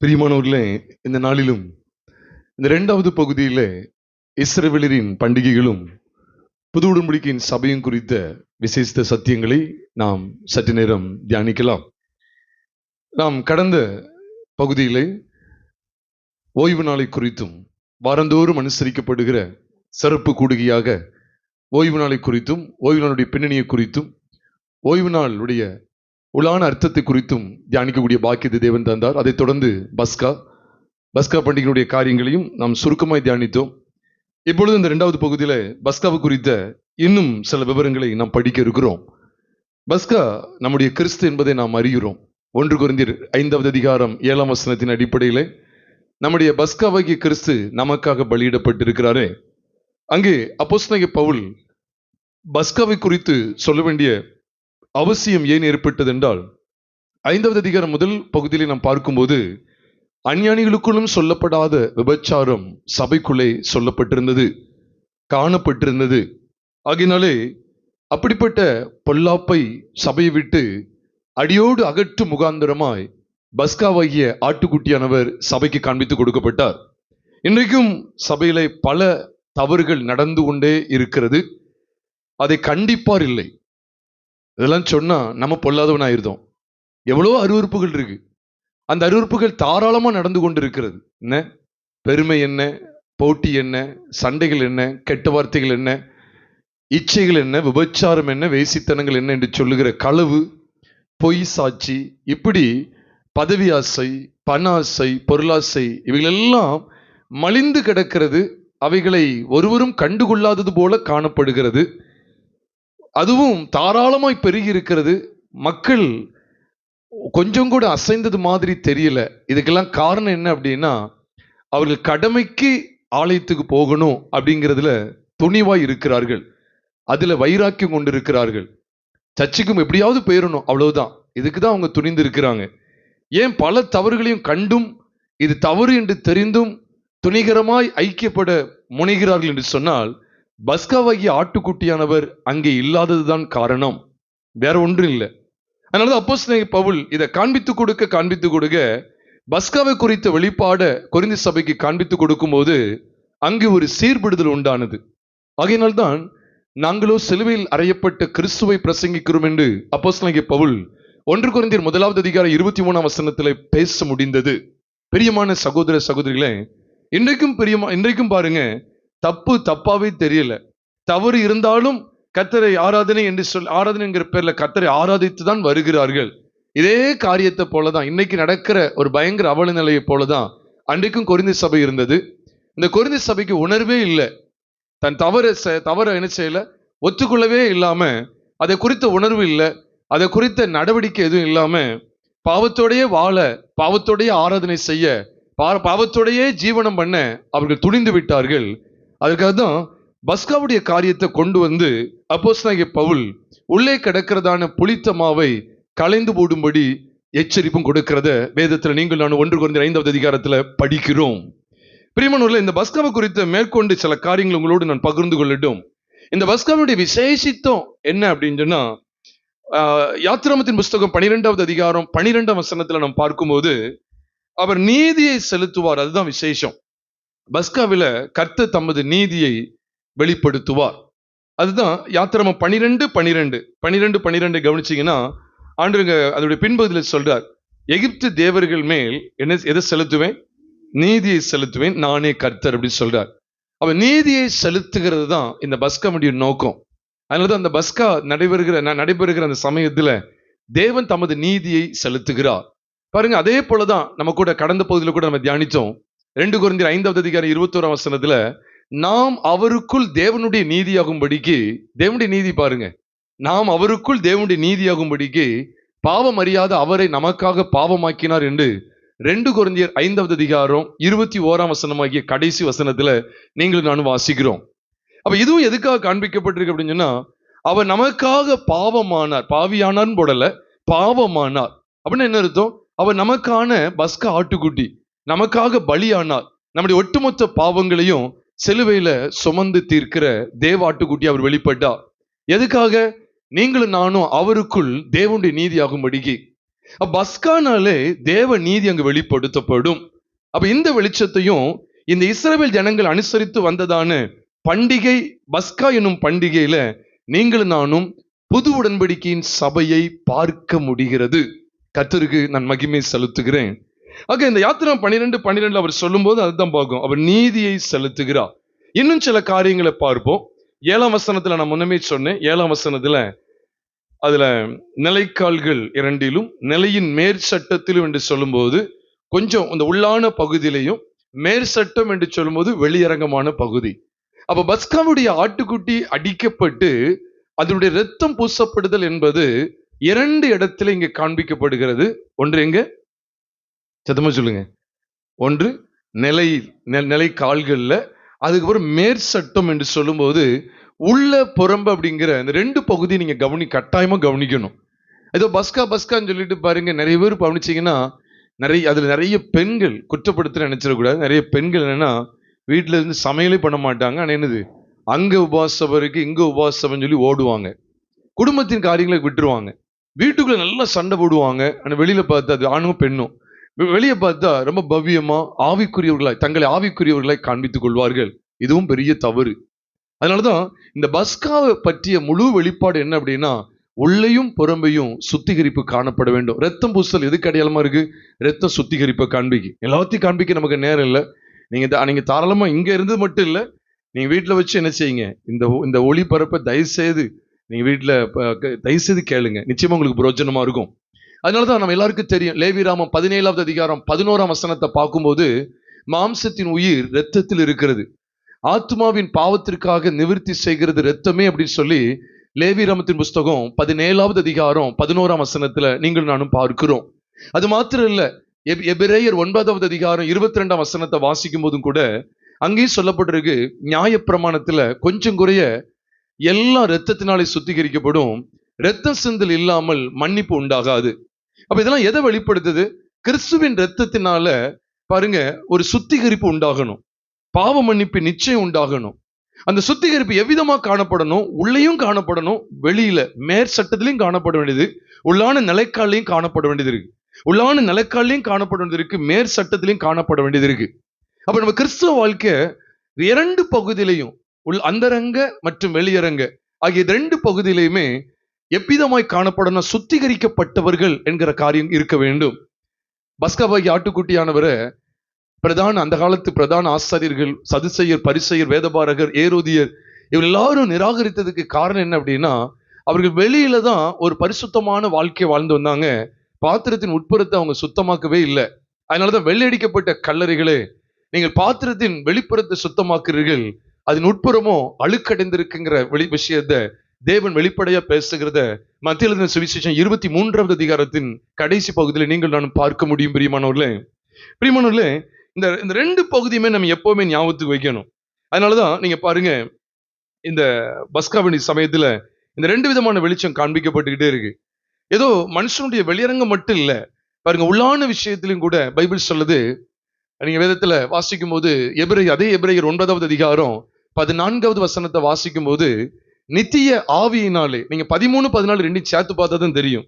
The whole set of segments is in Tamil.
பிரியமானவர்களே, இந்த நாளிலும் இந்த இரண்டாவது பகுதியிலே இஸ்ரவேலரின் பண்டிகைகளும் புது உடன்படிக்கையின் சபையும் குறித்த விசேஷ சத்தியங்களை நாம் சற்று நேரம் தியானிக்கலாம். நாம் கடந்த பகுதியிலே ஓய்வு நாளை குறித்தும் வாரந்தோறும் அனுசரிக்கப்படுகிற சிறப்பு கூடுகையாக ஓய்வு நாளை குறித்தும் ஓய்வு நாளுடைய பின்னணியை குறித்தும் ஓய்வு நாளுடைய உளான அர்த்தத்தை குறித்தும் தியானிக்கக்கூடிய பாக்கியத்தை தேவன் தந்தார். அதைத் தொடர்ந்து பஸ்கா பண்டிகையுடைய காரியங்களையும் நாம் சுருக்கமாய் தியானித்தோம். இப்பொழுது இந்த இரண்டாவது பகுதியில பஸ்காவு குறித்த இன்னும் சில விவரங்களை நாம் படிக்க இருக்கிறோம். பஸ்கா நம்முடைய கிறிஸ்து என்பதை நாம் அறிகிறோம். 1 கொரிந்தியர் 5வது அதிகாரம் 7ஆம் வசனத்தின் அடிப்படையிலே நம்முடைய பஸ்காவாகிய கிறிஸ்து நமக்காக பலியிடப்பட்டிருக்கிறாரே. அங்கே அப்போஸ்தலனாகிய பவுல் பஸ்காவை குறித்து சொல்ல வேண்டிய அவசியம் ஏன் ஏற்பட்டது என்றால், 5வது அதிகாரம் முதல் பகுதியிலே நாம் பார்க்கும்போது அஞ்ஞானிகளுக்குள்ளும் சொல்லப்படாத விபச்சாரம் சபைக்குள்ளே சொல்லப்பட்டிருந்தது, காணப்பட்டிருந்தது. ஆகினாலே அப்படிப்பட்ட பொல்லாப்பை சபையை விட்டு அடியோடு அகற்று முகாந்தரமாய் பஸ்காவாகிய ஆட்டுக்குட்டியானவர் சபைக்கு காண்பித்து கொடுக்கப்பட்டார். இன்றைக்கும் சபையிலே பல தவறுகள் நடந்து கொண்டே இருக்கிறது. அதை கண்டிப்பார் இல்லை. இதெல்லாம் சொன்னா நம்ம பொல்லாதவன் ஆயிருந்தோம். எவ்வளோ அருவருப்புகள் இருக்கு. அந்த அருவருப்புகள் தாராளமா நடந்து கொண்டு இருக்கிறது. என்ன பெருமை, என்ன போட்டி, என்ன சண்டைகள், என்ன கெட்ட வார்த்தைகள், என்ன இச்சைகள், என்ன விபச்சாரம், என்ன வேசித்தனங்கள் என்ன என்று சொல்லுகிற களவு, பொய் சாட்சி, இப்படி பதவி ஆசை, பண ஆசை, பொருளாசை, இவைகளெல்லாம் மலிந்து கிடக்கிறது. அவைகளை ஒருவரும் கண்டுகொள்ளாதது போல காணப்படுகிறது. அதுவும் தாராளமாய் பெருகி இருக்கிறது. மக்கள் கொஞ்சம் கூட அசைந்தது மாதிரி தெரியல. இதுக்கெல்லாம் காரணம் என்ன அப்படின்னா, அவர்கள் கடமைக்கு ஆலயத்துக்கு போகணும் அப்படிங்கிறதுல துணிவாய் இருக்கிறார்கள். அதுல வைராக்கியம் கொண்டு இருக்கிறார்கள். சர்ச்சுக்கும் எப்படியாவது போயிடணும், அவ்வளவுதான். இதுக்குதான் அவங்க துணிந்து இருக்கிறாங்க. ஏன் பல தவறுகளையும் கண்டும் இது தவறு என்று தெரிந்தும் துணிகரமாய் ஐக்கியப்பட முனைகிறார்கள் என்று சொன்னால், பஸ்காவாகிய ஆட்டுக்குட்டியானவர் அங்கே இல்லாததுதான் காரணம், வேற ஒன்றும் இல்லை. அதனால அப்போஸ்தலனாகிய பவுல் இதை காண்பித்து கொடுக்க பஸ்காவை குறித்த வெளிப்பாட கொரிந்தி சபைக்கு காண்பித்து கொடுக்கும் போது அங்கு ஒரு சீர்படுதல் உண்டானது. ஆகையினால்தான் நாங்களோ சிலுவையில் அறையப்பட்ட கிறிஸ்துவை பிரசங்கிக்கிறோம் என்று அப்போஸ்தலனாகிய பவுல் 1 கொரிந்தியர் 1வது அதிகாரம் 23ஆம் வசனத்திலே பேச முடிந்தது. பிரியமான சகோதர சகோதரிகளே, இன்றைக்கும் பாருங்க, தப்பாவே தெரியல. தவறு இருந்தாலும் கர்த்தரை ஆராதனை என்று ஆராதனை என்கிற பேர்ல கர்த்தரை ஆராதித்து தான் வருகிறார்கள். இதே காரியத்தை போலதான் இன்னைக்கு நடக்கிற ஒரு பயங்கர அவல நிலையை போலதான் அன்றைக்கும் கொரிந்தி சபை இருந்தது. இந்த கொரிந்தி சபைக்கு உணர்வே இல்லை. தன் தவற என்ன செய்யல, ஒத்துக்கொள்ளவே இல்லாம, அதை குறித்த உணர்வு இல்லை, அதை குறித்த நடவடிக்கை எதுவும் இல்லாம பாவத்தோடையே வாழ, பாவத்தோடையே ஆராதனை செய்ய, பாவத்தோடையே ஜீவனம் பண்ண அவர்கள் துணிந்து விட்டார்கள். அதுக்காக தான் பஸ்காவுடைய காரியத்தை கொண்டு வந்து அப்போஸ்தலனாகிய பவுல் உள்ளே கிடக்கிறதான புளித்த மாவை களைந்து போடும்படி எச்சரிப்பும் கொடுக்கிறத வேதத்துல நீங்கள் நான் 1 கொரிந்தியர் 5வது அதிகாரத்துல படிக்கிறோம். பிரியமானவர்களே, இந்த பஸ்காவை குறித்த மேற்கொண்டு சில காரியங்கள் உங்களோடு நான் பகிர்ந்து கொள்ளட்டும். இந்த பஸ்காவுடைய விசேஷித்தம் என்ன அப்படின்னு சொன்னா, யாத்திராகமத்தின் புஸ்தகம் 12வது அதிகாரம் 12ஆம் வசனத்துல நாம் பார்க்கும்போது, அவர் நீதியை செலுத்துவார். அதுதான் விசேஷம். பஸ்காவில கர்த்தர் தமது நீதியை வெளிப்படுத்துவார். அதுதான் யாத்திராகமம் 12 கவனிச்சீங்கன்னா, ஆண்டவங்க அதோடைய பின்பகுதியில் சொல்றார், எகிப்து தேவர்கள் மேல் எதை செலுத்துவேன்? நீதியை செலுத்துவேன், நானே கர்த்தர் அப்படின்னு சொல்றார். அவ நீதியை செலுத்துகிறது தான் இந்த பஸ்காவுடைய நோக்கம். அதனாலதான் அந்த பஸ்கா நடைபெறுகிற அந்த சமயத்துல தேவன் தமது நீதியை செலுத்துகிறார். பாருங்க, அதே போலதான் நம்ம கூட கடந்த பகுதியில் கூட நம்ம தியானிச்சோம். 2 கொரிந்தியர் 5வது அதிகாரம் 21ஆம் வசனத்துல, நாம் அவருக்குள் தேவனுடைய நீதியாகும்படிக்கு, தேவனுடைய நீதி பாருங்க, நாம் அவருக்குள் தேவனுடைய நீதியாகும்படிக்கு பாவம் அறியாத அவரை நமக்காக பாவமாக்கினார் என்று 2 கொரிந்தியர் 5வது அதிகாரம் 21ஆம் வசனமாகிய கடைசி வசனத்துல நீங்களும் நானும் வாசிக்கிறோம். அப்ப இதுவும் எதுக்காக காண்பிக்கப்பட்டிருக்கு அப்படின்னு சொன்னா, அவர் நமக்காக பாவமானார். பாவியானார்னு போடல, பாவமானார் அப்படின்னு என்ன அர்த்தம்? அவர் நமக்கான பஸ்கா ஆட்டுக்குட்டி, நமக்காக பலியானார். நம்முடைய ஒட்டுமொத்த பாவங்களையும் சிலுவையில சுமந்து தீர்க்கிற தேவ ஆட்டுக்குட்டி அவர் வெளிப்பட்டார். எதுக்காக? நீங்களும் நானும் அவருக்குள் தேவனுடைய நீதி ஆகும்படிக்கு, பஸ்கானாலே தேவ நீதி அங்கு வெளிப்படுத்தப்படும். அப்ப இந்த வெளிச்சத்தையும் இந்த இஸ்ரவேல் ஜனங்கள் அனுசரித்து வந்ததான பண்டிகை பஸ்கா என்னும் பண்டிகையில நீங்களும் நானும் புது உடன்படிக்கையின் சபையை பார்க்க முடிகிறது. கர்த்தருக்கு நான் மகிமை செலுத்துகிறேன். ஆக இந்த யாத்திரா 12:12 அவர் சொல்லும் போது அதுதான் பார்க்கும். அவர் நீதியை செலுத்துகிறார். இன்னும் சில காரியங்களை பார்ப்போம். 7ஆம் வசனத்துல நான் முன்னமே சொன்னேன். 7ஆம் வசனத்துல அதுல நிலைக்கால்கள் 2லும் நிலையின் மேற்சட்டத்திலும் என்று சொல்லும்போது கொஞ்சம் அந்த உள்ளான பகுதியிலையும், மேற்சட்டம் என்று சொல்லும்போது வெளியரங்கமான பகுதி. அப்ப பஸ்காவுடைய ஆட்டுக்குட்டி அடிக்கப்பட்டு அதனுடைய இரத்தம் பூசப்படுதல் என்பது 2 இடத்துல இங்க காண்பிக்கப்படுகிறது. ஒன்று எங்க? சத்தமா சொல்லுங்க. ஒன்று நிலை கால்கள்ல, அதுக்கப்புறம் மேற்சட்டம் என்று சொல்லும்போது உள்ள புறம்பு அப்படிங்கிற இந்த 2 பகுதி நீங்க கட்டாயமா கவனிக்கணும். ஏதோ பஸ்கான்னு சொல்லிட்டு பாருங்க, நிறைய பேர் கவனிச்சீங்கன்னா அதுல நிறைய பெண்கள் குற்றப்படுத்த நினைச்சிடக்கூடாது. நிறைய பெண்கள் என்னன்னா வீட்டுல இருந்து சமையலே பண்ண மாட்டாங்க. ஆனா என்னது, அங்க உபவாசம் இருக்கு, இங்க உபவாசம் சொல்லி ஓடுவாங்க. குடும்பத்தின் காரியங்களை விட்டுருவாங்க. வீட்டுக்குள்ள நல்லா சண்டை போடுவாங்க. ஆனா வெளியில பார்த்தா அது ஆணும் பெண்ணும் வெளியே பார்த்தா ரொம்ப பவ்யமா ஆவிக்குரியவர்களாய் தங்களை ஆவிக்குரியவர்களாய் காண்பித்துக் கொள்வார்கள். இதுவும் பெரிய தவறு. அதனாலதான் இந்த பஸ்காவை பற்றிய முழு வெளிப்பாடு என்ன அப்படின்னா, உள்ளையும் புறம்பையும் சுத்திகரிப்பு காணப்பட வேண்டும். ரத்தம் பூசல் எதுக்கு அடையாளமா இருக்கு? ரத்தம் சுத்திகரிப்பை காண்பிக்கு. எல்லாத்தையும் காண்பிக்க நமக்கு நேரம் இல்லை. நீங்க தாராளமா இங்க இருந்து மட்டும் இல்லை, நீங்க வீட்டுல வச்சு என்ன செய்யுங்க, இந்த ஒளிபரப்பை தயவுசெய்து நீங்க வீட்டுல தயவுசெய்து கேளுங்க. நிச்சயமா உங்களுக்கு பிரயோஜனமா இருக்கும். அதனாலதான் நம்ம எல்லாருக்கும் தெரியும், லேவியராகமம் 17வது அதிகாரம் 11ஆம் வசனத்தை பார்க்கும்போது, மாம்சத்தின் உயிர் இரத்தத்தில் இருக்கிறது, ஆத்மாவின் பாவத்திற்காக நிவர்த்தி செய்கிறது இரத்தமே அப்படின்னு சொல்லி லேவியராகமத்தின் புஸ்தகம் 17வது அதிகாரம் 11ஆம் வசனத்துல நீங்கள் நானும் பார்க்கிறோம். அது மாத்திரம் இல்ல, எபிரேயர் 9வது அதிகாரம் 22ஆம் வசனத்தை வாசிக்கும் போதும் கூட அங்கேயும் சொல்லப்பட்டிருக்கு, நியாயப்பிரமாணத்துல கொஞ்சம் குறைய எல்லாம் இரத்தத்தினாலே சுத்திகரிக்கப்படும், இரத்த சிந்தல் இல்லாமல் மன்னிப்பு உண்டாகாது. அப்ப இதெல்லாம் எதை வெளிப்படுத்துது? கிறிஸ்துவின் இரத்தத்தினால பாருங்க ஒரு சுத்திகரிப்பு உண்டாகணும், பாவ மன்னிப்பு நிச்சயம் உண்டாகணும். அந்த சுத்திகரிப்பு எவ்விதமா காணப்படணும்? உள்ளேயும் காணப்படணும், வெளியில மேற்சட்டத்திலையும் காணப்பட வேண்டியது, உள்ளான நிலைக்காலையும் காணப்பட வேண்டியது இருக்கு. உள்ளான நிலைக்காலையும் காணப்பட வேண்டியது இருக்கு, மேற்சட்டத்திலையும் காணப்பட வேண்டியது இருக்கு. அப்ப நம்ம கிறிஸ்துவ வாழ்க்கை 2 பகுதியிலையும், அந்தரங்க மற்றும் வெளியரங்க ஆகிய 2 பகுதியிலையுமே எவ்விதமாய் காணப்படணும்? சுத்திகரிக்கப்பட்டவர்கள் என்கிற காரியம் இருக்க வேண்டும். பஸ்காவாகி ஆட்டுக்குட்டியானவரை அந்த காலத்து பிரதான ஆசாரியர்கள், சதுசேயர், பரிசேயர், வேதபாரகர், ஏரோதியர் இவங்க எல்லாரும் நிராகரித்ததுக்கு காரணம் என்ன அப்படின்னா, அவர்கள் வெளியில தான் ஒரு பரிசுத்தமான வாழ்க்கையை வாழ்ந்து வந்தாங்க, பாத்திரத்தின் உட்புறத்தை அவங்க சுத்தமாக்கவே இல்லை. அதனாலதான் வெள்ளையடிக்கப்பட்ட கல்லறைகளே, நீங்கள் பாத்திரத்தின் வெளிப்புறத்தை சுத்தமாக்குறீர்கள், அதன் உட்புறமோ அழுக்கடைந்திருக்குங்கிற விஷயத்தை தேவன் வெளிப்படையா பேசுகிறத மத்திய எழுதின சுவிசேஷம் 23வது அதிகாரத்தின் கடைசி பகுதியில் நீங்கள் நானும் பார்க்க முடியும். பிரியமானவர்களே, இந்த 2 பகுதியுமே நம்ம எப்பவுமே ஞாபகத்துக்கு வைக்கணும். அதனாலதான் நீங்க பாருங்க, இந்த பஸ்காவின் சமயத்துல இந்த 2 விதமான வெளிச்சம் காண்பிக்கப்பட்டுக்கிட்டே இருக்கு. ஏதோ மனுஷனுடைய வெளியரங்கம் மட்டும் இல்ல, பாருங்க உள்ளான விஷயத்திலும் கூட பைபிள் சொல்லுது. நீங்க வேதத்துல வாசிக்கும் போது அதே எபிரேயர் 9வது அதிகாரம் 14வது வசனத்தை வாசிக்கும் போது, நித்திய ஆவியினாலே, நீங்க 13, 14 ரெண்டையும் சேர்த்து பார்த்தாதான் தெரியும்.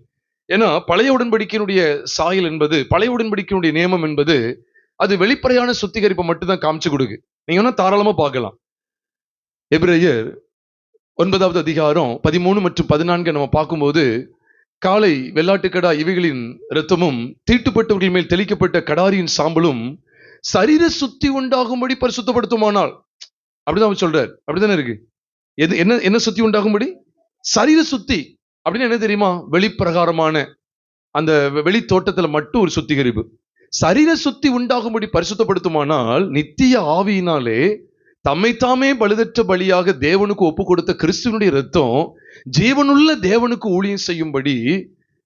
ஏன்னா பழைய உடன்படிக்கையினுடைய சாயல் என்பது, பழைய உடன்படிக்கையினுடைய நியமம் என்பது அது வெளிப்படையான சுத்திகரிப்பை மட்டும் தான் காமிச்சு கொடுக்கு. நீங்க வேணா தாராளமா பார்க்கலாம். எபிரேயர் 9வது அதிகாரம் 13 மற்றும் 14 நம்ம பார்க்கும்போது, காளை, வெள்ளாட்டுக்கடா இவைகளின் இரத்தமும் தீட்டுப்பட்டவர்கள் மேல் தெளிக்கப்பட்ட கடாரியின் சாம்பலும் சரீர சுத்தி உண்டாகும்படி பரிசுத்தப்படுத்துமானால், அப்படிதான் சொல்றாரு. அப்படித்தானே இருக்கு. என்ன சுத்தி உண்டாகும்படி? சரீர சுத்தி. அப்படின்னு என்ன தெரியுமா? வெளிப்பிரகாரமான அந்த வெளி தோட்டத்துல மட்டும் ஒரு சுத்திகரிப்பு. சரீர சுத்தி உண்டாகும்படி பரிசுத்தப்படுத்துமானால், நித்திய ஆவியினாலே தம்மைத்தாமே பழுதற்ற பலியாக தேவனுக்கு ஒப்பு கொடுத்த கிறிஸ்துவனுடைய இரத்தம் ஜீவனுள்ள தேவனுக்கு ஊழியம் செய்யும்படி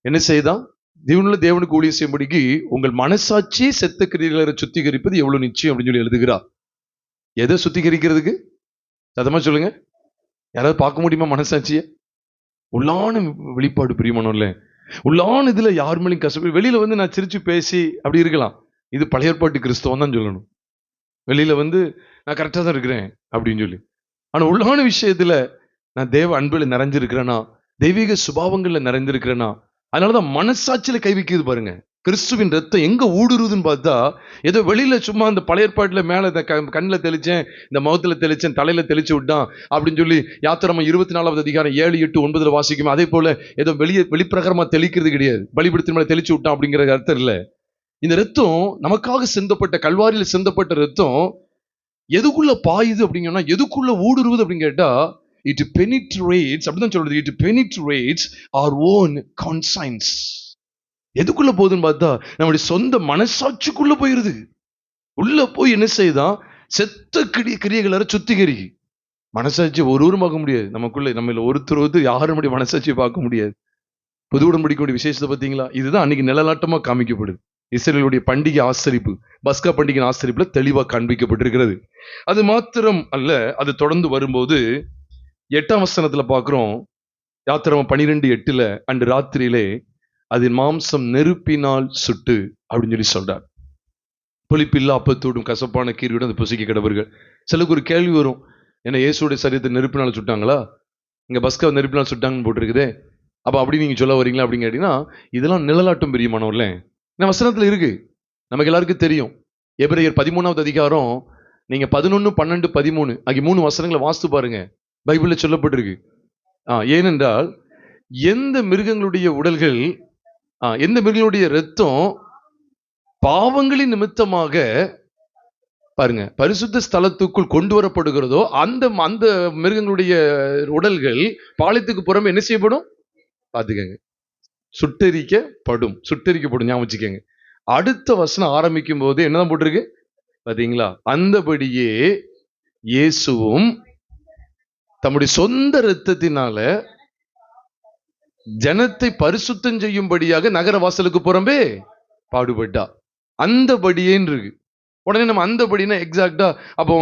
என்ன செய்தான்? ஜீவனுள்ள தேவனுக்கு ஊழியம் செய்யும்படிக்கு உங்கள் மனசாட்சியை செத்த கிரியைகளை சுத்திகரிப்பது எவ்வளவு நிச்சயம் அப்படின்னு சொல்லி எழுதுகிறார். எதை சுத்திகரிக்கிறதுக்கு? சத்தமா சொல்லுங்க. யாராவது பார்க்க முடியுமா மனசாட்சிய? உள்ளான வெளிப்பாடு பிரியமானோம்ல. உள்ளான இதுல யார் மேலேயும் கஷ்டப்பட்டு, வெளியில வந்து நான் சிரிச்சு பேசி அப்படி இருக்கலாம், இது பழைய ஏற்பாட்டு கிறிஸ்தவம் தான் சொல்லணும். வெளியில வந்து நான் கரெக்டா தான் இருக்கிறேன் அப்படின்னு சொல்லி, ஆனா உள்ளான விஷயத்துல நான் தேவ அன்புல நிறைஞ்சிருக்கிறேனா, தெய்வீக சுபாவங்கள்ல நிறைந்திருக்கிறேனா, அதனாலதான் மனசாட்சியில கை வைக்குது பாருங்க. கிறிஸ்துவின் ரத்தம் எங்க ஊடுருதுன்னு பார்த்தா, ஏதோ வெளியில சும்மா அந்த பழைய ஏற்பாட்டுல மேல இந்த கண்ணில் தெளிச்சேன், இந்த முகத்துல தெளிச்சேன், தலையில தெளிச்சு விட்டான் அப்படின்னு சொல்லி யாத்திராகமம் 24வது அதிகாரம் 7, 8, 9 வாசிக்கும். அதே போல ஏதோ வெளிப்பிரகாரமா தெளிக்கிறது கிடையாது. பலிபீடத்தின் மேல தெளிச்சு விட்டான் அப்படிங்கிற அர்த்தம் இல்ல. இந்த ரத்தம் நமக்காக சிந்தப்பட்ட, கல்வாரியில் சிந்தப்பட்ட ரத்தம் எதுக்குள்ள பாயுது அப்படிங்கன்னா, எதுக்குள்ள ஊடுருவுது அப்படின்னு கேட்டா, it penetrates, அப்படிதான் சொல்றது, it penetrates our own conscience. எதுக்குள்ள போகுதுன்னு பார்த்தா, நம்முடைய சொந்த மனசாட்சிக்குள்ள போயிருது. உள்ள போய் என்ன செய்யுதான், செத்த கிரியைகளை சுத்திகரிக்கு. மனசாட்சி ஒருவரும் பார்க்க முடியாது. நமக்குள்ள நம்ம ஒருத்தர் யாரும் நம்முடைய மனசாட்சியை பார்க்க முடியாது. புது உடன்படிக்கையுடைய விசேஷத்தை பார்த்தீங்களா? இதுதான் அன்னைக்கு நிழலாட்டமா காமிக்கப்படுது. இஸ்ரவேலுடைய பண்டிகை ஆசரிப்பு, பஸ்கா பண்டிகை ஆசரிப்புல தெளிவா காண்பிக்கப்பட்டிருக்கிறது. அது மாத்திரம் அல்ல, அது தொடர்ந்து வரும்போது 8ஆம் வசனத்துல பார்க்கிறோம். யாத்திராகமம் 12:8 அன்று ராத்திரியிலே அதன் மாம்சம் நெருப்பினால் சுட்டு அப்படின்னு சொல்லி சொல்றார். புளிப்பில்லா அப்பத்தோடும் கசப்பான கீரியோடும் அது புசிக்க கிடவர்கள். சிலருக்கு ஒரு கேள்வி வரும், ஏன்னா இயேசுடைய சரீரத்தை நெருப்பினால் சுட்டாங்களா, இங்க பஸ்கா நெருப்பினால் சுட்டாங்கன்னு போட்டிருக்குதே, அப்ப அப்படி நீங்க சொல்ல வரீங்களா அப்படின்னு கேட்டீங்கன்னா, இதெல்லாம் நிழலாட்டம் பிரியமானவர்கள. இந்த வசனத்துல இருக்கு, நமக்கு எல்லாருக்கும் தெரியும். எபிரேயர் 13வது அதிகாரம் நீங்க 11, 12, 13 ஆகிய 3 வசனங்களை வாசித்து பாருங்க. பைபிள்ல சொல்லப்பட்டிருக்கு. ஏனென்றால் எந்த மிருகங்களுடைய உடல்கள், எந்த மிருகங்களுடைய ரத்தம் பாவங்களின் நிமித்தமாக பாருங்க பரிசுத்த ஸ்தலத்துக்குள் கொண்டு வரப்படுகிறதோ, அந்த அந்த மிருகங்களுடைய உடல்கள் பாளையத்துக்கு புறமே என்ன செய்யப்படும் பாத்துக்கங்க, சுட்டரிக்கப்படும். ஞாபகம் வச்சுக்கோங்க. அடுத்த வசனம் ஆரம்பிக்கும் போது என்னதான் போட்டிருக்கு பாத்தீங்களா? அந்தபடியே இயேசுவும் தம்முடைய சொந்த இரத்தத்தினால ஜனத்தை பரிசுத்தம் செய்யும்படியாக நகர வாசலுக்கு புறம்பே பாடுபட்டா. அந்தபடியேன்னு இருக்கு. உடனே நம்ம அந்தபடினா எக்ஸாக்டா அப்போ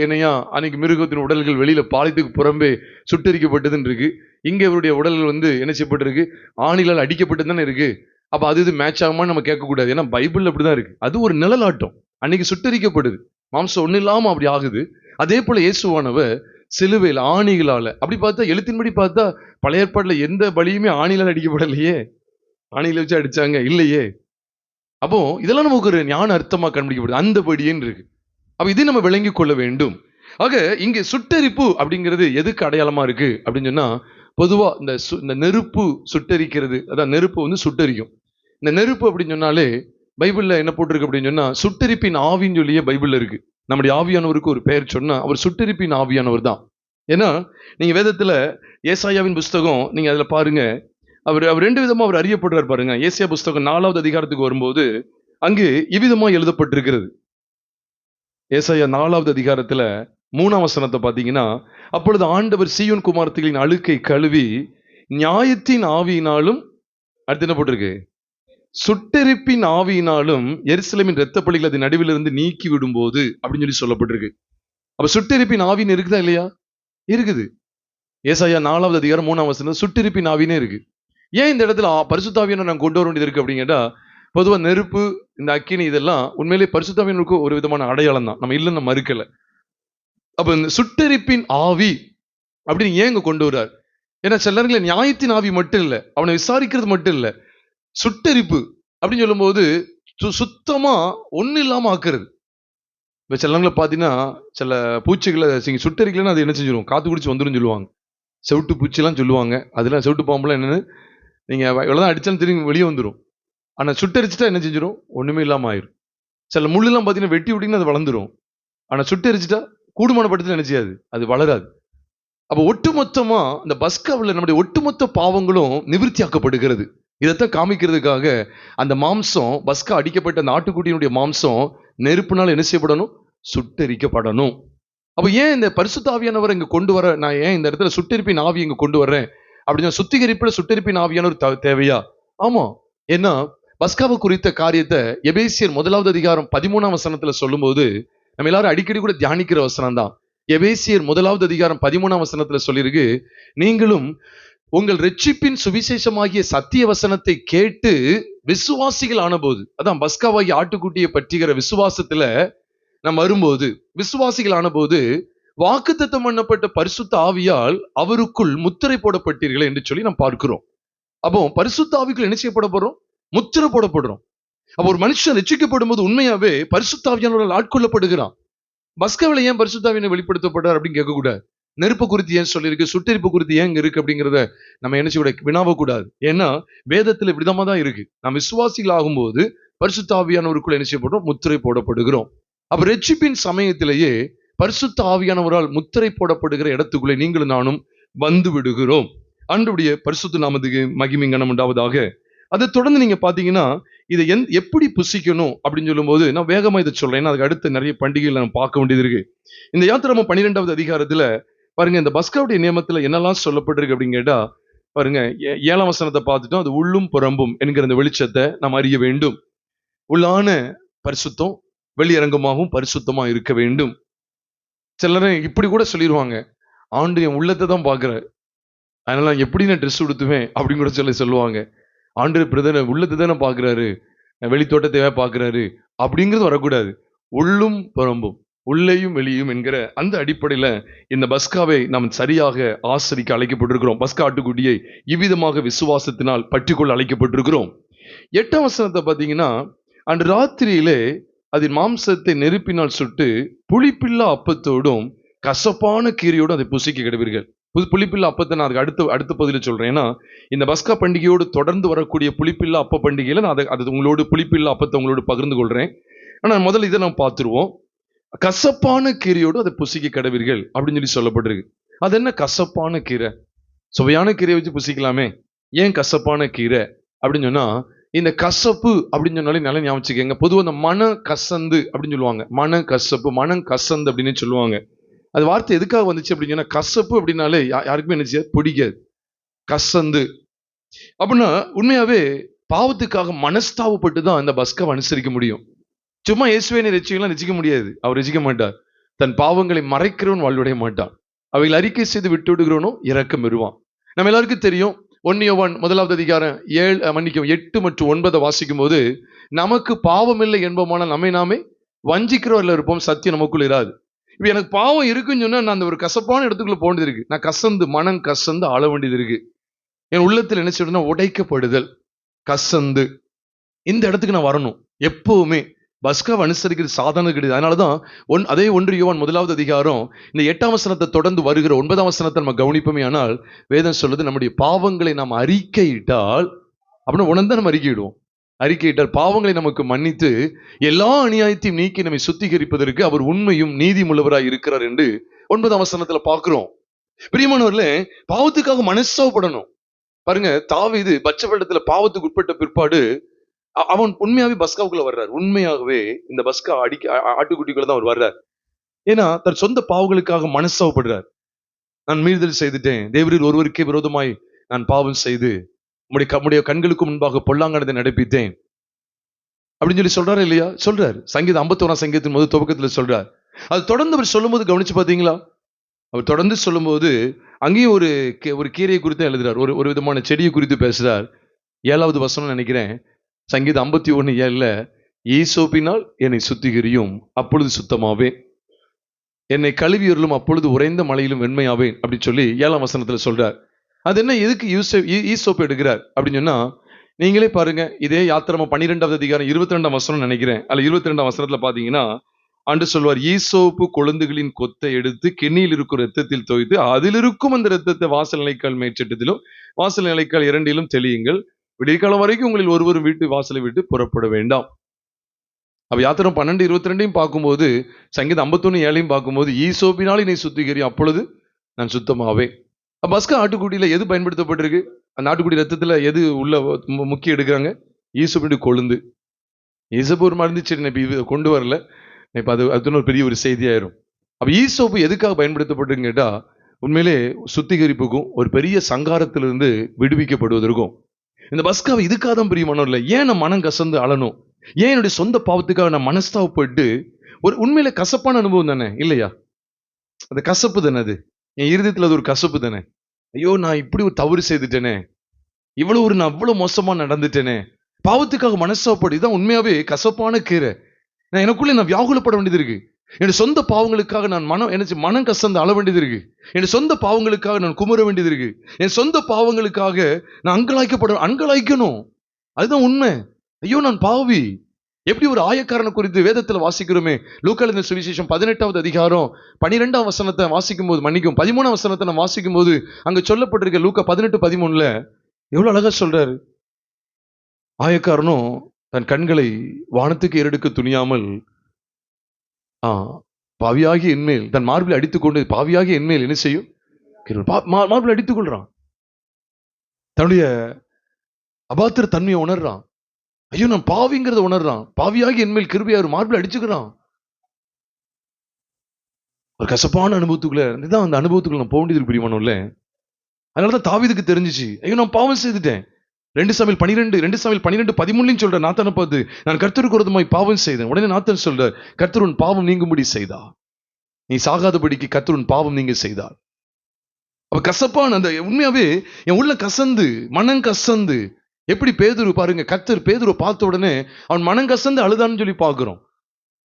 என்னையா அன்னைக்கு மிருகத்தின் உடல்கள் வெளியில பாளையத்துக்கு புறம்பே சுட்டரிக்கப்பட்டதுன்னு இருக்கு. இங்க இவருடைய உடல்கள் என்ன செய்யப்பட்டிருக்கு, ஆணிலால் அடிக்கப்பட்டு தானே இருக்கு. அப்ப அது இது மேட்ச் ஆகுமான்னு நம்ம கேட்கக்கூடாது. ஏன்னா பைபிள் அப்படிதான் இருக்கு. அது ஒரு நிழலாட்டம். அன்னைக்கு சுட்டரிக்கப்படுது, மாம்சம் ஒண்ணு இல்லாம அப்படி ஆகுது. அதே போல இயேசுவானவர் சிலுவையில் ஆணிகளால, அப்படி பார்த்தா எழுத்தின்படி பார்த்தா பழைய ஏற்பாடுல எந்த பலியுமே ஆணிலால் அடிக்கப்படலையே. ஆணியில வச்சு அடிச்சாங்க இல்லையே. அப்போ இதெல்லாம் நமக்கு ஒரு ஞான அர்த்தமா கண்டுபிடிக்கப்படுது. அந்தபடியேன்னு இருக்கு. அப்ப இதை நம்ம விளங்கி கொள்ள வேண்டும். ஆக இங்கே சுட்டரிப்பு அப்படிங்கிறது எதுக்கு அடையாளமா இருக்கு அப்படின்னு சொன்னா, பொதுவா இந்த நெருப்பு சுட்டரிக்கிறது, அதான் நெருப்பு சுட்டரிக்கும். இந்த நெருப்பு அப்படின்னு சொன்னாலே பைபிள்ல என்ன போட்டிருக்கு அப்படின்னு சொன்னா, சுட்டரிப்பின் ஆவின்னு சொல்லியே பைபிள்ல இருக்கு. நம்முடைய ஆவியானவருக்கு ஒரு பெயர் சொன்னா அவர் சுட்டரிப்பின் ஆவியானவர் தான். ஏன்னா நீங்க வேதத்துல ஏசாயாவின் புஸ்தகம் நீங்க அதுல பாருங்க, அவர் 2 விதமா அவர் அறியப்படுறார் பாருங்க. ஏசாயா புஸ்தகம் 4வது அதிகாரத்துக்கு வரும்போது அங்கு இவ்விதமா எழுதப்பட்டிருக்கிறது. ஏசாயா 4வது அதிகாரத்துல 3ஆம் வசனத்தை பாத்தீங்கன்னா, அப்பொழுது ஆண்டவர் சீயோன் குமாரத்திகளின் அழுக்கை கழுவி நியாயத்தின் ஆவியினாலும், அடுத்து என்ன போட்டிருக்கு, சுட்டெரிப்பின் ஆவியினாலும் எருசலேமின் இரத்த பலிகள் அது நடுவில் இருந்து நீக்கி விடும்போது அப்படின்னு சொல்லி சொல்லப்பட்டிருக்கு. அப்ப சுட்டெரிப்பின் ஆவின்னு இருக்குதா இல்லையா? இருக்குது. ஏசாயா 4வது அதிகாரம் 3ஆம் வசனம் சுட்டெரிப்பின் ஆவினே இருக்கு. ஏன் இந்த இடத்துல பரிசுத்த ஆவியானவர் நான் கொண்டு வர வேண்டியது இருக்கு அப்படின்னு கேட்டா, பொதுவா நெருப்பு, இந்த அக்கினி இதெல்லாம் உண்மையிலேயே பரிசுத்த ஆவியானவருக்கு ஒரு விதமான அடையாளம் தான். நம்ம இல்லைன்னு மறுக்கல. அப்ப இந்த சுட்டெரிப்பின் ஆவி அப்படின்னு ஏன் இங்க கொண்டு வர்றார்? ஏன்னா சிலர்களை நியாயத்தின் ஆவி மட்டும் இல்லை, அவனை விசாரிக்கிறது மட்டும் இல்லை, சுட்டெரிப்பு அப்படின்னு சொல்லும்போது சுத்தமா ஒண்ணு இல்லாம ஆக்குறது. இப்ப சிலங்களை பாத்தீங்கன்னா, சில பூச்சிகளை சுட்டெரிக்கலன்னா அது என்ன செஞ்சிடும், காத்து குடிச்சு வந்துடும் சொல்லுவாங்க. செவிட்டு பூச்சி எல்லாம் சொல்லுவாங்க. அதெல்லாம் செவிட்டு பாம்புலாம் என்னன்னு நீங்க எவ்வளவுதான் அடிச்சாலும் திரும்பி வெளியே வந்துடும். ஆனா சுட்டரிச்சுட்டா என்ன செஞ்சிடும், ஒண்ணுமே இல்லாம ஆயிரும். சில முள்ளெல்லாம் பாத்தீங்கன்னா வெட்டி விட்டீங்கன்னா அது வளர்ந்துரும். ஆனா சுட்டரிச்சுட்டா கூடுமான பட்டத்தில் என்ன செய்யாது, அது வளராது. அப்ப ஒட்டுமொத்தமா இந்த பஸ்காவில் நம்முடைய ஒட்டுமொத்த பாவங்களும் நிவர்த்தியாக்கப்படுகிறது. இதைத்தான் காமிக்கிறதுக்காக அந்த மாம்சம், பஸ்கா அடிக்கப்பட்ட அந்த ஆட்டுக்குட்டியினுடைய மாம்சம் நெருப்புனால என்ன செய்யப்படணும், சுட்டரிக்கப்படணும். அப்ப ஏன் இந்த பரிசுத்த ஆவியானவர் இங்க கொண்டு வர, நான் ஏன் இந்த இடத்துல சுட்டெரிப்பின் ஆவி இங்க கொண்டு வர்றேன் அப்படின்னா, சுத்திகரிப்புல சுட்டெரிப்பின் ஆவியானவர் தேவையா? ஆமா. ஏன்னா பஸ்காவை குறித்த காரியத்தை எபேசியர் 1வது அதிகாரம் 13ஆம் வசனத்துல சொல்லும் போது நம்ம எல்லாரும் அடிக்கடி கூட தியானிக்கிற வசனம் தான். எபேசியர் 1வது அதிகாரம் 13ஆம் வசனத்துல சொல்லியிருக்கு, நீங்களும் உங்கள் ரட்சிப்பின் சுவிசேஷமாகிய சத்திய வசனத்தை கேட்டு விசுவாசிகள் ஆன போது, அதான் பஸ்காவாகிய ஆட்டுக்குட்டியை பற்றிக்கிற விசுவாசத்துல நம்ம வரும்போது, விசுவாசிகள் ஆன போது வாக்குத்தத்தம் பண்ணப்பட்ட பரிசுத்த ஆவியால் அவருக்குள் முத்திரை போடப்பட்டீர்கள் என்று சொல்லி நாம் பார்க்கிறோம். அப்போ பரிசுத்த ஆவிக்குள்ள என்ன செய்யப்பட போறோம்? முத்திரை போடப்படுறோம். அப்போ ஒரு மனுஷன் ரட்சிக்கப்படும் போது உண்மையாவே பரிசுத்த ஆவியானவரால் ஆட்கொள்ளப்படுகிறான். பஸ்கவில ஏன் பரிசுத்த ஆவியானவர் வெளிப்படுத்தப்பட்டார் அப்படின்னு கேட்க கூடாது. நெருப்பு குறித்து ஏன் சொல்லியிருக்கு, சுட்டெரிப்பு குறித்து ஏன் இருக்கு அப்படிங்கிறத நம்ம என்ன செய்ய வினாவ கூடாது. ஏன்னா வேதத்துல விதமா தான் இருக்கு. நாம் விசுவாசிகள் ஆகும்போது பரிசுத்த ஆவியானவருக்குள்ள என்ன செய்யப்படுறோம்? முத்திரை போடப்படுகிறோம். அப்ப ரட்சிப்பின் சமயத்திலேயே பரிசுத்த ஆவியானவரால் முத்திரை போடப்படுகிற இடத்துக்குள்ளே நீங்களும் நானும் வந்து விடுகிறோம். ஆண்டவருடைய பரிசுத்த நாமத்துக்கு மகிமை கனம் உண்டாவதாக. அதை தொடர்ந்து நீங்க பாத்தீங்கன்னா இதை எப்படி புசிக்கணும் அப்படின்னு சொல்லும்போது நான் வேகமா இதை சொல்றேன். ஏன்னா அதுக்கு அடுத்த நிறைய பண்டிகைகள் நம்ம பார்க்க வேண்டியது இருக்கு. இந்த யாத்திராமம் 12வது அதிகாரத்துல பாருங்க, இந்த பஸ்காவுடைய நியமத்துல என்னெல்லாம் சொல்லப்பட்டிருக்கு அப்படின்னு கேட்டா பாருங்க, 7ஆம் வசனத்தை பார்த்துட்டோம். அது உள்ளும் புறம்பும் என்கிற இந்த வெளிச்சத்தை நாம் அறிய வேண்டும். உள்ளான பரிசுத்தம் வெளியரங்கமாகவும் பரிசுத்தமா இருக்க வேண்டும். சிலர் இப்படி கூட சொல்லிடுவாங்க, ஆண்டு என் உள்ளத்தை தான் பாக்குறாரு, அதனால எப்படி நான் ட்ரெஸ் உடுத்துவேன் அப்படின்னு கூட சொல்லுவாங்க. ஆண்டு பிரதர் உள்ளத்தை தானே பாக்குறாரு, வெளித்தோட்டத்தை பாக்குறாரு அப்படிங்கிறது வரக்கூடாது. உள்ளும் புறம்பும், உள்ளேயும் வெளியும் என்கிற அந்த அடிப்படையில இந்த பஸ்காவை நாம் சரியாக ஆசரிக்க அழைக்கப்பட்டிருக்கிறோம். பஸ்கா ஆட்டுக்குட்டியை இவ்விதமாக விசுவாசத்தினால் பற்றிக்கொள்ள அழைக்கப்பட்டிருக்கிறோம். 8ஆம் வசனத்தை பார்த்தீங்கன்னா, அன்று ராத்திரியிலே அதன் மாம்சத்தை நெருப்பினால் சுட்டு புளிப்பில்லா அப்பத்தோடும் கசப்பான கீரையோடும் அதை புசிக்க கிடவீர்கள். புளிப்பில்லா அப்பத்தை நான் அதுக்கு அடுத்த பகுதியில் சொல்றேன். ஏன்னா இந்த பஸ்கா பண்டிகையோடு தொடர்ந்து வரக்கூடிய புளிப்பில்லா அப்ப பண்டிகையில நான் அது உங்களோடு புளிப்பில்லா அப்பத்தை உங்களோடு பகிர்ந்து கொள்றேன். ஆனா முதல்ல இதை நம்ம பார்த்துருவோம். கசப்பான கீரையோடு அதை புசிக்க கிடவீர்கள் அப்படின்னு சொல்லி சொல்லப்பட்டிருக்கு. அது என்ன கசப்பான கீரை? சுவையான கீரையை வச்சு புசிக்கலாமே, ஏன் கசப்பான கீரை அப்படின்னு சொன்னா, இந்த கசப்பு அப்படின்னு சொன்னாலே நல்லா ஞாபகிச்சுக்கங்க. பொதுவாக இந்த மன கசந்து அப்படின்னு சொல்லுவாங்க. மன கசப்பு, மனம் கசந்து அப்படின்னு சொல்லுவாங்க. அது வார்த்தை எதுக்காக வந்துச்சு அப்படின்னு சொன்னா, கசப்பு அப்படின்னாலே யாருக்குமே என்ன பிடிக்காது. கசந்து அப்படின்னா உண்மையாவே பாவத்துக்காக மனஸ்தாவப்பட்டு தான் இந்த பஸ்காவை அனுசரிக்க முடியும். சும்மா இயேசுவை ரசிக்கலாம் ரசிக்க முடியாது. அவர் ரசிக்க மாட்டார். தன் பாவங்களை மறைக்கிறவன் வாழ்வுடைய மாட்டான். அவைகள் அறிக்கை செய்து விட்டு விடுகிறவனும் இரக்கம் பெறுவான். நம்ம எல்லாருக்கும் தெரியும், 1 யோவான் 1வது அதிகாரம் 8 மற்றும் 9 வாசிக்கும் போது, நமக்கு பாவம் இல்லை என்போமான நம்மை நாமே வஞ்சிக்கிறவர்கள் இருப்போம், சத்தியம் நமக்குள்ள இராது. இப்ப எனக்கு பாவம் இருக்குன்னு சொன்னா நான் அந்த ஒரு கசப்பான இடத்துக்குள்ள போனது இருக்கு. நான் கசந்து மனம் கசந்து ஆள வேண்டியது இருக்கு. என் உள்ளத்தில் என்ன செய்யணும்னா உடைக்கப்படுதல், கசந்து இந்த இடத்துக்கு நான் வரணும். எப்பவுமே பஸ்காவை அனுசரிக்கிறது சாதாரண கிடையாது. அதனாலதான் அதே 1 யோவான் 1வது அதிகாரம் இந்த 8ஆம் வசனத்தை தொடர்ந்து வருகிற 9ஆம் வசனத்தை நம்ம கவனிப்போமே. ஆனால் வேதம் சொல்லுது, நம்முடைய பாவங்களை நாம் அறிக்கையிட்டால் அப்படின்னு உணர்ந்து நம்ம அறிக்கையிடுவோம். அறிக்கையிட்டால் பாவங்களை நமக்கு மன்னித்து எல்லா அநியாயத்தையும் நீக்கி நம்மை சுத்திகரிப்பதற்கு அவர் உண்மையும் நீதி உள்ளவராய் இருக்கிறார் என்று 9ஆம் வசனத்துல பார்க்கிறோம். பிரியமானவர்களே, பாவத்துக்காக மனஸ்தாபப்படணும். பாருங்க, தாவீது பச்சை வெள்ளத்துல பாவத்துக்கு உட்பட்ட பிற்பாடு அவன் உண்மையாவே பஸ்காவுக்குள்ள வர்றார். உண்மையாகவே இந்த பஸ்கா ஆட்டுக்குட்டிக்குள்ள தான் அவர் வர்றார். ஏன்னா தன் சொந்த பாவங்களுக்காக மனஸ்தாபப்படுறார். நான் மீறுதல் செய்துட்டேன், தேவரீர் ஒருவருக்கே விரோதமாய் நான் பாவம் செய்து உம்முடைய கண்களுக்கு முன்பாக பொல்லாங்கனதை நடப்பித்தேன் அப்படின்னு சொல்லி சொல்றாரு இல்லையா? சொல்றாரு. சங்கீதம் 51ஆம் சங்கீதத்தின் முதல் துவக்கத்துல சொல்றார். அது தொடர்ந்து அவர் சொல்லும் போது கவனிச்சு பாத்தீங்களா? அவர் தொடர்ந்து சொல்லும் போது அங்கேயும் ஒரு கீரையை குறித்து எழுதுறார். ஒரு விதமான செடியை குறித்து பேசுறார். 7வது வசனம் நினைக்கிறேன், சங்கீதம் 51:7, ஈசோப்பினால் என்னை சுத்திகரியும், அப்பொழுது சுத்தமாவேன், என்னை கழுவியருளும், அப்பொழுது உறைந்த மலையிலும் வெண்மையாவேன் அப்படின்னு சொல்லி 7ஆம் வசனத்துல சொல்றார். அது என்ன, எதுக்கு ஈசோப்பு எடுக்கிறார் அப்படின்னு சொன்னா, நீங்களே பாருங்க. இதே யாத்திராமம் 12வது அதிகாரம் 22ஆம் வசனம் நினைக்கிறேன், அல்ல 22ஆம் வசனத்துல பாத்தீங்கன்னா ஆண்டு சொல்வார், ஈசோப்பு கொழுந்துகளின் கொத்தை எடுத்து கிண்ணியில் இருக்கும் ரத்தத்தில் தோய்த்து அதில் இருக்கும் அந்த ரத்தத்தை வாசல் நிலைக்கால் மேற்சட்டத்திலும் வாசல் நிலைக்கால் 2லும் தெளியுங்கள், விடியற்காலம் வரைக்கும் உங்களில் ஒருவரும் வீட்டு வாசலை விட்டு புறப்பட வேண்டாம். அப்ப யாத்திரம் 12:22 பார்க்கும்போது, சங்கீதம் 51:7 பார்க்கும்போது, ஈசோப்பினால் என்னை சுத்திகரியும், அப்பொழுது நான் சுத்தமாவே. பஸ்கா ஆட்டுக்குட்டியில எது பயன்படுத்தப்பட்டிருக்கு? அந்த ஆட்டுக்குடி ரத்தத்துல எது உள்ள முக்கிய எடுக்கிறாங்க? ஈசோப்பின் கொழுந்து. ஈசோப்பு ஒரு மருந்து செடி, இப்ப கொண்டு வரல, இப்ப அது ஒரு பெரிய ஒரு செய்தியாயிரும். அப்ப ஈசோப்பு எதுக்காக பயன்படுத்தப்பட்டுன்னு கேட்டா, உண்மையிலே சுத்திகரிப்புக்கும் ஒரு பெரிய சங்காரத்திலிருந்து விடுவிக்கப்படுவதற்கும். இந்த பஸ்காவை இதுக்காக தான் பிரியமானவர்களே. ஏன் நான் மனம் கசந்து அழணும்? ஏன் என்னுடைய சொந்த பாவத்துக்காக நான் மனஸ்தாபப்பட்டு? ஒரு உண்மையில கசப்பான அனுபவம் தானே இல்லையா? அந்த கசப்பு தானே, அது என் இருதயத்துல அது ஒரு கசப்பு தானே. ஐயோ, நான் இப்படி ஒரு தவறு செய்துட்டேனே, நான் அவ்வளவு மோசமா நடந்துட்டேனே, பாவத்துக்காக மனஸ்தாபப்பட்டு. இதுதான் உண்மையாவே கசப்பான கீரை. எனக்குள்ளே நான் வியாகுலப்பட வேண்டியது இருக்கு. என் சொந்த பாவங்களுக்காக நான் மனம் கசந்து அழ வேண்டியது இருக்கு. என் சொந்த பாவங்களுக்காக நான் குமுற வேண்டியது இருக்கு. என் சொந்த பாவங்களுக்காக நான் அங்கலாய்க்கணும். அதுதான் உண்மை. ஐயோ நான் பாவி. எப்படி ஒரு ஆயக்காரனை குறித்து வேதத்துல வாசிக்கிறோமே, லூக்கா எழுதின சுவிசேஷம் 18வது அதிகாரம் 12ஆம் வசனத்தை வாசிக்கும் போது, 13ஆம் வசனத்தை நான் வாசிக்கும் போது அங்க சொல்லப்பட்டிருக்க லூக்கா 18:13 எவ்வளவு அழகா சொல்றாரு. ஆயக்காரனும் தன் கண்களை வானத்துக்கு ஏறெடுக்க துணியாமல் பாவியாகி என்மேல் தன் மார்பில் அடித்துக்கொண்டு, பாவியாகி என்மேல் என்ன செய்யும்? மார்பில் அடித்துக் கொள்றான். தன்னுடைய அபாத்திர தன்மையை உணர்றான். ஐயோ நான் பாவிங்கிறத உணர்றான். பாவியாகி என்மேல் கிருபையா மார்பில் அடிச்சுக்கிறான். ஒரு கசப்பான அனுபவத்துக்குள்ள இதுதான், அந்த அனுபவத்துக்குள்ள நான் போக வேண்டியது பிரியமானோம்ல. அதனாலதான் தாவீதுக்கு தெரிஞ்சிச்சு, ஐயோ நான் பாவம் செய்துட்டேன். 2 சாமுவேல் 12:13 சொல்ற நாத்தானை பார்த்து, நான் கர்த்தருக்கு விரோதமாய் பாவம் செய்தேன். உடனே நாத்தான் சொல்ற, கர்த்தர் உன் பாவம் நீங்கும்படி செய்தா, நீ சாகாதபடிக்கு கர்த்தர் உன் பாவம் நீங்க செய்தார். அப்ப கசப்பான அந்த உண்மையாவே என் உள்ள கசந்து, மனம் கசந்து, எப்படி பேதுரு பாருங்க, கர்த்தர் பேதுரு பார்த்த உடனே அவன் மனம் கசந்து அழுதான்னு சொல்லி பார்க்கிறோம்.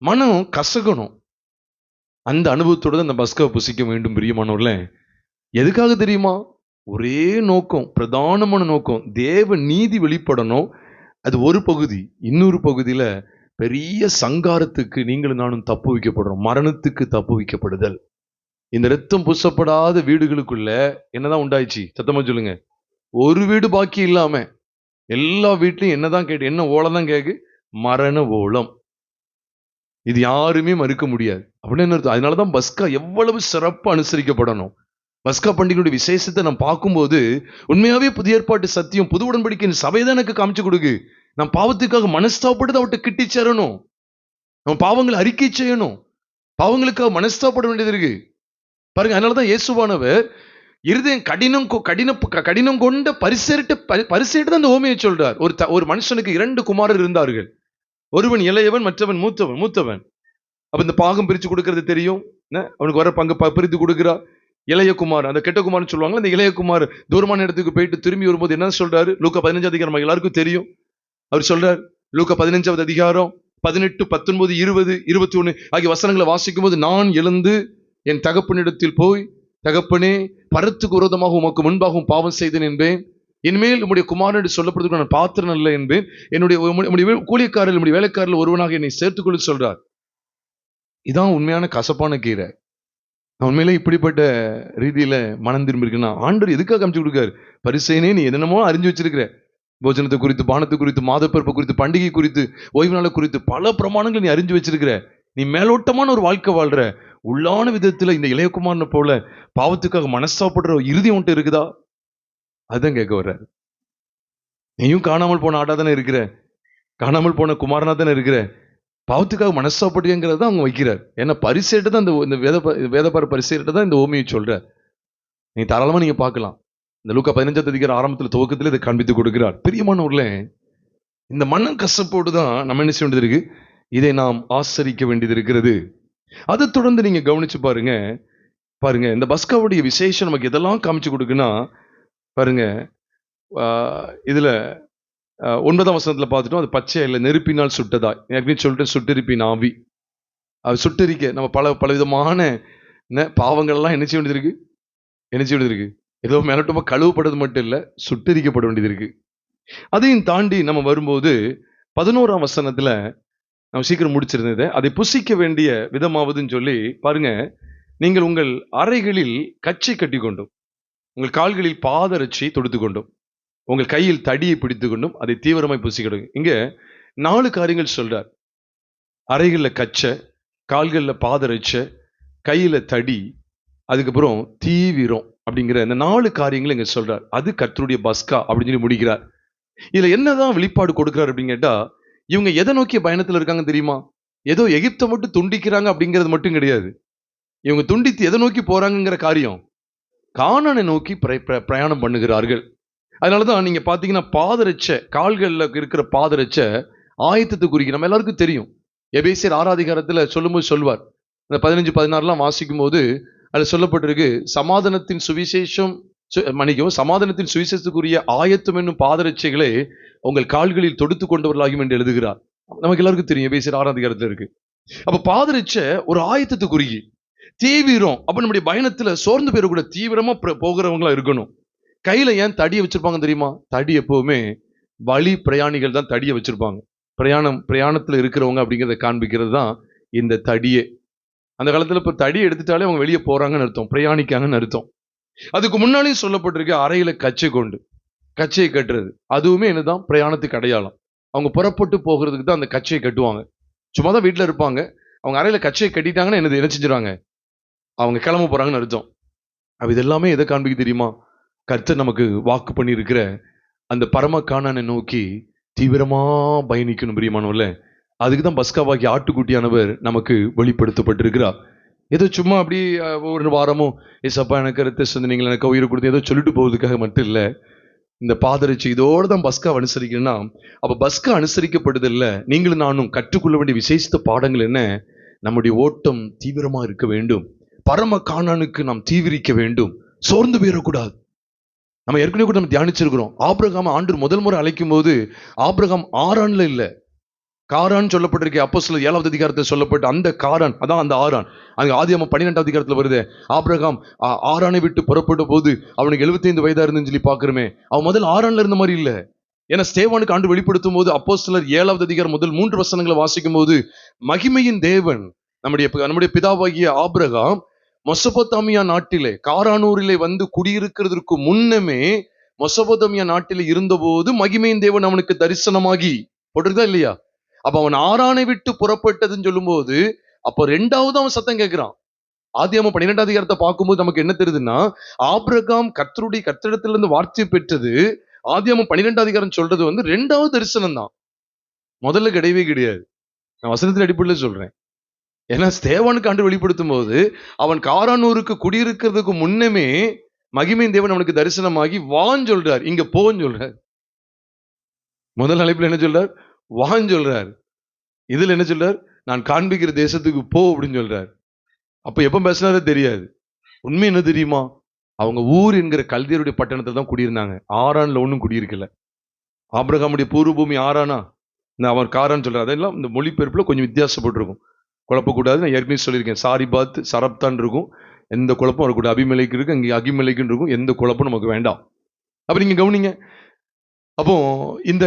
மனம் கசகணும். அந்த அனுபவத்தோட அந்த பஸ்காவை புசிக்க வேண்டும் பிரியமானவர்கள. எதுக்காக தெரியுமா? ஒரே நோக்கம், பிரதானமான நோக்கம், தேவ நீதி வெளிப்படணும். அது ஒரு பகுதி. இன்னொரு பகுதியில பெரிய சங்காரத்துக்கு நீங்களும் நானும் தப்பு வைக்கப்படுறோம். மரணத்துக்கு தப்பு வைக்கப்படுதல். இந்த ரத்தம் பூசப்படாத வீடுகளுக்குள்ள என்னதான் உண்டாயிச்சு? சத்தமா சொல்லுங்க. ஒரு வீடு பாக்கி இல்லாம எல்லா வீட்லயும் என்னதான் கேட்டு, என்ன ஓலம் தான் கேக்கு? மரண ஓலம். இது யாருமே மறுக்க முடியாது. அப்படின்னு அர்த்தம். அதனாலதான் பஸ்கா எவ்வளவு சிறப்பு அனுசரிக்கப்படணும். பஸ்கா பண்டிகையுடைய விசேஷத்தை நான் பார்க்கும்போது உண்மையாவே புதிய ஏற்பாட்டு சத்தியம், புது உடன்படிக்கையின் சபைதான் எனக்கு காமிச்சு கொடுக்கு. நான் பாவத்துக்காக மனஸ்தாபப்பட்டு அவட்ட கிட்டி சேரணும். நம்ம பாவங்களை அறிக்கை செய்யணும். பாவங்களுக்காக மனஸ்தாபப்பட வேண்டியது இருக்கு பாருங்க. அதனாலதான் இயேசுவானவர் இருதயம் கடினம் கொண்ட பரிசேட்டு தான் அந்த ஓமையை சொல்றார். ஒரு மனுஷனுக்கு 2 குமாரர் இருந்தார்கள். ஒருவன் இளையவன், மற்றவன் மூத்தவன். அப்ப இந்த பாகம் பிரிச்சு கொடுக்கறது தெரியும். அவனுக்கு வர பங்கு பிரித்து கொடுக்கிறார். இளையகுமார், அந்த கெட்ட குமார்னு சொல்லுவாங்க. அந்த இளையகுமார் தூரமான இடத்துக்கு போயிட்டு திரும்பி வரும்போது என்ன சொல்றாரு? லூக்கா 15 அதிகாரம் எல்லாருக்கும் தெரியும். அவர் சொல்றார், லூக்கா 15வது அதிகாரம் 18, 19, 20, 21 ஆகிய வசனங்களை வாசிக்கும் போது, நான் எழுந்து என் தகப்பனிடத்தில் போய், தகப்பனே, பரத்துக்கு விரோதமாக உமக்கு முன்பாகவும் பாவம் செய்தேன் என்பேன். இனிமேல் உம்முடைய குமாரன் சொல்லப்படுறதுக்கு நான் பாத்திரம் அல்ல என்பேன். என்னுடைய கூலிக்காரில், நம்முடைய வேலைக்காரில் ஒருவனாக என்னை சேர்த்துக்கொள்ள சொல்றார். இதான் உண்மையான கசப்பான கீரை. நான் உண்மையிலே இப்படிப்பட்ட ரீதியில மனம் திரும்பி இருக்குன்னா ஆண்டவர் எதுக்காக காமிச்சு கொடுக்காரு? பரிசேனே, நீ என்னென்னமோ அறிஞ்சு வச்சிருக்கிற. போஜனத்தை குறித்து, பானத்தை குறித்து, மாதப்பிறப்பு குறித்து, பண்டிகை குறித்து, ஓய்வு நாளை குறித்து பல பிரமாணங்கள் நீ அறிஞ்சு வச்சிருக்கிற. நீ மேலோட்டமான ஒரு வாழ்க்கை வாழ்ற. உள்ளான விதத்துல இந்த இளையகுமாரனை போல பாவத்துக்காக மனஸ்தாப்படுற இறுதி ஒன்று இருக்குதா? அதுதான் கேட்க வர்ற. நீயும் காணாமல் போன ஆட்டா தானே இருக்கிற, காணாமல் போன குமாரனா தானே இருக்கிற. பாவத்துக்காக மனஸ்தாபப்படுங்கிறத அவங்க வைக்கிறார். ஏன்னா பரிசேட்டு தான் இந்த வேதபார பரிசேட்டு தான் இந்த ஓமியை சொல்ற. நீங்க தாராளமா நீங்க பார்க்கலாம். இந்த லூக்கா 15வது அதிகாரம் ஆரம்பத்தில் துவக்கத்தில் இதை காண்பித்து கொடுக்கிறார். பிரியமானவர்களே, இந்த மனம் கசப்போடு தான் நம்ம என்ன செய்ய வேண்டியது இருக்கு? இதை நாம் ஆசரிக்க வேண்டியது இருக்கிறது. அதை தொடர்ந்து நீங்க கவனிச்சு பாருங்க இந்த பஸ்காவுடைய விசேஷம் நமக்கு எதெல்லாம் காமிச்சு கொடுக்குன்னா பாருங்க. இதுல 9ஆம் வசனத்துல பார்த்துட்டோம். அது பச்சை இல்லை, நெருப்பினால் சுட்டதா. ஏற்கனவே சொல்லிட்டு சுட்டெரிப்பின் ஆவி. அது சுட்டெரிக்க நம்ம பல விதமான பாவங்கள்லாம் என்ன செய்ய வேண்டியது இருக்கு? ஏதோ மேலோட்டமா கழுவப்படுறது மட்டும் இல்லை, சுட்டெரிக்கப்பட வேண்டியது இருக்கு. அதையும் தாண்டி நம்ம வரும்போது 11ஆம் வசனத்துல நம்ம சீக்கிரம் முடிச்சிருந்தது, அதை புசிக்க வேண்டிய விதமாவதுன்னு சொல்லி பாருங்க. நீங்கள் உங்கள் அறைகளில் கச்சை கட்டி கொண்டும், உங்கள் கால்களில் பாதரட்சி தொடுத்து கொண்டும், உங்கள் கையில் தடியை பிடித்து கொண்டும் அதை தீவிரமாய் புசிக்கிடுங்க. இங்க 4 காரியங்கள் சொல்றார். அறைகள்ல கச்சை, கால்கள்ல பாதரட்சை, கையில தடி, அதுக்கப்புறம் தீவிரம் அப்படிங்கிற இந்த 4 காரியங்கள் இங்க சொல்றார். அது கர்த்தருடைய பஸ்கா அப்படின்னு சொல்லி முடிக்கிறார். இதுல என்னதான் வெளிப்பாடு கொடுக்கிறார் அப்படின்னு கேட்டா, இவங்க எதை நோக்கிய பயணத்துல இருக்காங்க தெரியுமா? ஏதோ எகிப்தை மட்டும் துண்டிக்கிறாங்க அப்படிங்கிறது மட்டும் கிடையாது. இவங்க துண்டித்து எதை நோக்கி போறாங்கிற காரியம், கானானை நோக்கி பிரயாணம் பண்ணுகிறார்கள். அதனாலதான் நீங்க பாத்தீங்கன்னா பாதரட்சை, கால்கள்ல இருக்கிற பாதரட்சை ஆயத்தத்தை குறிக்க நம்ம எல்லாருக்கும் தெரியும். எபேசியர் 6 அதிகாரத்துல சொல்லும்போது சொல்வார், இந்த 15, 16 வாசிக்கும் போது அதுல சொல்லப்பட்டிருக்கு, சமாதானத்தின் சுவிசேஷத்துக்குரிய ஆயத்தம் என்னும் பாதரட்சைகளை உங்கள் கால்களில் தொடுத்து கொண்டவர்களாகும் என்று எழுதுகிறார். நமக்கு எல்லாருக்கும் தெரியும், எபேசியர் 6 அதிகாரத்துல இருக்கு. அப்ப பாதரிச்ச ஒரு ஆயத்தத்துக்குரிய தீவிரம். அப்ப நம்முடைய பயணத்துல சோர்ந்து போயிடக்கூட தீவிரமா போகிறவங்களா இருக்கணும். கையில ஏன் தடியை வச்சிருப்பாங்க தெரியுமா? தடி எப்பவுமே வழி பிரயாணிகள் தான் தடியை வச்சிருப்பாங்க. பிரயாணத்துல இருக்கிறவங்க அப்படிங்கிறத காண்பிக்கிறது தான் இந்த தடியே. அந்த காலத்துல இப்ப தடி எடுத்துட்டாலே அவங்க வெளியே போறாங்கன்னு அர்த்தம், பிரயாணிக்காங்கன்னு அர்த்தம். அதுக்கு முன்னாலேயும் சொல்லப்பட்டிருக்கு அறையில கச்சை கொண்டு, கச்சையை கட்டுறது. அதுவுமே என்னதான் பிரயாணத்துக்கு அடையாளம். அவங்க புறப்பட்டு போகிறதுக்கு தான் அந்த கச்சையை கட்டுவாங்க. சும்மா தான் வீட்டுல இருப்பாங்க. அவங்க அறையில கச்சையை கட்டிட்டாங்கன்னா என்ன செஞ்சுறாங்க? அவங்க கிளம்ப போறாங்கன்னு அர்த்தம். அப்ப இது எல்லாமே எதை காண்பிக்க தெரியுமா? கர்த்தர் நமக்கு வாக்கு பண்ணி இருக்கிற அந்த பரம கானானை நோக்கி தீவிரமா பயணிக்கணும் பிரியமானவர்களே. அதுக்கு தான் பஸ்காவாகிய ஆட்டுக்குட்டியானவர் நமக்கு வெளிப்படுத்தப்பட்டிருக்கிறார். ஏதோ சும்மா அப்படி ஒரு வாரமும் ஏசப்பா எனக்கு ரத்த சிந்தனைகள் எனக்கு உயிரை கொடுத்து ஏதோ சொல்லிட்டு போவதுக்காக மட்டும் இல்லை. இந்த பாதரிச்சு இதோடு தான் பஸ்கா அனுசரிக்கணும்னா, அப்ப பஸ்கா அனுசரிக்கப்படுதில்ல. நீங்களும் நானும் கற்றுக்கொள்ள வேண்டிய விசேஷித்த பாடங்கள் என்ன? நம்முடைய ஓட்டம் தீவிரமா இருக்க வேண்டும். பரம கானானுக்கு நாம் தீவிரிக்க வேண்டும். சோர்ந்து போயிடக்கூடாது. நம்ம ஏற்கனவே கூட நம்ம தியானிச்சிருக்கிறோம். ஆபிரகாம் ஆண்டு முதல் முறை அழைக்கும் போது ஆபிரகாம் ஆரான்ல இல்ல, காரான் சொல்லப்பட்டிருக்க. அப்போஸ்தலர் 7வது அதிகாரத்தில் சொல்லப்பட்ட அந்த காரான், அதான் அந்த ஆரான். அங்க ஆதியாகமம் 12வது அதிகாரத்துல வருது. ஆபிரகாம் ஆரானை விட்டு புறப்பட்ட போது அவனுக்கு 75 வயதா இருந்துன்னு சொல்லி பாக்குறமே. அவன் முதல் ஆரான்ல இருந்த மாதிரி இல்ல. ஏன்னா ஸ்தேவானுக்கு ஆண்டு வெளிப்படுத்தும் போது அப்போஸ்தலர் 7வது அதிகாரம் முதல் 3 வசனங்களை வாசிக்கும் போது மகிமையின் தேவன் நம்முடைய பிதாவாகிய ஆபிரகாம் மெசொப்பொத்தாமியா நாட்டிலே காரானூரிலே வந்து குடியிருக்கிறதுக்கு முன்னமே மெசொப்பொத்தாமியா நாட்டிலே இருந்தபோது மகிமையின் தேவன் அவனுக்கு தரிசனமாகி போட்டிருக்கா இல்லையா? அப்ப அவன் ஆரானை விட்டு புறப்பட்டதுன்னு சொல்லும் போது அப்ப 2வது அவன் சத்தம் கேட்கிறான். ஆதியாகமம் 12வது அதிகாரத்தை பார்க்கும்போது நமக்கு என்ன தெரியுதுன்னா, ஆபிரகாம் கர்த்தரிடத்திலிருந்து வார்த்தை பெற்றது. ஆதியாகமம் 12வது அதிகாரம் சொல்றது வந்து 2வது தரிசனம் தான், முதல்ல கிடையவே கிடையாது. நான் வசனத்தின் அடிப்படையில் சொல்றேன். ஏன்னா ஸ்தேவானுக்கு ஆண்டு வெளிப்படுத்தும் போது அவன் காரானூருக்கு குடியிருக்கிறதுக்கு முன்னமே மகிமையின் தேவன் அவனுக்கு தரிசனமாகி வான்னு சொல்றார், இங்க போன்னு சொல்றார். முதல் அழைப்புல என்ன சொல்றார்? வான்னு சொல்றார். இதுல என்ன சொல்றார்? நான் காண்பிக்கிற தேசத்துக்கு போ அப்படின்னு சொல்றார். அப்ப எப்ப பேசினாரே தெரியாது. உண்மை என்ன தெரியுமா? அவங்க ஊர் என்கிற கல்தியருடைய பட்டணத்துல தான் குடியிருந்தாங்க. ஆரான்ல ஒன்றும் குடியிருக்கல. ஆபிரகாமுடைய பூர்வ பூமி ஆரானா, அவன் காரான்னு சொல்றாரு. அதெல்லாம் இந்த மொழிபெயர்ப்புல கொஞ்சம் வித்தியாசப்பட்டிருக்கும். குழப்பக்கூடாது. நான் ஏற்கனவே சொல்லியிருக்கேன். சாரிபாத் சரப்தான் இருக்கும், எந்த குழப்பம் வரக்கூடாது. அபிமெலேக்கு இருக்கு, அங்கே அகிமெலேக்குன்னு இருக்கும், எந்த குழப்பம் நமக்கு வேண்டாம். அப்ப நீங்க கவனிங்க. அப்போ இந்த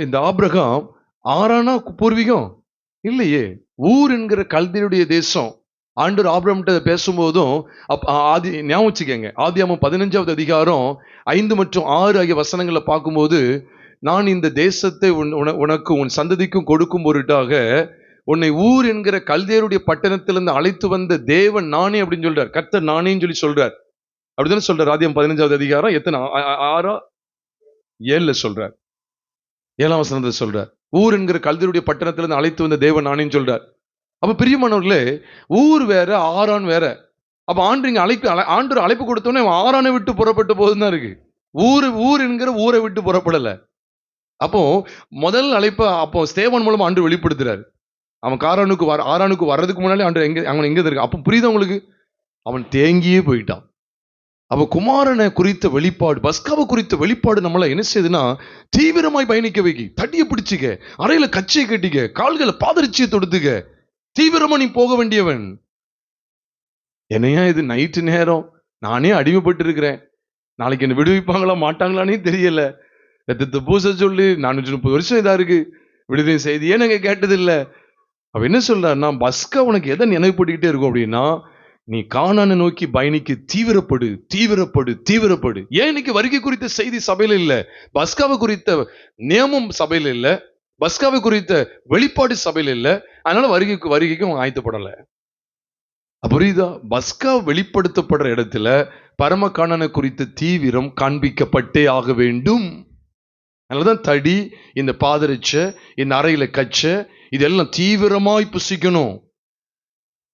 இந்த ஆபிரகாம் ஆரானா பூர்வீகம் இல்லையே, ஊர் என்கிற கல்தியருடைய தேசம். ஆண்டவர் ஆபிரகாம்கிட்ட பேசும்போதும் ஆதி ஞாபகம் வச்சுக்கங்க, ஆதியாகமம் 15வது அதிகாரம் 5 மற்றும் 6 ஆகிய வசனங்களை பார்க்கும்போது, நான் இந்த தேசத்தை உனக்கு உன் சந்ததிக்கும் கொடுக்கும் பொருட்டாக உன்னை ஊர் என்கிற கல்தியருடைய பட்டணத்திலிருந்து அழைத்து வந்த தேவன் நானே அப்படின்னு சொல்றார். கர்த்தர் நானேன்னு சொல்லி சொல்றார். அப்படித்தானே சொல்றார். ஆதியாகமம் 15வது அதிகாரம் எத்தனை 6 7 சொல்றார். 7ஆம் வசனத்தை சொல்றார். ஊர் என்கிற கல்தியருடைய பட்டணத்திலிருந்து அழைத்து வந்த தேவன் நானேன்னு சொல்றார். அப்ப பிரியமானவர்களே, ஊர் வேற ஆரான் வேற. அப்ப ஆண்டவர் அழைப்பு கொடுத்தோன்னே ஆரானை விட்டு புறப்பட்டு போதுதான் இருக்கு. ஊர் என்கிற ஊரை விட்டு புறப்படல. அப்போ முதல் அழைப்ப அப்போ ஸ்தேவான் மூலமா ஆண்டவர் வெளிப்படுத்துறாரு. அவன் ஆரானுக்கு வர்றதுக்கு முன்னாலே ஆண்டவர் அவன் எங்க இருக்கு அப்ப புரியுது உங்களுக்கு? அவன் தேங்கியே போயிட்டான். அப்ப குமாரனை குறித்த வெளிப்பாடு, பஸ்காவை குறித்த வெளிப்பாடு நம்மள என்ன செய்யுதுன்னா, தீவிரமாய் பயணிக்க வைக்கி. தட்டியை பிடிச்சிக்க, அறையில கச்சையை கட்டிக்க, கால்களை பாதரிச்சியை தொடுத்துக்க, தீவிரமா நீ போக வேண்டியவன். என்னையா இது நைட்டு நேரம், நானே அடிமைப்பட்டு இருக்கிறேன், நாளைக்கு என்ன விடுவிப்பாங்களா மாட்டாங்களானே தெரியல, ரத்தத்தை பூச சொல்லி 430 வருஷம் இதா இருக்கு, விடுதலை செய்தியே நாங்க கேட்டது இல்லை. அவ என்ன சொல்றாருன்னா, பஸ்கா உனக்கு எதை நினைவுபட்டுக்கிட்டே இருக்கும் அப்படின்னா, நீ கானானை நோக்கி பயணிக்க தீவிரப்படு தீவிரப்படு தீவிரப்படு. ஏன் இன்னைக்கு வருகை குறித்த செய்தி சபையில இல்ல, பஸ்காவை குறித்த நியமம் சபையில இல்ல, பஸ்காவை குறித்த வெளிப்பாடு சபையில இல்ல, அதனால வருகைக்கும் ஆயத்தப்படல. புரியுதா? பஸ்கா வெளிப்படுத்தப்படுற இடத்துல பரம கானானை குறித்த தீவிரம் காண்பிக்கப்பட்டே ஆக வேண்டும். அதனாலதான் தடி, இந்த பாதரிச்ச, இந்த அறையில கச்ச, இதெல்லாம் தீவிரமாய் புசிக்கணும்.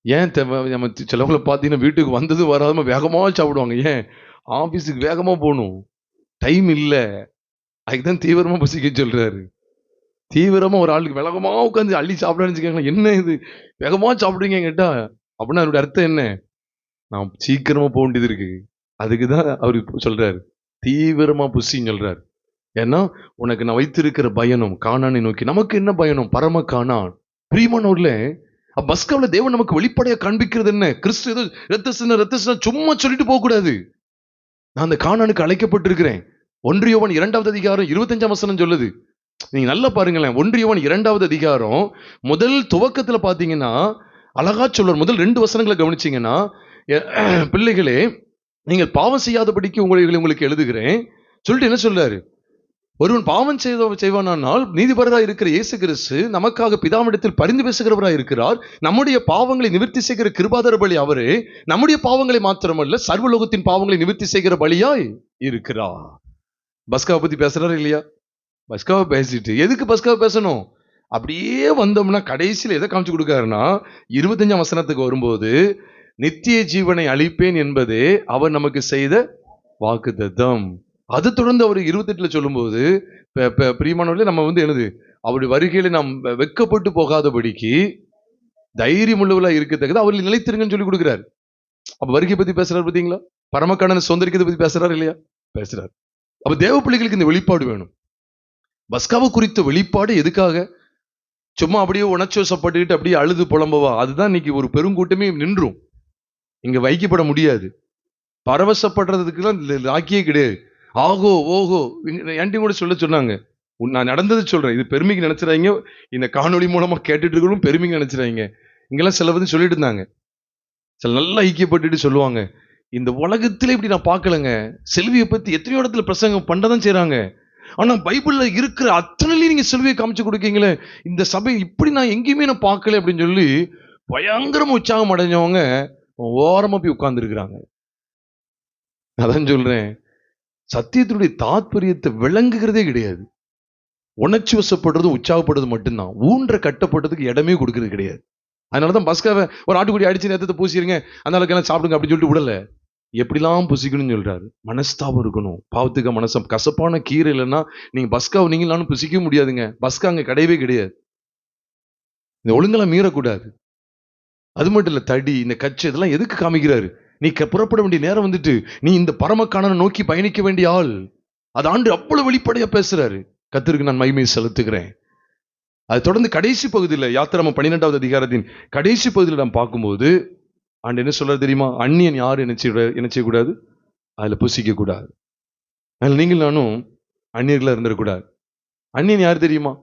ஏன் நம்ம சிலவங்களை பார்த்தீங்கன்னா வீட்டுக்கு வந்தது வராம வேகமா சாப்பிடுவாங்க. ஏன்? ஆபீஸுக்கு வேகமா போகணும், டைம் இல்லை, அதுக்குதான் தீவிரமா புசிக்க சொல்றாரு. தீவிரமா ஒரு ஆளுக்கு வேகமா உட்காந்து அள்ளி சாப்பிடான்னு வச்சுக்கோங்களேன். என்ன இது வேகமா சாப்பிடுறீங்க கேட்டா, அப்படின்னா அதோட அர்த்தம் என்ன? நான் சீக்கிரமா போக வேண்டியது இருக்கு. அதுக்குதான் அவரு சொல்றாரு தீவிரமா புசின்னு சொல்றாரு. ஏன்னா உனக்கு நான் வைத்திருக்கிற பயணம் கானானை நோக்கி. நமக்கு என்ன பயணம்? பரம கானான். பிரியமானவர்களே, பஸ்காவில் தேவன் நமக்கு வெளிப்படையா காண்பிக்கிறது என்ன? கிறிஸ்து ஏதோ ரத்த சும்மா சொல்லிட்டு போக கூடாது. நான் அந்த கானானுக்கு அழைக்கப்பட்டிருக்கிறேன். 1 யோவான் 2வது அதிகாரம் 25ஆம் வசனம் சொல்லுது. நீங்க நல்லா பாருங்களேன். 1 யோவான் 2வது அதிகாரம் முதல் துவக்கத்துல பாத்தீங்கன்னா அழகா சொல்றார். முதல் 2 வசனங்களை கவனிச்சீங்கன்னா, பிள்ளைகளே நீங்கள் பாவம் செய்யாதபடிக்கு உங்களுக்கு எழுதுகிறேன் சொல்லிட்டு என்ன சொல்றாரு? ஒருவன் பாவம் செய்வானால் நீதிபரராய் இருக்கிற இயேசு கிறிஸ்து நமக்காக பிதாவிடத்தில் பரிந்து பேசுகிறவராய் இருக்கிறார். நம்முடைய பாவங்களை நிவர்த்தி செய்கிற கிருபாதார பலி அவரே. நம்முடைய பாவங்களை மாத்திரமல்ல, சர்வலோகத்தின் பாவங்களை நிவர்த்தி செய்கிற பலியாய் இருக்கிறார். பஸ்காவை பத்தி பேசுறாரு இல்லையா? பஸ்காவை பேசிட்டு எதுக்கு பஸ்காவை பேசணும்? அப்படியே வந்தோம்னா கடைசியில் எதை காமிச்சு கொடுக்காருன்னா, 25ஆம் வசனத்துக்கு வரும்போது, நித்திய ஜீவனை அளிப்பேன் என்பதே அவர் நமக்கு செய்த வாக்குத்தத்தம். அது தொடர்ந்து அவர் 28ல சொல்லும்போது, பிரியமானவர்களே, நம்ம என்னது, அவருடைய வருகையில நாம் வெட்கப்பட்டு போகாதபடிக்கு தைரியம் உள்ளவர்களா இருக்கத்தக்கது அவர்கள் நிலைத்திருங்கன்னு சொல்லி கொடுக்கிறார். அப்ப வருகை பத்தி பேசுறாரு பார்த்தீங்களா? பரமக்கான சொந்தரிக்கத்தை பத்தி பேசுறாரு இல்லையா? பேசுறாரு. அப்ப தேவ பிள்ளைகளுக்கு இந்த வெளிப்பாடு வேணும். பஸ்காவை குறித்த வெளிப்பாடு எதுக்காக? சும்மா அப்படியே உணர்ச்சிவசப்பட்டுக்கிட்டு அப்படியே அழுது புலம்பவா? அதுதான் இன்னைக்கு ஒரு பெருங்கூட்டமே நின்றும் இங்க வைக்கப்பட முடியாது. பரவசப்படுறதுக்குலாம் ராக்கியே கிடையாது. ஆகோ ஓகோ என்கிட்ட கூட சொன்னாங்க. நான் நடந்தது சொல்றேன். இது பெருமைக்கு நினைச்சிடாங்க. இந்த காணொலி மூலமா கேட்டுட்டு இருக்கணும் பெருமைக்கு நினைச்சிடாங்க. இங்கெல்லாம் சில வந்து சொல்லிட்டு இருந்தாங்க. சில நல்லா ஐக்கியப்பட்டுட்டு சொல்லுவாங்க, இந்த உலகத்துல இப்படி நான் பார்க்கலங்க. செல்வியை பத்தி எத்தனையோ இடத்துல பிரசங்கம் பண்ணதான் செய்யறாங்க. ஆனா பைபிள்ல இருக்கிற அத்தனையிலையும் நீங்க செல்வியை காமிச்சு கொடுக்கீங்களே, இந்த சபை இப்படி நான் எங்கேயுமே நான் பார்க்கல அப்படின்னு சொல்லி பயங்கரமா உற்சாகம் அடைஞ்சவங்க ஓரமா போய் உட்கார்ந்து இருக்கிறாங்க. அதான் சொல்றேன், சத்தியத்தினுடைய தாத்பரியத்தை விளங்குகிறதே கிடையாது. உணர்ச்சி வசப்படுறது உற்சாகப்படுறது மட்டும்தான். ஊன்ற கட்டப்பட்டதுக்கு இடமே கொடுக்கறது கிடையாது. அதனாலதான் பஸ்காவை ஒரு ஆட்டுக்குடி அடிச்சு நேரத்தை பூசிடுங்க, அந்த அளவுக்கு சாப்பிடுங்க அப்படின்னு சொல்லிட்டு விடல. எப்படிலாம் புசிக்கணும்னு சொல்றாரு. மனஸ்தாபம் இருக்கணும். பாவத்துக்கு மனசம். கசப்பான கீரை இல்லைன்னா நீங்க பஸ்காவை நீங்களாலும் புசிக்க முடியாதுங்க. பஸ்கா அங்க கிடையவே கிடையாது. இந்த ஒழுங்கெல்லாம் மீறக்கூடாது. அது மட்டும் இல்ல, தடி இந்த கட்சி இதெல்லாம் எதுக்கு காமிக்கிறாரு? நீ புறப்பட வேண்டிய நேரம் வந்துட்டு, நீ இந்த பரமக்கானனை நோக்கி பயணிக்க வேண்டிய ஆள். அது ஆண்டு அவ்வளவு வெளிப்படையா பேசுறாரு. கர்த்தருக்கு நான் மகிமையை செலுத்துகிறேன். அது தொடர்ந்து கடைசி பகுதியில், யாத்திராமம் 12வது அதிகாரத்தின் கடைசி பகுதியில் நாம் பார்க்கும்போது ஆண்டு என்ன சொல்றாரு தெரியுமா? அந்நியன் யாரும் என்ன செய்யக்கூடாது? அதுல புசிக்க கூடாது. அதனால நீங்கள் நானும் அந்நியர்களா இருந்துடக்கூடாது. அந்நியன் யார் தெரியுமா?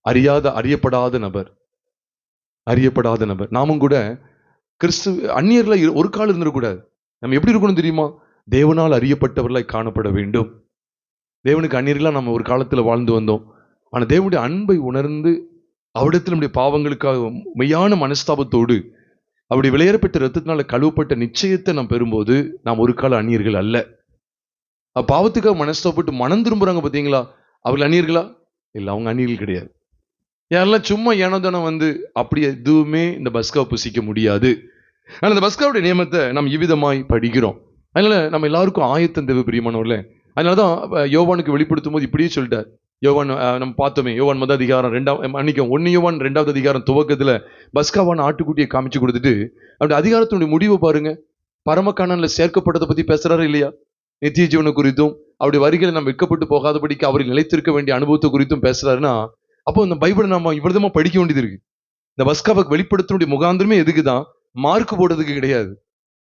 அறியப்படாத நபர். அறியப்படாத நபர். நாமும் கூட கிறிஸ்து அந்நியர்ல ஒரு காலம் இருந்துடக்கூடாது. நம்ம எப்படி இருக்கணும் தெரியுமா? தேவனால் அறியப்பட்டவர்களாய் காணப்பட வேண்டும். தேவனுக்கு அந்நியர்களா நம்ம ஒரு காலத்துல வாழ்ந்து வந்தோம். ஆனா தேவனுடைய அன்பை உணர்ந்து அவரிடத்தில் நம்முடைய பாவங்களுக்காக மெய்யான மனஸ்தாபத்தோடு அப்படி விளையாடப்பட்ட ரத்தத்தினால கழுவப்பட்ட நிச்சயத்தை நாம் பெறும்போது நாம் ஒரு கால அந்நியர்கள் அல்ல. பாவத்துக்காக மனஸ்தாபப்பட்டு மனம் திரும்புறாங்க பார்த்தீங்களா, அவர்கள் அந்நியர்களா? இல்லை, அவங்க அந்நியர்கள் கிடையாது. யாரெல்லாம் சும்மா ஏனோதானம் வந்து அப்படி எதுவுமே இந்த பஸ்காவை புசிக்க முடியாது. ஆனால் இந்த பஸ்காவுடைய நியமத்தை நாம் இவ்விதமாய் படிக்கிறோம். அதனால நம்ம எல்லாருக்கும் ஆயத்தம் தேவை பிரியமானவர்களே. அதனாலதான் யோவானுக்கு வெளிப்படுத்தும் போது இப்படியே சொல்லிட்டார். யோவான் நம்ம பார்த்தோமே, யோவான் 1 அதிகாரம் 1 யோவான் 2வது அதிகாரம் துவக்கத்துல பஸ்காவான ஆட்டுக்குட்டியை காமிச்சு கொடுத்துட்டு அப்படி அதிகாரத்தினுடைய முடிவை பாருங்க. பரமக்கானன்ல சேர்க்கப்பட்டதை பத்தி பேசுறாரு இல்லையா? நித்திய ஜீவனை குறித்தும் அவருடைய வரிகளை நம்ம வெட்கப்பட்டு போகாதபடிக்கு அவர்கள் நிலைத்திருக்க வேண்டிய அனுபவத்தை குறித்தும் பேசுறாருன்னா, அப்போ இந்த பைபிளை நம்ம இவ்வளவுமா படிக்க வேண்டியது இருக்கு. இந்த பஸ்காவை வெளிப்படுத்தினுடைய முகாந்திரமே எதுக்குதான்? மார்க் போடுறதுக்கு கிடையாது.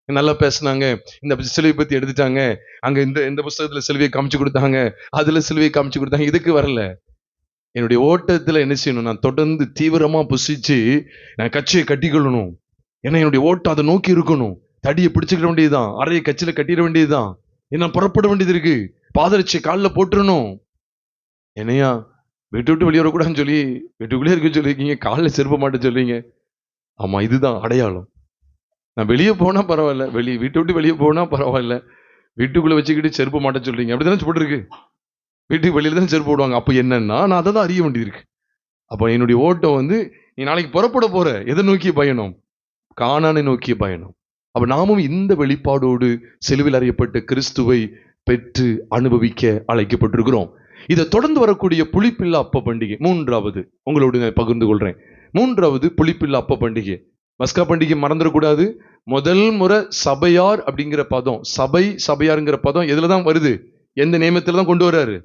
நல்லா பேசினாங்க, இந்த சிலுவை பத்தி எடுத்துட்டாங்க, அங்க இந்த புஸ்தகத்துல சிலுவையை காமிச்சு கொடுத்தாங்க, அதுல சிலுவையை காமிச்சு கொடுத்தாங்க, இதுக்கு வரல. என்னுடைய ஓட்டத்துல என்ன செய்யணும்? நான் தொடர்ந்து தீவிரமா புசிச்சு நான் கட்சியை கட்டிக்கொள்ளணும். ஏன்னா என்னுடைய ஓட்டம் அதை நோக்கி இருக்கணும். தடியை பிடிச்சுக்கிட வேண்டியதுதான், அறையை கட்சியில கட்டிட வேண்டியதுதான். என்ன புறப்பட வேண்டியது இருக்கு. பாதரட்சி காலில் போட்டுறணும். என்னையா வீட்டு விட்டு வெளியே வரக்கூடாதுன்னு சொல்லி வீட்டுக்குள்ளே இருக்க சொல்லிருக்கீங்க, காலில் செருப்ப மாட்டேன்னு சொல்றீங்க. ஆமா, இதுதான் அடையாளம். நான் வெளியே போனா பரவாயில்ல, வீட்டை விட்டு வெளியே போனா பரவாயில்ல, வீட்டுக்குள்ள வச்சுக்கிட்டு செருப்பு மாட்டேன்னு சொல்றீங்க. அப்படிதானே போட்டுருக்கு. வீட்டுக்கு வெளியில தான் செருப்பு போடுவாங்க. அப்ப என்னன்னா நான் அதை தான் அறிய வேண்டியது இருக்கு. அப்ப என்னுடைய ஓட்டம் வந்து, நீ நாளைக்கு புறப்பட போற, எதை நோக்கிய பயணம்? கானானை நோக்கிய பயணம். அப்ப நாமும் இந்த வெளிப்பாடோடு சிலுவையில் அறியப்பட்ட கிறிஸ்துவை பெற்று அனுபவிக்க அழைக்கப்பட்டிருக்கிறோம். இதை தொடர்ந்து வரக்கூடிய புளிப்பில்லா அப்ப பண்டிகை, 3வது உங்களோடு நான் பகிர்ந்து கொள்றேன். 3வது புளிப்பில்லா அப்ப பண்டிகை. பஸ்கா பண்டிகை மறந்துடக்கூடாது. முதல் முறை சபையார் அப்படிங்கிற பதம், சபையாருங்கிற பதம் எதுலதான் வருது? எந்த நியமத்துல தான் கொண்டு வர்றாரு?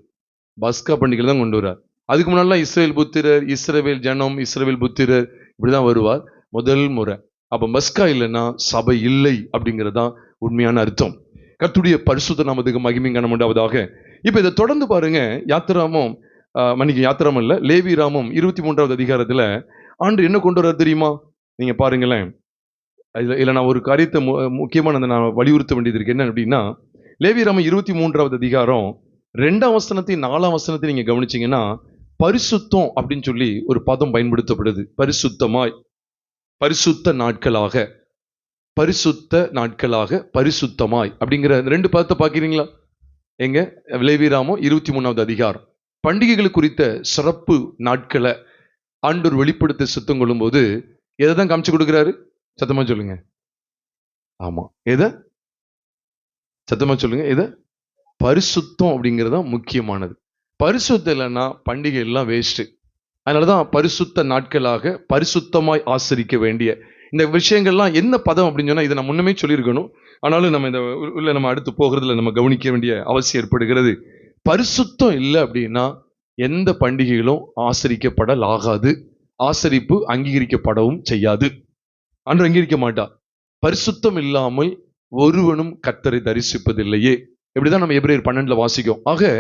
பஸ்கா பண்டிகையில தான் கொண்டு வர்றாரு. அதுக்கு முன்னாடிலாம் இஸ்ரவேல் புத்திரர், இஸ்ரவேல் ஜனம், இஸ்ரவேல் புத்திரர் இப்படிதான் வருவார் முதல் முறை. அப்ப பஸ்கா இல்லைன்னா சபை இல்லை அப்படிங்கிறதுதான் உண்மையான அர்த்தம். கர்த்தருடைய பரிசுத்த நாமத்துக்கு மகிமை கனம் உண்டாவதாக. இப்ப இதை தொடர்ந்து பாருங்க. யாத்திராமம் யாத்திராமம் இல்ல, லேவியராமம் 23வது அதிகாரத்துல ஆண்டு என்ன கொண்டு வர தெரியுமா? நீங்க பாருங்களேன். இதுல நான் ஒரு காரியத்தை முக்கியமான நான் வலியுறுத்த வேண்டியது இருக்கு. என்ன அப்படின்னா, லேவியராமம் 23வது அதிகாரம் 2ஆம் வசனத்தையும் 4ஆம் வசனத்தையும் நீங்க கவனிச்சீங்கன்னா, பரிசுத்தம் அப்படின்னு சொல்லி ஒரு பதம் பயன்படுத்தப்படுது. பரிசுத்தமாய், பரிசுத்த நாட்களாக, பரிசுத்த நாட்களாக, பரிசுத்தமாய் அப்படிங்கிற 2 பதத்தை பார்க்கிறீங்களா? எங்க? லேவியராமம் 23வது அதிகாரம். பண்டிகைகள் குறித்த சிறப்பு நாட்களை ஆண்டவர் வெளிப்படுத்த சித்தம் கொள்ளும் போது எதை தான் காமிச்சு கொடுக்கிறாரு? சத்தமா சொல்லுங்க. ஆமா, எதை? சத்தமா சொல்லுங்க. எதை? பரிசுத்தம் அப்படிங்கிறது முக்கியமானது. பரிசுத்தம் இல்லைன்னா பண்டிகை எல்லாம் வேஸ்ட். அதனாலதான் பரிசுத்த நாட்களாக பரிசுத்தமாய் ஆசரிக்க வேண்டிய இந்த விஷயங்கள்லாம் என்ன பதம் அப்படின்னு சொன்னா, இதை நான் முன்னமே சொல்லியிருக்கணும். ஆனாலும் நம்ம இந்த உள்ள நம்ம அடுத்து போகிறதுல நம்ம கவனிக்க வேண்டிய அவசியம் ஏற்படுகிறது. பரிசுத்தம் இல்லை அப்படின்னா எந்த பண்டிகைகளும் ஆசரிக்கப்படலாகாது. ஆசரிப்பு அங்கீகரிக்கப்படவும் செய்யாது. அன்று அங்கீகரிக்க மாட்டார். பரிசுத்தம் இல்லாமல் ஒருவனும் கர்த்தரை தரிசிப்பதில்லையே. இப்படிதான் நம்ம எபிரேயர் 12ல வாசிக்கும். ஆக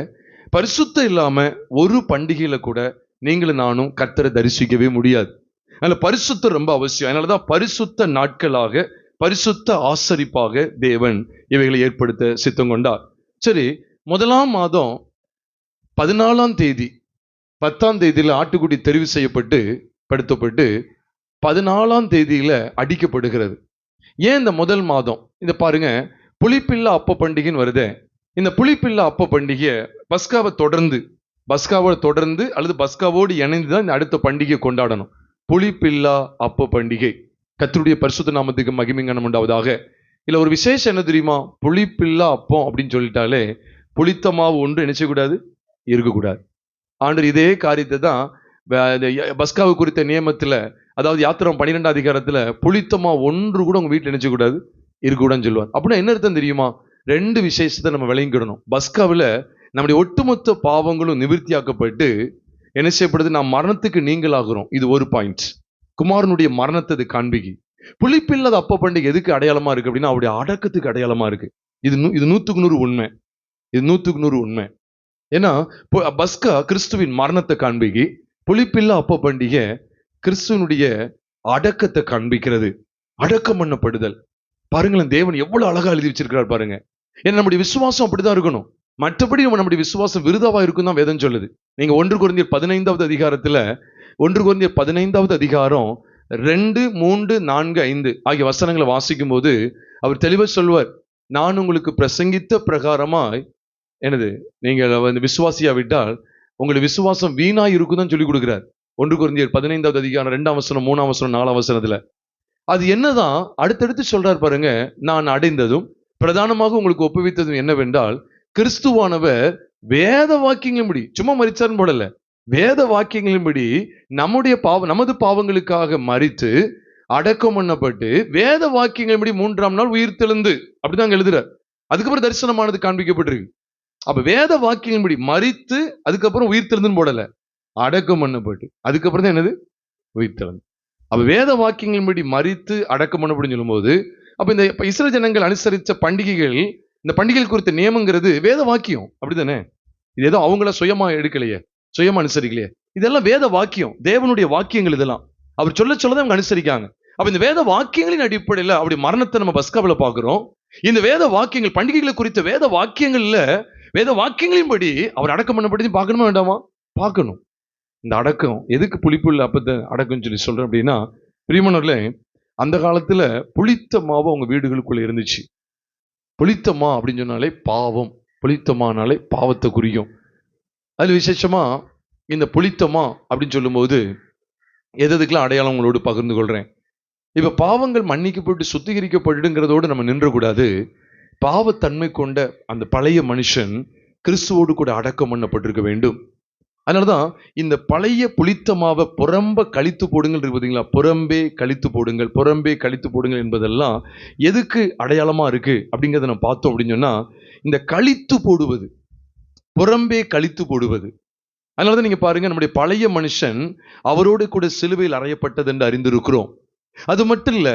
பரிசுத்தம் இல்லாம ஒரு பண்டிகையில கூட நீங்களும் நானும் கர்த்தரை தரிசிக்கவே முடியாது. அதனால பரிசுத்தம் ரொம்ப அவசியம். அதனாலதான் பரிசுத்த நாட்களாக, பரிசுத்த ஆசரிப்பாக தேவன் இவைகளை ஏற்படுத்த சித்தம் கொண்டார். சரி, முதலாம் மாதம் 14ஆம் தேதி 10ஆம் தேதியில ஆட்டுக்குட்டி தெரிவு செய்யப்பட்டு படுத்தப்பட்டு 14ஆம் தேதியில அடிக்கப்படுகிறது. ஏன் இந்த முதல் மாதம்? இந்த பாருங்க, புளிப்பில்லா அப்ப பண்டிகைன்னு வருதே. இந்த புளிப்பில்லா அப்ப பண்டிகை பஸ்காவை தொடர்ந்து அல்லது பஸ்காவோடு இணைந்துதான் இந்த அடுத்த பண்டிகையை கொண்டாடணும். புளிப்பில்லா அப்ப பண்டிகை. கர்த்தருடைய பரிசுத்த நாமத்துக்கு மகிமை கனம் உண்டாவதாக. இல்ல ஒரு விசேஷம் என்ன தெரியுமா? புளிப்பில்லா அப்பம் அப்படின்னு சொல்லிட்டாலே புளித்த மாவு ஒன்று என்ன செய்யக்கூடாது? இருக்கக்கூடாது. ஆண்டவர் இதே காரியத்தை தான் பஸ்காவு குறித்த நியமத்துல, அதாவது யாத்திரம் 12ஆம் அதிகாரத்துல புளித்தமா ஒன்று கூட உங்க வீட்டில் நினைச்சக்கூடாது, இருக்கக்கூடாதுன்னு சொல்லுவார். அப்படின்னா என்ன அர்த்தம் தெரியுமா? 2 விசேஷத்தை நம்ம விளங்கிடணும். பஸ்காவில் நம்முடைய ஒட்டுமொத்த பாவங்களும் நிவர்த்தியாக்கப்பட்டு என்ன செய்யப்படுது? நாம் மரணத்துக்கு நீங்களாகிறோம். இது ஒரு பாயிண்ட். குமாரனுடைய மரணத்தை காண்பிக்கி. புளிப்பில்லாத அப்ப பண்டிகை எதுக்கு அடையாளமா இருக்கு அப்படின்னா, அவருடைய அடக்கத்துக்கு அடையாளமா இருக்கு. இது 100க்கு 100 உண்மை. இது 100க்கு 100 உண்மை. ஏன்னா பஸ்கா கிறிஸ்துவின் மரணத்தை காண்பிக்கி, புளிப்பில்லா அப்ப பண்டிகை கிறிஸ்துவனுடைய அடக்கத்தை காண்பிக்கிறது. அடக்கம் பண்ணப்படுதல். பாருங்களேன், தேவன் எவ்வளவு அழகா எழுதி வச்சிருக்கிறார் பாருங்க. ஏன்னா நம்முடைய விசுவாசம் அப்படிதான் இருக்கணும். மற்றபடி நம்முடைய விசுவாசம் விருதாவா இருக்கும் தான் வேதம் சொல்லுது. நீங்க 1 கொரிந்தியர் 15வது அதிகாரத்துல 1 கொரிந்தியர் 15வது அதிகாரம் 2, 3, 4, 5 ஆகிய வசனங்களை வாசிக்கும் போது அவர் தெளிவா சொல்வார், நான் உங்களுக்கு பிரசங்கித்த பிரகாரமாய் என்னது நீங்கள் விசுவாசியா விட்டால் உங்களுடைய விசுவாசம் வீணா இருக்குதான் சொல்லி கொடுக்கிறார். 1 கொரிந்தியர் 15வது அதிகாரம் 2ஆம் வசனம், 3ஆம் வசனம், 4ஆம் வசனத்துல அது என்னதான் அடுத்தடுத்து சொல்றார் பாருங்க. நான் அடைந்ததும் பிரதானமாக உங்களுக்கு ஒப்புவித்ததும் என்னவென்றால், கிறிஸ்துவானவர் வேத வாக்கியங்களின்படி, சும்மா மரிச்சார்னு போடல, வேத வாக்கியங்களின்படி நமது பாவங்களுக்காக மரித்து அடக்கம் பண்ணப்பட்டு வேத வாக்கியங்களின்படி 3ஆம் நாள் உயிர் தெழுந்து, அப்படிதான் எழுதுறார். அதுக்கப்புறம் தரிசனமானது காண்பிக்கப்பட்டிருக்கு. அப்ப வேத வாக்கியங்களின்படி மரித்து அதுக்கப்புறம் உயிர் தெழுந்துன்னு போடல, அடக்கம் பண்ணப்பட்டு அதுக்கப்புறம் தான் என்னது? உயிர் தெழுந்து. அப்ப வேத வாக்கியங்களின்படி மரித்து அடக்கம் பண்ணப்படும் சொல்லும்போது, அப்ப இந்த இஸ்ரவேல் ஜனங்கள் அனுசரித்த பண்டிகைகள், இந்த பண்டிகைகள் குறித்த நியமங்கிறது வேத வாக்கியம். அப்படித்தானே? இது ஏதோ அவங்கள சுயமா எடுக்கலையே, சுயமா அனுசரிக்கலையே. இதெல்லாம் வேத வாக்கியம், தேவனுடைய வாக்கியங்கள். இதெல்லாம் அவர் சொல்லதான் அவங்க அனுசரிக்காங்க. அப்ப இந்த வேத வாக்கியங்களின் அடிப்படையில் அப்படி மரணத்தை நம்ம பஸ்காவில பாக்குறோம். இந்த வேத வாக்கியங்கள், பண்டிகைகளை குறித்த வேத வாக்கியங்கள்ல, வேத வாக்கியங்களின்படி அவர் அடக்கம் பண்ணப்பட்டது பார்க்கணுமா வேண்டாமா? பார்க்கணும். இந்த அடக்கம் எதுக்கு புளிப்புள்ள அப்பத்தை அடக்கம்னு சொல்லி சொல்றேன் அப்படின்னா, பிரியமானவர்களே, அந்த காலத்துல புளித்த மாவு அவங்க வீடுகளுக்குள்ள இருந்துச்சு. புளித்தமா அப்படின்னு சொன்னாலே பாவம், புளித்தமானாலே பாவத்தை குறிக்கும். அது விசேஷமா இந்த புளித்தமா அப்படின்னு சொல்லும்போது எதுக்கெல்லாம் அடையாளம் உங்களோடு பகிர்ந்து கொள்றேன். இப்ப பாவங்கள் மன்னிக்கப்பட்டு சுத்திகரிக்கப்படுங்கிறதோடு நம்ம நின்றக்கூடாது. பாவத்தன்மை கொண்ட அந்த பழைய மனுஷன் கிறிஸ்துவோடு கூட அடக்கம் பண்ணப்பட்டிருக்க வேண்டும். அதனாலதான் இந்த பழைய புளித்தமாவை புறம்ப கழித்து போடுங்கள் இருக்கு பார்த்தீங்களா? புறம்பே கழித்து போடுங்கள், புறம்பே கழித்து போடுங்கள் என்பதெல்லாம் எதுக்கு அடையாளமா இருக்கு அப்படிங்கிறத நம்ம பார்த்தோம் அப்படின்னு சொன்னா, இந்த கழித்து போடுவது, புறம்பே கழித்து போடுவது, அதனாலதான் நீங்க பாருங்க, நம்முடைய பழைய மனுஷன் அவரோடு கூட சிலுவையில் அறையப்பட்டது என்று அறிந்திருக்கிறோம். அது மட்டும் இல்ல,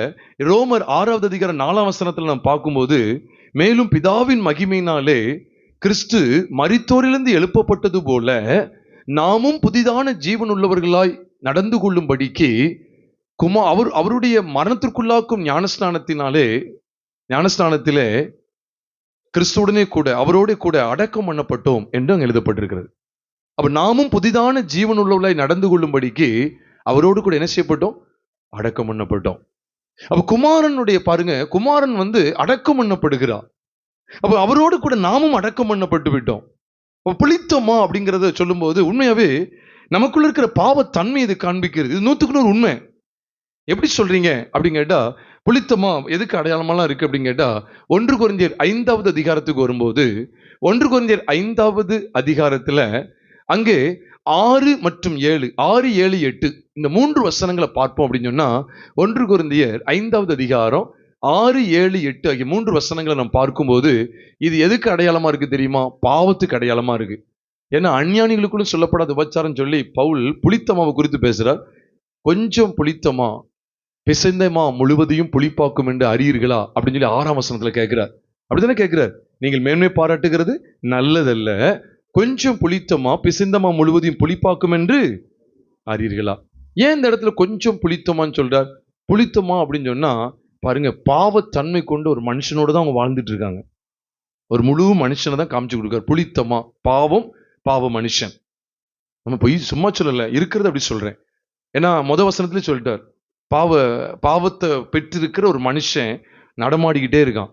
ரோமர் 6வது அதிகாரம் 4ஆம் வசனத்துல நாம் பார்க்கும்போது, மேலும் பிதாவின் மகிமையினாலே கிறிஸ்து மரித்தோரிலிருந்து எழுப்பப்பட்டது போல நாமும் புதிதான ஜீவன் உள்ளவர்களாய் நடந்து கொள்ளும்படிக்கு அவருடைய மரணத்திற்குள்ளாக்கும் ஞானஸ்நானத்திலே கிறிஸ்துவுடனே கூட அவரோட கூட அடக்கம் பண்ணப்பட்டோம் என்று அங்கு எழுதப்பட்டிருக்கிறது. அப்ப நாமும் புதிதான ஜீவன் உள்ளவர்களாய் நடந்து கொள்ளும்படிக்கு அவரோடு கூட என்ன செய்யப்பட்டோம்? அடக்கம் பண்ணப்பட்டோம். அப்ப குமாரனுடைய பாருங்க, குமாரன் அடக்கம் பண்ணப்படுகிறார். அப்ப அவரோடு கூட நாமும் அடக்கம் பண்ணப்பட்டு விட்டோம். புளித்தோமா அப்படிங்கிறத சொல்லும்போது உண்மையாவே நமக்குள்ள இருக்கிற பாவத்தன்மை இது காண்பிக்கிறது. இது 100% உண்மை. எப்படி சொல்றீங்க அப்படின்னு கேட்டா, புளித்தமா எதுக்கு அடையாளமெல்லாம் இருக்கு அப்படின்னு கேட்டா, 1 கொரிந்தியர் 5வது அதிகாரத்துக்கு வரும்போது, 1 கொரிந்தியர் 5வது அதிகாரத்துல அங்கே 6 மற்றும் 7, 6, 7, 8 இந்த 3 வசனங்களை பார்ப்போம் அப்படின்னு சொன்னா, 1 கொரிந்தியர் 5வது அதிகாரம் 6, 7, 8 ஆகிய 3 வசனங்களை நாம் பார்க்கும்போது, இது எதுக்கு அடையாளமா இருக்கு தெரியுமா? பாவத்துக்கு அடையாளமா இருக்கு. ஏன்னா அஞ்ஞானிகளுக்குள்ள சொல்லப்படாத உபச்சாரம் சொல்லி பவுல் புளித்தமாவை குறித்து பேசுறார். கொஞ்சம் புளித்தமா பிசைந்தமா முழுவதையும் புளிப்பாக்கும் என்று அறியீர்களா அப்படின்னு சொல்லி 6ஆம் வசனத்துல கேட்கிறார். அப்படித்தானே கேட்கிறார். நீங்கள் மேன்மை பாராட்டுகிறது நல்லதல்ல, கொஞ்சம் புளித்தமா பிசைந்தமா முழுவதையும் புளிப்பாக்கும் என்று அறியீர்களா. ஏன் இந்த இடத்துல கொஞ்சம் புளித்தமான்னு சொல்றார்? புளித்தமா அப்படின்னு சொன்னா பாருங்க, பாவத்தன்மை கொண்டு ஒரு மனுஷனோட தான் அவங்க வாழ்ந்துட்டு இருக்காங்க. ஒரு முழு மனுஷனை தான் காமிச்சு கொடுக்கார். புளித்தமா பாவ மனுஷன். நம்ம போய் சும்மா சொல்லல, இருக்கிறது அப்படி சொல்றேன். ஏன்னா வசனத்திலே சொல்லிட்டார், பாவத்தை பெற்றிருக்கிற ஒரு மனுஷன் நடமாடிக்கிட்டே இருக்கான்.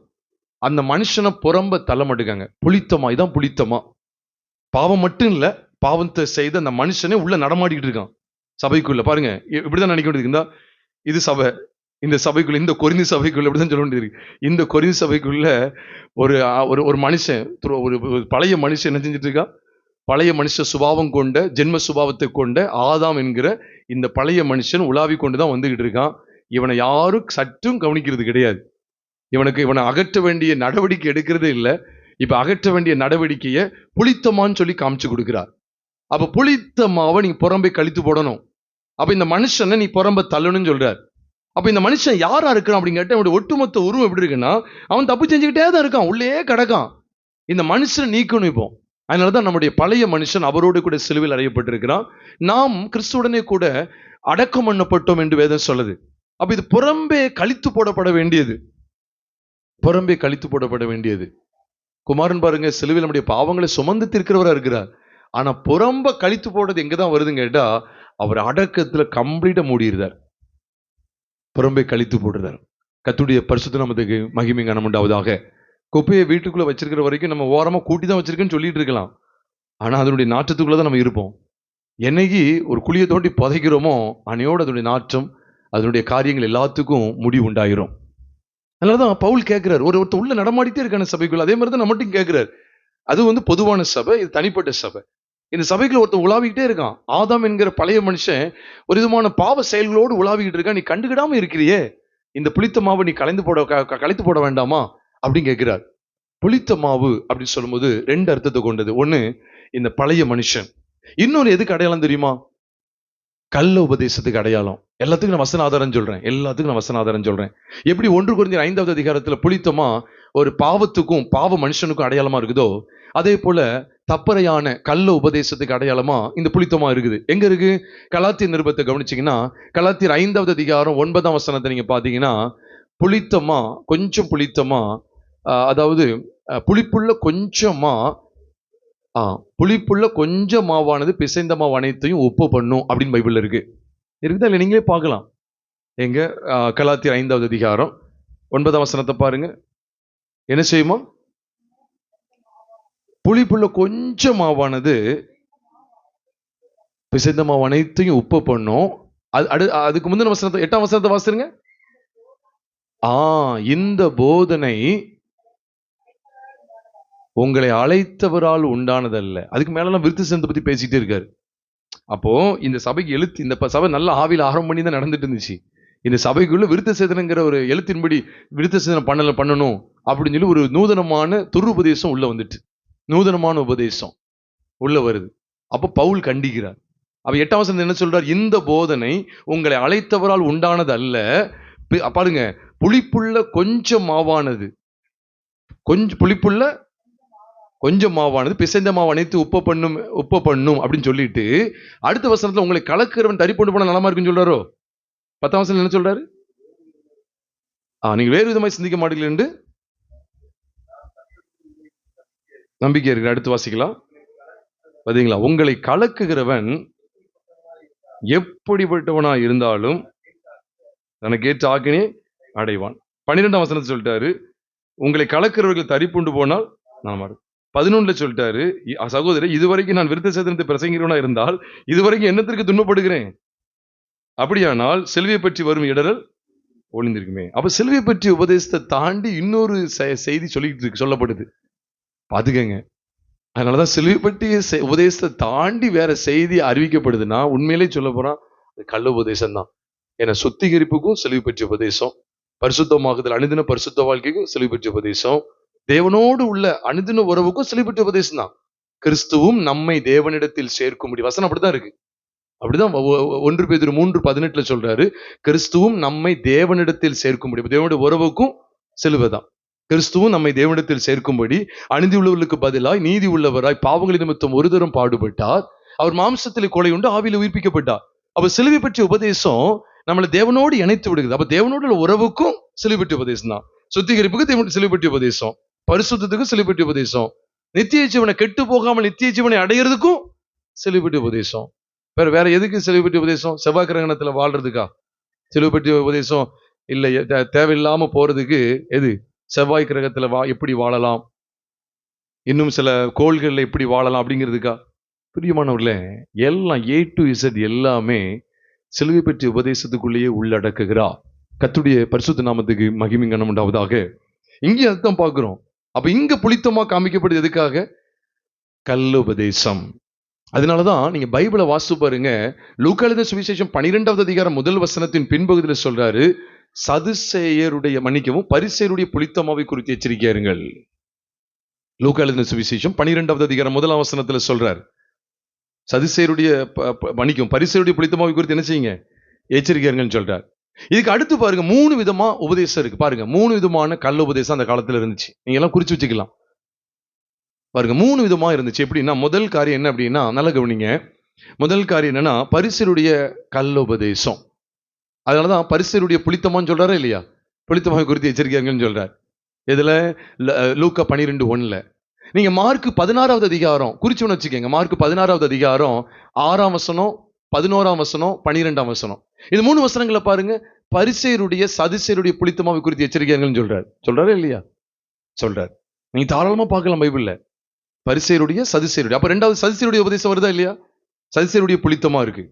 அந்த மனுஷனை புறம்ப தள்ள மாட்டுக்காங்க. புளித்தமா, இதான் புளித்தமா. பாவம் மட்டும் இல்ல, பாவத்தை செய்த அந்த மனுஷனே உள்ள நடமாடிக்கிட்டு இருக்கான் சபைக்குள்ள. பாருங்க, இப்படிதான் நினைக்க வேண்டியது. இது சபை, இந்த சபைக்குள்ள, இந்த கொரிந்தி சபைக்குள்ள இப்படிதான் சொல்ல வேண்டியது. இந்த கொரிந்தி சபைக்குள்ள ஒரு மனுஷன், ஒரு பழைய மனுஷன் என்ன செஞ்சுட்டு இருக்கான்? பழைய மனுஷ சுபாவம் கொண்ட, ஜென்ம சுபாவத்தை கொண்ட ஆதாம் என்கிற இந்த பழைய மனுஷன் உலாவி கொண்டுதான் வந்துகிட்டு இருக்கான். இவனை யாரும் சற்றும் கவனிக்கிறது கிடையாது. இவனை அகற்ற வேண்டிய நடவடிக்கை எடுக்கிறதே இல்லை. இப்ப அகற்ற வேண்டிய நடவடிக்கையை புளித்தமான்னு சொல்லி காமிச்சு கொடுக்கிறார். அப்ப புளித்தமாவை நீங்க புறம்பை கழித்து போடணும். அப்ப இந்த மனுஷனை நீ புறம்ப தள்ளணும்னு சொல்றார். அப்ப இந்த மனுஷன் யாரா இருக்கிறான் அப்படின்னு கேட்ட, அவனுடைய ஒட்டுமொத்த உருவம் எப்படி இருக்குன்னா, அவன் தப்பு செஞ்சுக்கிட்டே தான் இருக்கான், உள்ளே கிடக்கான். இந்த மனுஷனை நீக்கணும். இப்போ அதனாலதான் நம்முடைய பழைய மனுஷன் அவரோடு கூட சிலுவையில் அறையப்பட்டிருக்கிறான். நாம் கிறிஸ்துவுடனே கூட அடக்கம் பண்ணப்பட்டோம் என்று வேதம் சொல்லுது. அப்ப இது புறம்பே கழித்து போடப்பட வேண்டியது. புறம்பே கழித்து போடப்பட வேண்டியது. குமாரன் பாருங்க, சிலுவையில் நம்முடைய பாவங்களை சுமந்து தீர்க்கிறவரா இருக்கிறார். ஆனா புறம்ப கழித்து போடுறது எங்கதான் வருதுன்னு கேட்டா, அவர் அடக்கத்துல கம்ப்ளீட்டா மூடிடுறார். புறம்பே கழித்து போடுறார். கர்த்தருடைய பரிசுத்த நாமத்துக்கு மகிமை கனம் உண்டாவதாக. குப்பையை வீட்டுக்குள்ள வச்சிருக்கிற வரைக்கும் நம்ம ஓரமா கூட்டி தான் வச்சிருக்கேன்னு சொல்லிட்டு இருக்கலாம். ஆனா அதனுடைய நாற்றத்துக்குள்ளதான் நம்ம இருப்போம். என்னைக்கு ஒரு குழியை தோண்டி புதைக்கிறோமோ, அன்னையோடு அதனுடைய நாற்றம், அதனுடைய காரியங்கள் எல்லாத்துக்கும் முடிவு உண்டாயிரும். அதனாலதான் பவுல் கேட்கிறார், ஒருத்தர் உள்ள நடமாடிட்டே இருக்கான சபைக்குள்ள. அதே மாதிரி தான் நம்மகிட்டையும் கேட்கிறார். அது பொதுவான சபை, இது தனிப்பட்ட சபை. இந்த சபைக்குள்ள ஒருத்தர் உலாவிக்கிட்டே இருக்கான். ஆதாம் என்கிற பழைய மனுஷன் ஒரு விதமான பாவ செயல்களோடு உலாவிக்கிட்டு இருக்கான். நீ கண்டுகிடாம இருக்கிறியே, இந்த புளித்த மாவை நீ கலைத்து போட வேண்டாமா அப்படின்னு கேட்கிறார். புளித்த மாவு அப்படின்னு சொல்லும்போது 2 அர்த்தத்தை கொண்டது. ஒண்ணு, இந்த பழைய மனுஷன். இன்னொரு எதுக்கு அடையாளம் தெரியுமா? கள்ள உபதேசத்துக்கு அடையாளம். எல்லாத்துக்கும் நான் வசன ஆதாரம் சொல்றேன். எப்படி 1 கொரிந்தியர் 5வது அதிகாரத்துல புளித்தமா ஒரு பாவத்துக்கும் பாவ மனுஷனுக்கும் அடையாளமா இருக்குதோ, அதே போல தப்பறையான கள்ள உபதேசத்துக்கு அடையாளமா இந்த புளித்தமா இருக்குது. எங்க இருக்கு? கலாத்தியர் நிருபத்தை கவனிச்சீங்கன்னா, கலாத்தியர் 5வது அதிகாரம் 9ஆம் வசனத்தை நீங்க பாத்தீங்கன்னா, புளித்தமா, கொஞ்சம் புளித்தமா, அதாவது புளிப்புள்ள கொஞ்சம் மாவானது பிசைந்த மாவு அனைத்தையும் ஒப்பு பண்ணும் அப்படின்னு பைபிள்ல இருக்குதா இல்லை? நீங்களே பார்க்கலாம். எங்க கலாத்தியர் 5வது அதிகாரம் 9ஆம் வசனத்தை பாருங்க. என்ன செய்யுமா? புளிப்புள்ள கொஞ்சம் மாவானது பிசைந்த மாவு அனைத்தையும் உப்பு பண்ணும். அதுக்கு முந்தின வசனத்தை 8ஆம் வசனத்தை வாசிருங்க. இந்த போதனை உங்களை அழைத்தவரால் உண்டானதல்ல. அதுக்கு மேலாம் விருத்த சேதனத்தை பத்தி பேசிட்டே இருக்காரு. அப்போ இந்த சபைக்கு இந்த சபை நல்ல ஆவியில் ஆரம்பம் பண்ணி தான் நடந்துட்டு இருந்துச்சு. இந்த சபைக்குள்ள விருத்த சேதனங்கிற ஒரு எழுத்தின்படி விருத்த சேதனம் பண்ணணும் அப்படின்னு சொல்லி ஒரு நூதனமான துருபதேசம் உள்ள வந்துட்டு, நூதனமான உபதேசம் உள்ள வருது. அப்ப பவுல் கண்டிக்கிறார். அப்ப 8ஆம் வசனம் என்ன சொல்றார்? இந்த போதனை உங்களை அழைத்தவரால் உண்டானது அல்ல. பாருங்க, புளிப்புள்ள கொஞ்சம் மாவானது, கொஞ்சம் புளிப்புள்ள கொஞ்சம் மாவானது பிசைந்த மாவு அனைத்து உப்ப பண்ணும் அப்படின்னு சொல்லிட்டு அடுத்த வசனத்துல உங்களை கலக்கிறவன் தறி கொண்டு போன நலமா இருக்குன்னு சொல்றாரோ. 10ஆம் வசனம் என்ன சொல்றாரு? நீங்க வேறு விதமாய் சிந்திக்க மாட்டீங்களா என்று நம்பிக்கை இருக்கு. அடுத்து வாசிக்கலாம். பாத்தீங்களா? உங்களை கலக்குகிறவன் எப்படிப்பட்டவனா இருந்தாலும் தனக்கு ஏற்ற ஆக்கினை அடைவான். 12ஆம் வசனத்தை சொல்லிட்டாரு, உங்களை கலக்கிறவர்கள் தரிப்புண்டு போனால் நான் 11 சொல்லிட்டாரு, சகோதரர் இதுவரைக்கும் நான் விருத்த சேதனத்தை பிரசங்கிறவனா இருந்தால் இதுவரைக்கும் என்னத்திற்கு துன்பப்படுகிறேன்? அப்படியானால் செல்வியை பற்றி வரும் இடரல் ஒளிந்திருக்குமே. அப்ப செல்வியை பற்றி உபதேசத்தை தாண்டி இன்னொரு செய்தி சொல்லப்படுது. பாத்துக்கங்க. அதனாலதான் செல்வி பற்றி உபதேசத்தை தாண்டி வேற செய்தி அறிவிக்கப்படுதுன்னா உண்மையிலே சொல்ல போறான் கள்ள உபதேசம் தான். ஏன்னா சுத்திகரிப்புக்கும் செல்வி பற்றிய உபதேசம், பரிசுத்தமாகுதல் அனுதின பரிசுத்த வாழ்க்கைக்கும் செல்வி பற்றிய உபதேசம், தேவனோடு உள்ள அனுதின உறவுக்கும் செல்வி பற்றிய உபதேசம் தான். கிறிஸ்துவும் நம்மை தேவனிடத்தில் சேர்க்கும்படி வசனம் அப்படிதான் இருக்கு. அப்படிதான் 1 பேதுரு 3:18 சொல்றாரு, கிறிஸ்துவும் நம்மை தேவனிடத்தில் சேர்க்கும்படி. தேவனுடைய உறவுக்கும் செல்வதான். கிறிஸ்துவும் நம்மை தேவனிடத்தில் சேர்க்கும்படி அநீதி உள்ளவர்களுக்கு பதிலாய் நீதி உள்ளவராய் பாவங்களின் நிமித்தம் ஒரு தரம் பாடுபட்டார். அவர் மாம்சத்திலே கொலை உண்டு ஆவியில உயிர்ப்பிக்கப்பட்டார். அப்ப சிலுவை பற்றிய உபதேசம் நம்மளை தேவனோடு இணைத்து விடுகிறது. அப்ப தேவனோட உறவுக்கும் சிலுவை பற்றிய உபதேசம் தான். சுத்திகரிப்புக்கு தேவனுடைய சிலுவை பற்றிய உபதேசம், பரிசுத்தத்துக்கு சிலுவை பற்றிய உபதேசம், நித்திய ஜீவனை கெட்டு போகாமல் நித்திய ஜீவனை அடையிறதுக்கும் சிலுவை பற்றிய உபதேசம். வேற எதுக்கு சிலுவை பற்றிய உபதேசம்? செவ்வாய் கிரகணத்துல வாழ்றதுக்கா சிலுவை பற்றிய உபதேசம்? இல்லை, தேவையில்லாம போறதுக்கு எது? செவ்வாய் கிரகத்துல எப்படி வாழலாம், இன்னும் சில கோள்கள்ல எப்படி வாழலாம் அப்படிங்கிறதுக்கா? பிரியமானவர்களே, எல்லாம் A to Z எல்லாமே சிலுவை பற்றிய உபதேசத்துக்குள்ளேயே உள்ளடக்குகிறார். கர்த்தருடைய பரிசுத்த நாமத்துக்கு மகிமை கனம் உண்டாவதாக. இங்கே அர்த்தம் பார்க்கிறோம். அப்ப இங்க புளித்தமா காமிக்கப்படுது எதுக்காக? கள்ள உபதேசம். அதனாலதான் நீங்க பைபிளை வாசித்து பாருங்க. லூக்கா எழுதின சுவிசேஷம் 12வது அதிகாரம் 1 வசனத்தின் பின்பகுதியில் சொல்றாரு, சதுசேயருடைய மன்னிக்கவும் பரிசேயருடைய புளித்தமாவை குறித்து எச்சரிக்கையா இருங்கள். லூக்கா எழுதின சுவிசேஷம் 12வது அதிகாரம் 1 வசனத்துல சொல்றாரு, சதுசேயருடைய மன்னிக்கவும் பரிசேயருடைய புளித்தமாவை குறித்து என்ன செய்யுங்க, எச்சரிக்கையாருங்கன்னு சொல்றாரு. இதுக்கு அடுத்து பாருங்க 3 விதமா உபதேசம் இருக்கு. பாருங்க 3 விதமான கள்ள உபதேசம் அந்த காலத்துல இருந்துச்சு. நீங்க எல்லாம் குறிச்சு வச்சுக்கலாம். பாருங்க 3 விதமா இருந்துச்சு. எப்படின்னா, முதல் காரியம் என்ன அப்படின்னா, நல்லா கவனிங்க. முதல் காரியம் என்னன்னா பரிசேயருடைய கள்ள உபதேசம். அதனாலதான் பரிசேயருடைய புளித்தமான்னு சொல்றாரா இல்லையா? புளித்தமாவை குறித்து எச்சரிக்கையாருங்கன்னு சொல்றாரு. இதுல லூக்கா 12:1. நீங்க மார்க் 16வது அதிகாரம் குறிச்சுன்னு வச்சுக்கோங்க. மார்க் 16வது அதிகாரம் 6ஆம் வசனம், 11ஆம் வசனம், 12ஆம் வசனம், இது 3 வசனங்களை பாருங்க. பரிசேயருடைய சதுசேயருடைய புளித்தமாவை குறித்து எச்சரிக்கையாருங்கன்னு சொல்றாரு இல்லையா? சொல்றாரு. நீங்க தாராளமா பார்க்கலாம் பைபிள்ல. பரிசேயருடைய சதுசேயருடைய. அப்ப 2வது சதுசேயருடைய உபதேசம் வருதா இல்லையா? சதுசேயருடைய புளித்தமா இருக்கு.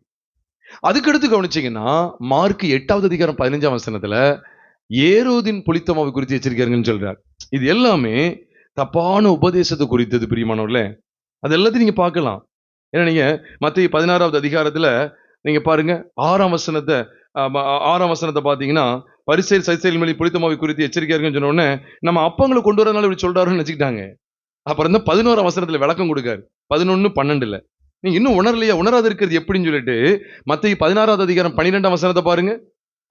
அதுக்கடுத்து கவனிச்சீங்கன்னா மார்க் 8வது அதிகாரம் 15ஆம் வசனத்துல ஏரோதின் புளித்தமாவை குறித்து எச்சரிக்கையாருங்கன்னு சொல்றார். இது எல்லாமே தப்பான உபதேசத்தை குறித்தது பிரியமானவர்களே. அது எல்லாத்தையும் நீங்க பார்க்கலாம். ஏன்னா நீங்க மத்தேயு 16வது அதிகாரத்துல நீங்க பாருங்க 6ஆம் வசனத்தை பாத்தீங்கன்னா, பரிசேயர் சதுசேயர் மேல் புளித்தமாவை குறித்து எச்சரிக்கையாருங்கன்னு சொன்ன உடனே நம்ம அப்பங்களை கொண்டு வரனால இப்படி சொல்றாருன்னு நினைச்சுக்கிட்டாங்க. அப்புறம் தான் 11ஆம் வசனத்துல விளக்கம் கொடுக்காரு. 11:12. நீங்க இன்னும் உணரலையா? உணராது இருக்கிறது எப்படின்னு சொல்லிட்டு மத்தேயு 16வது அதிகாரம் 12ஆம் வசனத்தை பாருங்க.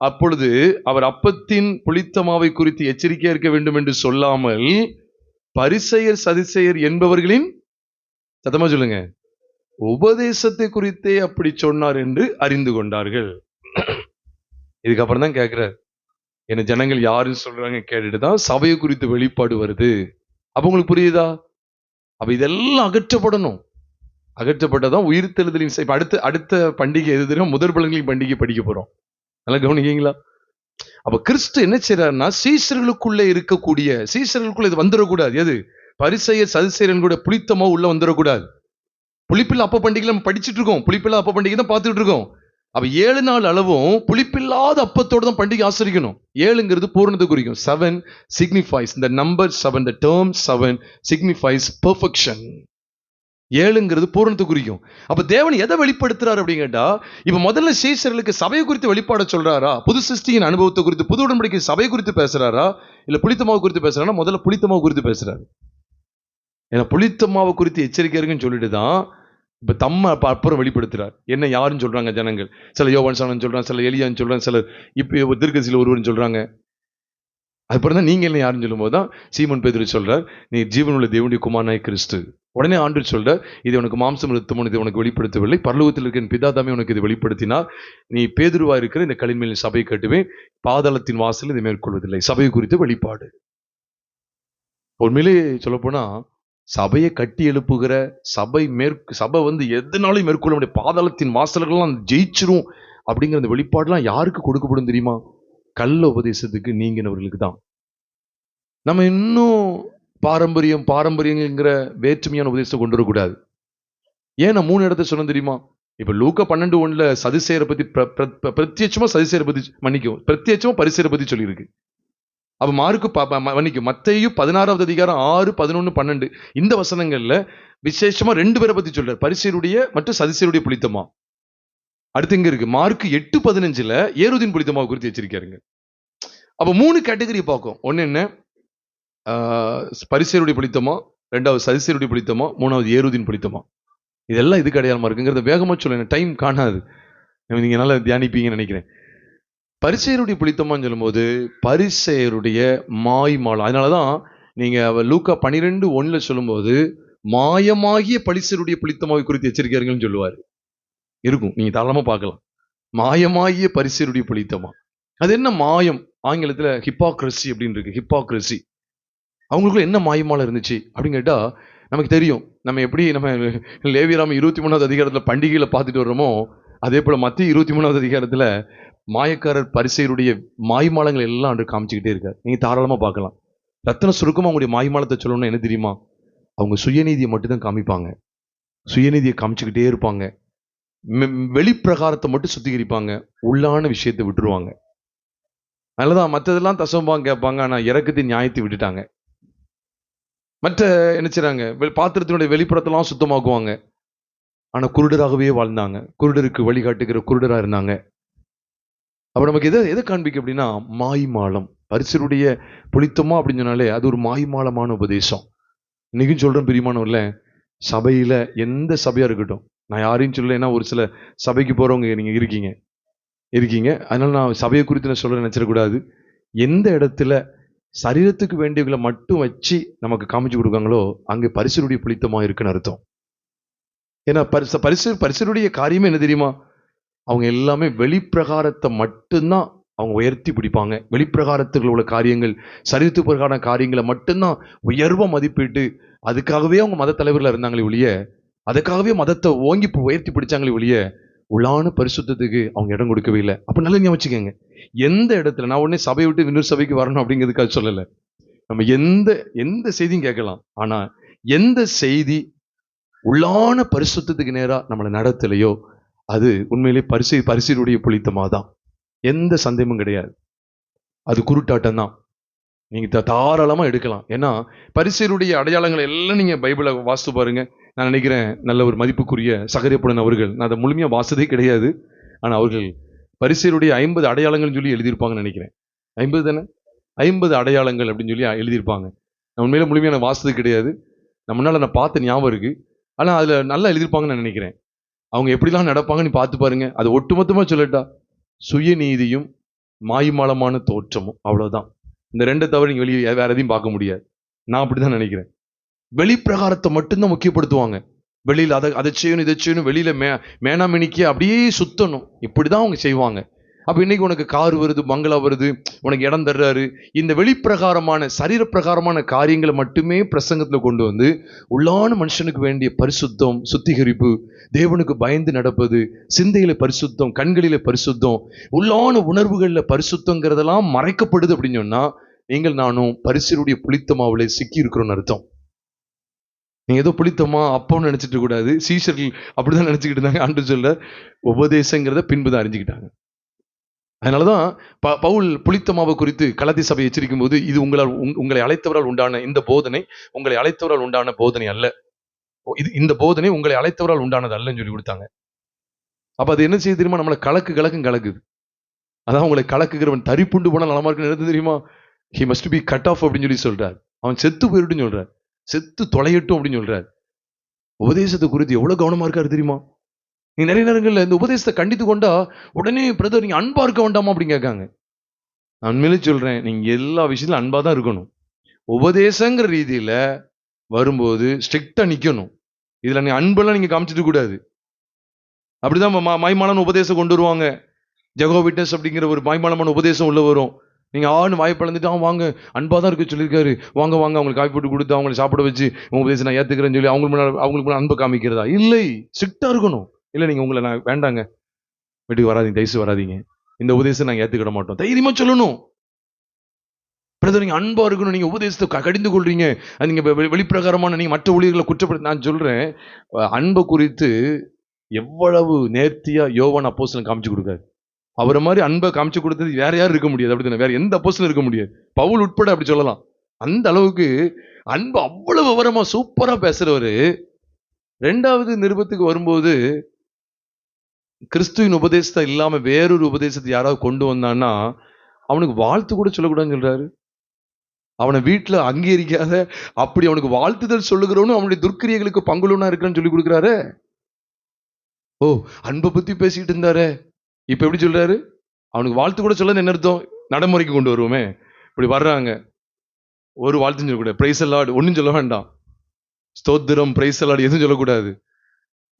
அப்பொழுது அவர் அப்பத்தின் புளித்தமாவை குறித்து எச்சரிக்கையா இருக்க வேண்டும் என்று சொல்லாமல் பரிசேயர் சதுசேயர் என்பவர்களின், சத்தமா சொல்லுங்க, உபதேசத்தை குறித்தே அப்படி சொன்னார் என்று அறிந்து கொண்டார்கள். இதுக்கப்புறம் தான் கேட்கிறார், என்ன ஜனங்கள் யாருன்னு சொல்றாங்க கேட்டுட்டுதான் சபையை குறித்து வெளிப்பாடு வருது. அப்ப உங்களுக்கு புரியுதா? அப்ப இதெல்லாம் அகற்றப்படணும். அகற்றப்பட்டதான் உயிர்த்தெழுதலின் அடுத்த பண்டிகை எது தெரியும்? முதற் பலன்களின் பண்டிகை படிக்க போறோம். நல்லா கவனிக்கீங்களா? அப்ப கிறிஸ்து என்ன செய்யறாருன்னா, சீசர்களுக்குள்ள இருக்கக்கூடிய, சீசர்களுக்குள்ள இது வந்துடக்கூடாது. எது? பரிசேயர் சதுசேயர் புளித்தமா உள்ள வந்துடக்கூடாது. புளிப்பில்லா அப்ப பண்டிகை நம்ம படிச்சுட்டு இருக்கோம். புளிப்பில்லா அப்ப பண்டிகை தான் பார்த்துட்டு இருக்கோம். அப்ப 7 நாள் அளவும் புளிப்பில்லாத அப்பத்தோட தான் பண்டிகை ஆசரிக்கணும். 7ங்கிறது பூரணத்தை குறிக்கும். 7 signifies the number 7, the term 7 signifies perfection. 7ங்கிறது பூரணத்தை குறிக்கும். அப்ப தேவன் எதை வெளிப்படுத்துறாரு அப்படின்னு கேட்டா, இப்ப முதல்ல சீசர்களுக்கு சபையை குறித்து வெளிப்பாட சொல்றாரா, புது சிருஷ்டியின் அனுபவத்தை குறித்து, புது உடன்படிக்கை சபையை குறித்து பேசுறாரா, இல்ல புளித்தமாவை குறித்து பேசுறாரா? முதல்ல புளித்தமாவை குறித்து பேசுறாரு. ஏன்னா புளித்தமாவை குறித்து எச்சரிக்கை இருக்குன்னு சொல்லிட்டு தான் இப்ப தம்ம அப்புறம் வெளிப்படுத்துறார். என்ன யாருன்னு சொல்றாங்க ஜனங்கள். சில யோவான் சாணன் சொல்றாங்க, சில எலியான்னு சொல்றாங்க, சிலர் இப்ப தீர்க்கதரிசியில ஒருவர்னு சொல்றாங்க. அதுக்கப்புறம் தான் நீங்க என்ன யாருன்னு சொல்லும்போது தான் சீமோன் பேதுரு சொல்றார், நீ ஜீவனுள்ள தேவனுடைய குமாரனாய் கிறிஸ்து. உடனே ஆண்டவர் சொல்றார், இது உனக்கு மாம்சம் இரத்தமும் இது உனக்கு வெளிப்படுத்தவில்லை, பரலோகத்தில் இருக்கிற என் பிதா தாமே உனக்கு இது வெளிப்படுத்தினார். நீ பேதுருவா இருக்கிற இந்த கல்லின் மேல் சபை கட்டுவேன், பாதாளத்தின் வாசல் இதை மேற்கொள்வதில்லை. சபை குறித்த வெளிப்பாடு. உண்மையிலே சொல்லப்போனா சபையை கட்டி எழுப்புகிற சபை எதனாலும் மேற்கொள்ள முடியும், பாதாளத்தின் வாசல்கள்லாம் ஜெயிச்சிரும் அப்படிங்கிற அந்த வெளிப்பாடுலாம் யாருக்கு கொடுக்கப்படும் தெரியுமா? கள்ள உபதேசத்துக்கு நீங்கினவர்களுக்கு தான். நம்ம இன்னும் பாரம்பரியங்கிற வேற்றுமையான உபதேசத்தை கொண்டு வரக்கூடாது. ஏன் நான் 3 இடத்த சொன்ன தெரியுமா? இப்ப லூக்கா 12:1 சதுசேயரை பத்தி பிரத்யட்சமா சதுசேயரை பத்தி மன்னிக்கும், பிரத்யட்சமா பரிசேயரை பத்தி சொல்லியிருக்கு. அப்ப மார்க்கு மன்னிக்கும், மத்தேயு 16வது அதிகாரம் 6, 11, 12 இந்த வசனங்கள்ல விசேஷமா 2 பேரை பத்தி சொல்றாரு, பரிசேயருடைய மற்றும் சதுசேயருடைய புளித்தமா. அடுத்து எங்க இருக்கு? மார்க்கு 8:15 ஏரோதின் புளித்தமா குறித்து வச்சிருக்காருங்க. அப்ப 3 கேட்டகரி பார்க்கும். ஒன்னு என்ன? பரிசேயருடைய புளித்தமா, 2வது சதுசேயருடைய புளித்தமா, 3வது ஏரோதின் புளித்தமா. இதெல்லாம் இதுக்கு அடையாளமா இருக்குங்கிறத வேகமா சொல்ல டைம் காணாது, நீங்க நல்லா தியானிப்பீங்கன்னு நினைக்கிறேன். பரிசேயருடைய புளித்தமான்னு சொல்லும்போது பரிசேயருடைய மாய்மாலம். அதனாலதான் நீங்க லூக்கா 12:1 சொல்லும்போது மாயமாகிய பரிசேயருடைய புளித்தமாவை குறித்து எச்சரிக்கையாருங்கன்னு சொல்லுவாரு. இருக்கும், நீங்க தாராளமா பார்க்கலாம். மாயமாகிய பரிசேயருடைய புளித்தமா. அது என்ன மாயம்? ஆங்கிலத்துல ஹிப்பாக்ரசி அப்படின்னு இருக்கு. ஹிப்பாக்ரசி அவங்களுக்குள்ள என்ன மாயமாலம் இருந்துச்சு அப்படின்னு கேட்டா நமக்கு தெரியும். நம்ம எப்படி நம்ம லேவியராம 23வது அதிகாரத்துல பண்டிகையில பார்த்துட்டு வர்றோமோ, அதே போல மத்திய 23வது அதிகாரத்துல மாயக்காரர் பரிசேயருடைய மாய்மாலங்கள் எல்லாம் அன்று காமிச்சுக்கிட்டே இருக்காரு. நீங்க தாராளமா பார்க்கலாம். ரத்தன சுருக்கமா அவங்களுடைய மாய்மாலத்தை சொல்லணும்னா என்ன தெரியுமா? அவங்க சுயநீதியை மட்டும்தான் காமிப்பாங்க. சுயநீதியை காமிச்சுக்கிட்டே இருப்பாங்க. வெளிப்பிரகாரத்தை மட்டும் சுத்திகரிப்பாங்க, உள்ளான விஷயத்தை விட்டுருவாங்க. அதனாலதான் மற்றதெல்லாம் தசம்பாங்க கேட்பாங்க, ஆனா இறக்கத்தின் நியாயத்தை விட்டுட்டாங்க. மற்ற என்ன செய்றாங்க, பாத்திரத்தினுடைய வெளிப்புறத்தெல்லாம் சுத்தமாக்குவாங்க, ஆனா குருடராகவே வாழ்ந்தாங்க. குருடருக்கு வழிகாட்டுகிற குருடரா இருந்தாங்க. அப்ப நமக்கு எதை காண்பிக்கும் அப்படின்னா மாய்மாலம். பரிசருடைய புளித்தமா அப்படின்னு சொன்னாலே அது ஒரு மாய்மாலமான உபதேசம். இன்னைக்கும் சொல்றேன் பிரியமானவர்ல, சபையில எந்த சபையா இருக்கட்டும், நான் யாரையும் சொல்லல, ஏன்னா ஒரு சில சபைக்கு போறவங்க நீங்க இருக்கீங்க, அதனால நான் சபையை குறித்து நான் சொல்ல நினைச்சிடக்கூடாது. எந்த இடத்துல சரீரத்துக்கு வேண்டியவங்களை மட்டும் வச்சு நமக்கு காமிச்சு கொடுக்காங்களோ அங்கே பரிசருடைய புளித்தமா இருக்குன்னு அர்த்தம். ஏன்னா பரிசருடைய காரியமே என்ன தெரியுமா? அவங்க எல்லாமே வெளிப்பிரகாரத்தை மட்டும்தான் அவங்க உயர்த்தி பிடிப்பாங்க. வெளிப்பிரகாரத்தில் உள்ள காரியங்கள், சரீரத்து பிரகார காரியங்களை மட்டும்தான் உயர்வா மதிப்பிட்டு அதுக்காகவே அவங்க மத தலைவர்களா இருந்தாங்களே ஒழிய, அதுக்காகவே மதத்தை ஓங்கி உயர்த்தி பிடிச்சாங்களே ஒழிய, உள்ளான பரிசுத்தத்துக்கு அவங்க இடம் கொடுக்கவே இல்லை. அப்ப நல்லா ஞாபகம் வச்சுக்கோங்க. எந்த இடத்துல நான் உடனே சபையை விட்டு இன்னொரு சபைக்கு வரணும் அப்படிங்கிறதுக்காக சொல்லலை. நம்ம எந்த செய்தியும் கேட்கலாம், ஆனா எந்த செய்தி உள்ளான பரிசுத்தத்துக்கு நேரா நம்மளை நடத்தலையோ அது உண்மையிலே பரிசருடைய புளித்தமாதான். எந்த சந்தேகமும் கிடையாது. அது குருட்டாட்டம் தான். நீங்க தாராளமா எடுக்கலாம். ஏன்னா பரிசேயருடைய அடையாளங்கள் எல்லாம் நீங்க பைபிளை வாசித்து பாருங்க. நான் நினைக்கிறேன் நல்ல ஒரு மதிப்புக்குரிய சகரியப்புடன் அவர்கள், நான் அதை முழுமையா வாசதே கிடையாது, ஆனா அவர்கள் பரிசேயருடைய 50 அடையாளங்கள் சொல்லி எழுதியிருப்பாங்கன்னு நினைக்கிறேன். 50 தானே? 50 அடையாளங்கள் அப்படின்னு சொல்லி எழுதியிருப்பாங்க. நான் உண்மையில முழுமையான வாசது கிடையாது, நம்மளால நான் பார்த்த ஞாபகம் இருக்கு. ஆனா அதுல நல்லா எழுதியிருப்பாங்கன்னு நான் நினைக்கிறேன். அவங்க எப்படிலாம் நடப்பாங்கன்னு பார்த்து பாருங்க. அது ஒட்டுமொத்தமா சொல்லட்டா, சுயநீதியும் மாய்மாலமான தோற்றமும், அவ்வளவுதான். இந்த 2 தவிர நீங்க வெளியே வேற எதையும் பார்க்க முடியாது. நான் அப்படிதான் நினைக்கிறேன். வெளிப்பிரகாரத்தை மட்டும்தான் முக்கியப்படுத்துவாங்க. வெளியில அதை செய்யணும் இதை செய்யணும், வெளியில மேனாமினிக்கு அப்படியே சுத்தணும், இப்படிதான் அவங்க செய்வாங்க. அப்ப இன்னைக்கு உனக்கு கார் வருது, பங்களா வருது, உனக்கு இடம் தர்றாரு, இந்த வெளிப்பிரகாரமான சரீர பிரகாரமான காரியங்களை மட்டுமே பிரசங்கத்துல கொண்டு வந்து உள்ளான மனுஷனுக்கு வேண்டிய பரிசுத்தம், சுத்திகரிப்பு, தேவனுக்கு பயந்து நடப்பது, சிந்தையில பரிசுத்தம், கண்களில பரிசுத்தம், உள்ளான உணர்வுகள்ல பரிசுத்தங்கிறதெல்லாம் மறைக்கப்படுது அப்படின்னு சொன்னா நீங்கள் நானும் பரிசருடைய புளித்தமாவிலே சிக்கி இருக்கிறோம்னு அர்த்தம். நீங்க ஏதோ புளித்தமா அப்போன்னு நினைச்சிட்டு கூடாது. சீஷர்கள் அப்படிதான் நினைச்சுக்கிட்டு இருந்தாங்க. ஆண்டு சொல்ல உபதேசங்கிறத பின்புதான் அறிஞ்சுக்கிட்டாங்க. அதனாலதான் பவுல் புளித்தமாவை குறித்து கலத்தி சபை எச்சரிக்கும் போது, இது உங்களை அழைத்தவரால் உண்டான இந்த போதனை உங்களை அழைத்தவரால் உண்டான போதனை அல்ல, இந்த போதனை உங்களை அழைத்தவரால் உண்டானது அல்லன்னு சொல்லி கொடுத்தாங்க. அப்ப அது என்ன செய்ய தெரியுமா? நம்மளை கலக்குது. அதான் உங்களை கலக்குகிறவன் தரிப்புண்டு போனா நலமா இருக்குன்னு எடுத்து தெரியுமா? He must be cut off அப்படின்னு சொல்லி சொல்றார். அவன் செத்து போயிட்டுன்னு சொல்றார், செத்து தொலையட்டும் அப்படின்னு சொல்றார். உபதேசத்தை குறித்து எவ்வளவு கவனமா இருக்காரு தெரியுமா? நீ நிறைய நேரங்கள்ல இந்த உபதேசத்தை கண்டித்து கொண்டா உடனே பிரதர் நீங்க அன்பா இருக்க வேண்டாமா அப்படின்னு கேட்காங்க. நான் உண்மையிலே சொல்றேன், நீங்க எல்லா விஷயத்திலும் அன்பா தான் இருக்கணும். உபதேசங்கிற ரீதியில வரும்போது ஸ்ட்ரிக்டா நிக்கணும். இதுல நீ அன்பெல்லாம் நீங்க காமிச்சிட்டு கூடாது. அப்படிதான் மாய்மாலான உபதேசம் கொண்டு வருவாங்க. ஜெகோவா விட்னஸ் அப்படிங்கிற ஒரு மாய்மாலமான உபதேசம் உள்ள வரும். நீங்க ஆன்னு வாய் பிளந்துட்டு வாங்க அன்பா தான் இருக்க சொல்லியிருக்காரு, வாங்க வாங்க அவங்களுக்கு காய் போட்டு கொடுத்து அவங்களை சாப்பிட வச்சு உங்க உபதேசம் நான் ஏத்துக்கிறேன்னு சொல்லி அவங்களுக்கு முன்னாடி அன்பை காமிக்கிறதா? இல்லை, ஸ்ட்ரிக்டா இருக்கணும். இல்லை நீங்க உங்களை நான் வேண்டாங்க, வீட்டுக்கு வராதீங்க, தயவுசு வராதீங்க, இந்த உபதேசம் நாங்க ஏத்துக்கிட மாட்டோம், தைரியமா சொல்லணும். பிரதர் நீங்க அன்பா இருக்கணும், நீங்க உபதேசத்தை கடிந்து கொள்றீங்க, நீங்க வெளிப்பிரகாரமான நீங்க மற்ற ஊழியர்களை குற்றப்படுத்த. நான் சொல்றேன், அன்பை குறித்து எவ்வளவு நேர்த்தியா யோவான் அப்போஸ்தலன் காமிச்சு கொடுக்காரு. அவரை மாதிரி அன்பை காமிச்சு கொடுத்தது வேற யாரும் இருக்க முடியாது. அப்படி வேற எந்த அப்போஸ்தலனும் இருக்க முடியாது, பவுல் உட்பட அப்படி சொல்லலாம். அந்த அளவுக்கு அன்பு அவ்வளவு விவரமா சூப்பரா பேசுறவரு. 2வது நிருபத்துக்கு வரும்போது கிறிஸ்துவின் உபதேசத்தை இல்லாம வேறொரு உபதேசத்தை யாராவது கொண்டு வந்தான்னா அவனுக்கு வாழ்த்து கூட சொல்லக்கூடாதுன்னு சொல்றாரு. அவனை வீட்டுல அங்கீகரிக்காத அப்படி அவனுக்கு வாழ்த்துதல் சொல்லுகிறவனும் அவனுடைய துர்க்கிரியைகளுக்கு பங்குள்ளவனா இருக்கிறான்னு சொல்லி கொடுக்குறாரு. ஓ, அன்பை பத்தி பேசிட்டு இருந்தாரு, இப்ப எப்படி சொல்றாரு? அவனுக்கு வாழ்த்து கூட சொல்ல என்ன அர்த்தம்? நடைமுறைக்கு கொண்டு வருவோமே. இப்படி வர்றாங்க, ஒரு வாழ்த்துன்னு சொல்லக்கூடாது, பிரைஸ் அல்லாட் ஒன்னும் சொல்ல வேண்டாம், ஸ்தோத்திரம் பிரைஸ் அல்லாட் எதுவும் சொல்லக்கூடாது,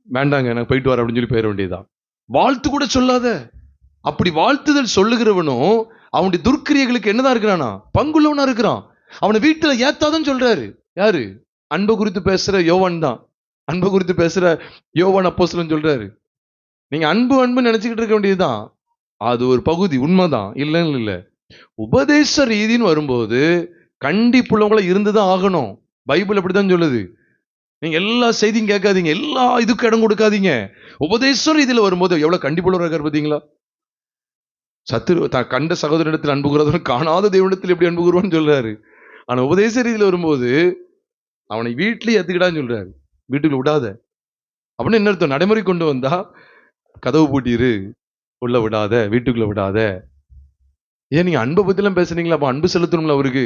வேண்டாங்க நான் போயிட்டு வரேன் அப்படின்னு சொல்லி போயிட வேண்டியதுதான். வாழ்த்து கூட சொல்லாத. அப்படி வாழ்த்துதல் சொல்லுகிறவனும் அவனுடைய துர்க்கிரியைகளுக்கு என்னதான் இருக்கிறானா? பங்குள்ளவனா இருக்கிறான். அவனை வீட்டுல ஏத்தாதான் சொல்றாரு. யாரு? அன்பை குறித்து பேசுற யோவான் தான். அன்பை குறித்து பேசுற யோவான் அப்போஸ்தலன் சொல்றாரு, நீங்க அன்பு அன்பு நினைச்சுக்கிட்டு இருக்க வேண்டியதுதான். அது ஒரு பகுதி, உண்மைதான், இல்லைன்னு இல்லை. உபதேச ரீதின்னு வரும்போது கண்டிப்புள்ளவங்கள இருந்துதான் ஆகணும். பைபிள் அப்படிதான் சொல்லுது. நீங்க எல்லா செய்தியும் கேட்காதீங்க, எல்லா இதுக்கு இடம் கொடுக்காதீங்க. உபதேச ரீதியில வரும்போது எவ்வளவு கண்டிப்புள்ளவராக இருக்காரு பார்த்தீங்களா? கண்ட சகோதரனிடத்தில் அன்பு கூறாதவன் காணாத தேவனிடத்தில் எப்படி அன்பு கூறுவான்னு சொல்றாரு. ஆனா உபதேச ரீதியில வரும்போது அவனை வீட்டிலேயே ஏத்துக்கிடான்னு சொல்றாரு, வீட்டுக்குள்ள விடாத. அப்படின்னு என்ன அர்த்தம்? நடைமுறை கொண்டு வந்தா கதவு பூட்டிரு, உள்ள விடாத, வீட்டுக்குள்ள விடாத. ஏன் நீங்க அன்பை பத்தி எல்லாம் பேசுறீங்களா? அப்ப அன்பு செலுத்தணும்ல அவருக்கு.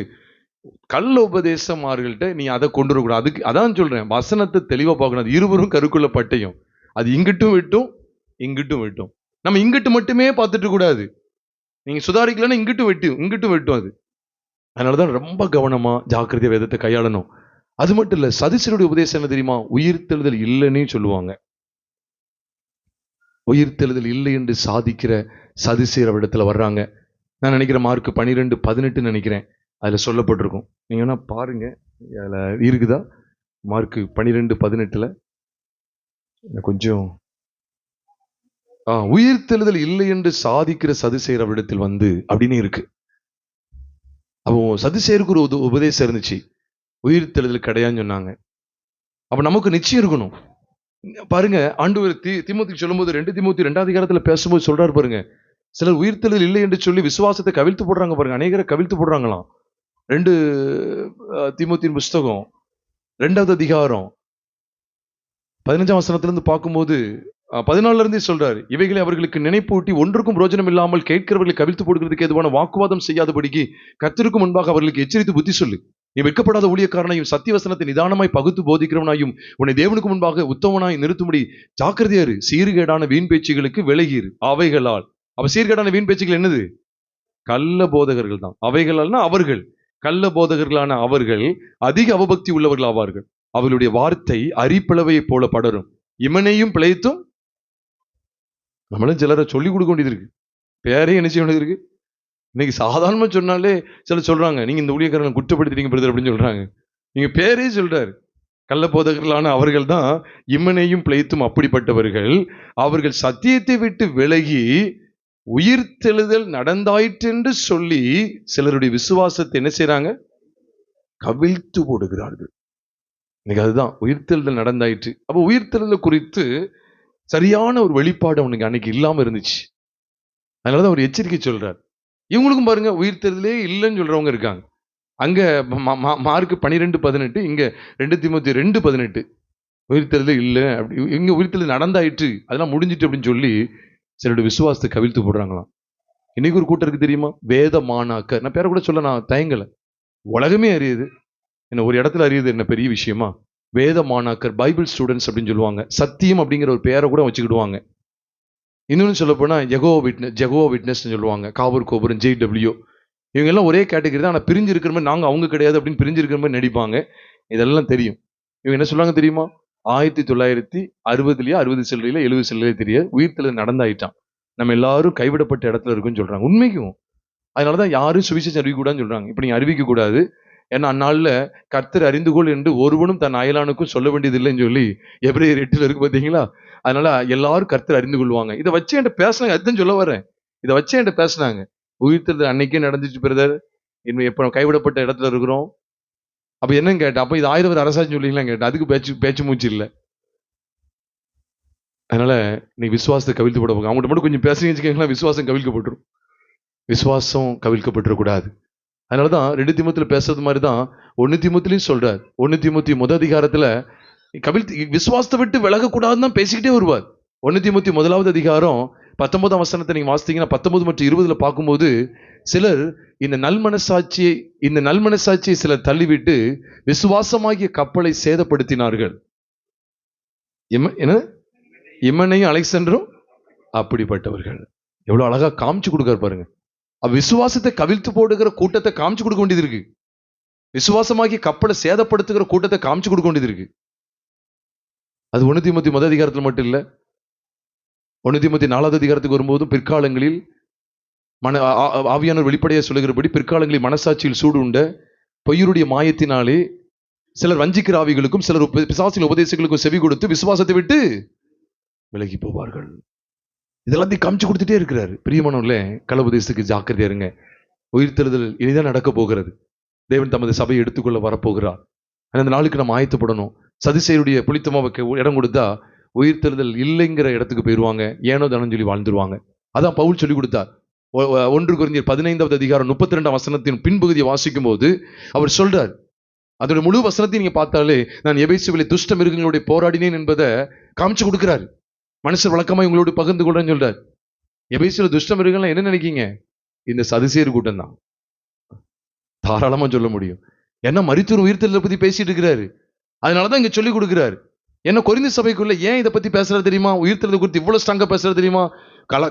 கள்ள உபதேசமார்கள்ட்ட நீ அதை கொண்டு வரக்கூடாது. அதுக்கு அதான் சொல்றேன், வசனத்தை தெளிவா பார்க்கணும். அது இருவரும் கருக்குள்ள பட்டயம், அது இங்கிட்டும் விட்டும் இங்கிட்டும் விட்டும். நம்ம இங்கிட்டு மட்டுமே பார்த்துட்டு கூடாது. நீங்க சுதாரிக்கலன்னா இங்கிட்டும் வெட்டும் அது. அதனாலதான் ரொம்ப கவனமா ஜாக்கிரதையா வேதத்தை கையாளணும். அது மட்டும் இல்ல, சதுசருடைய உபதேசம் என்ன தெரியுமா? உயிர்த்தெழுதல் இல்லைன்னு சொல்லுவாங்க. உயிர்த்தெழுதல் இல்லை என்று சாதிக்கிற சதுசேர் இடத்துல வர்றாங்க. நான் நினைக்கிறேன் மார்க் 12:18 நினைக்கிறேன், அதுல சொல்லப்பட்டிருக்கும். நீங்க வேணா பாருங்க, அதுல இருக்குதா? மார்க் 12:18 கொஞ்சம் உயிர்த்தெழுதல் இல்லை என்று சாதிக்கிற சதுசேர் அவரிடத்தில் வந்து அப்படின்னு இருக்கு. அப்போ சதுசேருக்கு ஒரு உபதேசம் இருந்துச்சு, உயிர்த்தெழுதல் கிடையாதுன்னு சொன்னாங்க. அப்ப நமக்கு நிச்சயம் இருக்கணும். பாருங்க, ஆண்டவர் தீமோத்தேயுக்கு சொல்லும்போது 2 தீமோத்தேயு 2வது அதிகாரத்துல பேசும்போது சொல்றாரு பாருங்க, சிலர் உயிர்த்தெழுதல் இல்லை என்று சொல்லி விசுவாசத்தை கவிழ்த்து போடுறாங்க பாருங்க. அநேகரை கவிழ்த்து போடுறாங்களாம். 2 தீமோத்தேயுவின் புஸ்தகம் 2வது அதிகாரம் 15ஆம் வசனத்திலிருந்து பார்க்கும்போது 14 இருந்தே சொல்றாரு, இவைகளை அவர்களுக்கு நினைப்பூட்டி ஒன்றுக்கும் பிரோஜனம் இல்லாமல் கேட்கிறவர்களை கவிழ்த்து போடுகிறதுக்கு ஏதுவான வாக்குவாதம் செய்யாதபடிக்கு கர்த்தருக்கு முன்பாக அவர்களுக்கு எச்சரித்து புத்தி சொல்லு. நீ வெட்கப்படாத ஊழியக்காரனையும் சத்திய வசனத்தை நிதானமாய் பகுத்து போதிக்கிறவனாயும் உன்னை தேவனுக்கு முன்பாக உத்தமனாய் நிறுத்தும்படி ஜாக்கிரதையாரு. சீர்கேடான வீண் பேச்சுகளுக்கு விலகீர் அவைகளால். அப்ப சீர்கேடான வீண் பேச்சுகள் என்னது? கள்ள போதகர்கள் தான். அவைகளால்னா அவர்கள், கள்ள போதகர்களான அவர்கள் அதிக அவபக்தி உள்ளவர்கள் ஆவார்கள். அவர்களுடைய வார்த்தை அரிப்பிளவையை போல படரும், இமனையும் பிழைத்தும். நம்மளும் சிலரை சொல்லிக் கொடுக்க வேண்டியது இருக்கு, பேரே என்ன செய்ய வேண்டியது இருக்கு. இன்னைக்கு சாதாரணமா சொன்னாலே சிலர் சொல்றாங்க, நீங்க இந்த ஊழியக்காரனை குற்றப்படுத்துறீங்க பிரதர் அப்படின்னு சொல்றாங்க. நீங்க பேரே சொல்றாரு, கள்ள போதகர்களான அவர்கள் தான் இம்மனையும் பிழைத்தும் அப்படிப்பட்டவர்கள். அவர்கள் சத்தியத்தை விட்டு விலகி உயிர்த்தெழுதல் நடந்தாயிற்று என்று சொல்லி சிலருடைய விசுவாசத்தை என்ன செய்யறாங்க? கவிழ்த்து போடுகிறார்கள். இன்னைக்கு அதுதான், உயிர்த்தெழுதல் நடந்தாயிற்று. அப்ப உயிர்த்தெழுதல் குறித்து சரியான ஒரு வெளிப்பாடு அவனுக்கு அன்னைக்கு இல்லாம இருந்துச்சு. அதனாலதான் ஒரு எச்சரிக்கை சொல்றார். இவங்களுக்கும் பாருங்க உயிர்த்தெழுதலே இல்லைன்னு சொல்றவங்க இருக்காங்க. அங்க மார்க் 12:18, இங்க 2 தீமோத்தேயு 2:18 உயிர்த்தெழுதலே இல்லை, அப்படி இங்க உயிர்த்தெழுதல் நடந்தாயிற்று, அதெல்லாம் முடிஞ்சிட்டு அப்படின்னு சொல்லி சிலருடைய விசுவாசத்தை கவிழ்த்து போடுறாங்களாம். இன்னைக்கு ஒரு கூட்டம் இருக்கு தெரியுமா, வேத மாணாக்கர். நான் பேரை கூட சொல்ல நான் தயங்கல, உலகமே அறியுது. என்ன ஒரு இடத்துல அறியுது என்ன பெரிய விஷயமா? வேத மாணாக்கர், பைபிள் ஸ்டூடெண்ட்ஸ் அப்படின்னு சொல்லுவாங்க. சத்தியம் அப்படிங்கிற ஒரு பேரை கூட வச்சுக்கிடுவாங்க. இன்னொன்னு சொல்ல போனா ஜெகோவா விட்னஸ் சொல்லுவாங்க. காவூர் கோபுரம், JW, இவங்க எல்லாம் ஒரே கேட்டகரி தான். ஆனா பிரிஞ்சு இருக்கிற மாதிரி நாங்க அவங்க கிடையாது அப்படின்னு பிரிஞ்சு இருக்கிற மாதிரி நடிப்பாங்க. இதெல்லாம் தெரியும். இவங்க என்ன சொல்லுவாங்க தெரியுமா? 1960 60 சில்லறையில 70 சில்லறையில தெரியாது, உயிர்த்தெழுதல் நடந்தாயிட்டான், நம்ம எல்லாரும் கைவிடப்பட்ட இடத்துல இருக்குன்னு சொல்றாங்க. உண்மைக்கும் அதனாலதான் யாரும் சுவிசேஷம் அறிவிக்க கூடாதுன்னு சொல்றாங்க. இப்ப நீங்க அறிவிக்க கூடாது, ஏன்னா அந்நாள்ல கர்த்தர் அறிந்துகொள் என்று ஒருவனும் தன் அயலானுக்கும் சொல்ல வேண்டியது இல்லைன்னு சொல்லி எபிரேயர் 8 இருக்கு பாத்தீங்களா? அதனால எல்லாரும் கர்த்தர் அறிந்து கொள்வாங்க. இதை வச்சு என்கிட்ட பேசினாங்க. அதுதான் சொல்ல வரேன். இதை வச்சு என்கிட்ட பேசினாங்க. உயிர்த்தெழுதல் அன்னைக்கே நடந்துச்சு பிரதர், இன்னும் எப்ப கைவிடப்பட்ட இடத்துல இருக்கிறோம். அப்ப என்னன்னு கேட்டேன். அப்ப இது 1000 வருட அரசாட்சி சொல்லிக்கலாம் கேட்டேன். அதுக்கு பேச்சு மூச்சு இல்லை. அதனால நீ விசுவாசத்தை கவிழ்த்து போட போங்க. அவங்கள்ட்ட மட்டும் கொஞ்சம் பேசுறீங்கன்னு வச்சுக்கோங்களேன், விசுவாசம் கவிழ்க்கப்பட்டுரும். விசுவாசம் கவிழ்க்கப்பட்டுறக்கூடாது. அதனாலதான் 2 தீமோத்தேயுல பேசுறது மாதிரி தான் 1 தீமோத்தேயுலயும் சொல்றார். 1 தீமோத்தேயு 1 அதிகாரத்துல விசுவாசத்தை விட்டு விலகக்கூடாதுன்னு தான் பேசிக்கிட்டே வருவார். 1 தீமோத்தேயு 1 அதிகாரம் 19ஆம் வசனத்தை நீங்க வாசித்தீங்கன்னா 19 மற்றும் 20 பார்க்கும்போது சிலர் இந்த நல்மனசாட்சியை சிலர் தள்ளிவிட்டு விசுவாசமாகிய கப்பலை சேதப்படுத்தினார்கள். என்ன? இம்மனையும் அலெக்சாண்டரும் அப்படிப்பட்டவர்கள். எவ்வளவு அழகா காமிச்சு கொடுக்காரு பாருங்க. விசுவாசத்தை கவிழ்த்து போடுகிற கூட்டத்தை காமிச்சு கொடுக்க வேண்டியது இருக்கு. விசுவாசமாகி கப்பலை சேதப்படுத்துகிற கூட்டத்தை காமிச்சு கொடுக்க வேண்டியது இருக்கு. அது 1 தீமோத்தேயு 1 அதிகாரத்தில் மட்டும் இல்ல, 1 தீமோத்தேயு 4 அதிகாரத்துக்கு வரும்போதும் பிற்காலங்களில் ஆவியானவர் வெளிப்படையாக சொல்லுகிறபடி பிற்காலங்களில் மனசாட்சியில் சூடு உண்ட பொய்யருடைய மாயத்தினாலே சிலர் வஞ்சிக்கிற ஆவிகளுக்கும் சிலர் பிசாசின் உபதேசங்களுக்கும் செவி கொடுத்து விசுவாசத்தை விட்டு விலகி போவார்கள். இதெல்லாத்தையும் காமிச்சு கொடுத்துட்டே இருக்கிறாரு. பிரியமானவர்களே, கள்ள ஜாக்கிரதையா இருங்க. உயிர்த்தெழுதல் இனிதான் நடக்க போகிறது. தேவன் தமது சபையை எடுத்துக்கொள்ள வரப்போகிறார். அந்த நாளுக்கு நம்ம ஆயத்தப்படணும். சதுசேயருடைய புளித்தமாவுக்கு இடம் கொடுத்தா உயிர்த்தெழுதல் இல்லைங்கிற இடத்துக்கு போயிடுவாங்க, ஏனோ தானு சொல்லி வாழ்ந்துருவாங்க. அதான் பவுல் சொல்லி கொடுத்தார். 1 கொரிந்தியர் 15ஆம் அதிகாரம் 32ஆம் வசனத்தின் பின்பகுதியை வாசிக்கும் போது அவர் சொல்றார். அதோட முழு வசனத்தையும் நீங்க பார்த்தாலே, நான் எபேசுவிலே துஷ்ட மிருகங்களுடைய போராடினேன் என்பதை காமிச்சு கொடுக்கிறாரு. மனுஷர் வழக்கமா இவங்களோட பகிர்ந்து கொள்றேன்னு சொல்றாரு. எபேசுல துஷ்ட மிருகம்லாம் என்ன நினைக்கீங்க? இந்த சதுசேயர் கூட்டம் தான். தாராளமா சொல்ல முடியும். ஏன்னா மரித்தோர் உயிர்த்தெழுதலை பத்தி பேசிட்டு இருக்கிறாரு. அதனாலதான் இங்க சொல்லி கொடுக்கிறாரு. என்ன கொரிந்தி சபைக்குள்ள ஏன் இதை பத்தி பேசுறது தெரியுமா? உயிர்த்தெழுதல் குறித்து இவ்வளவு ஸ்ட்ராங்கா பேசுறது தெரியுமா?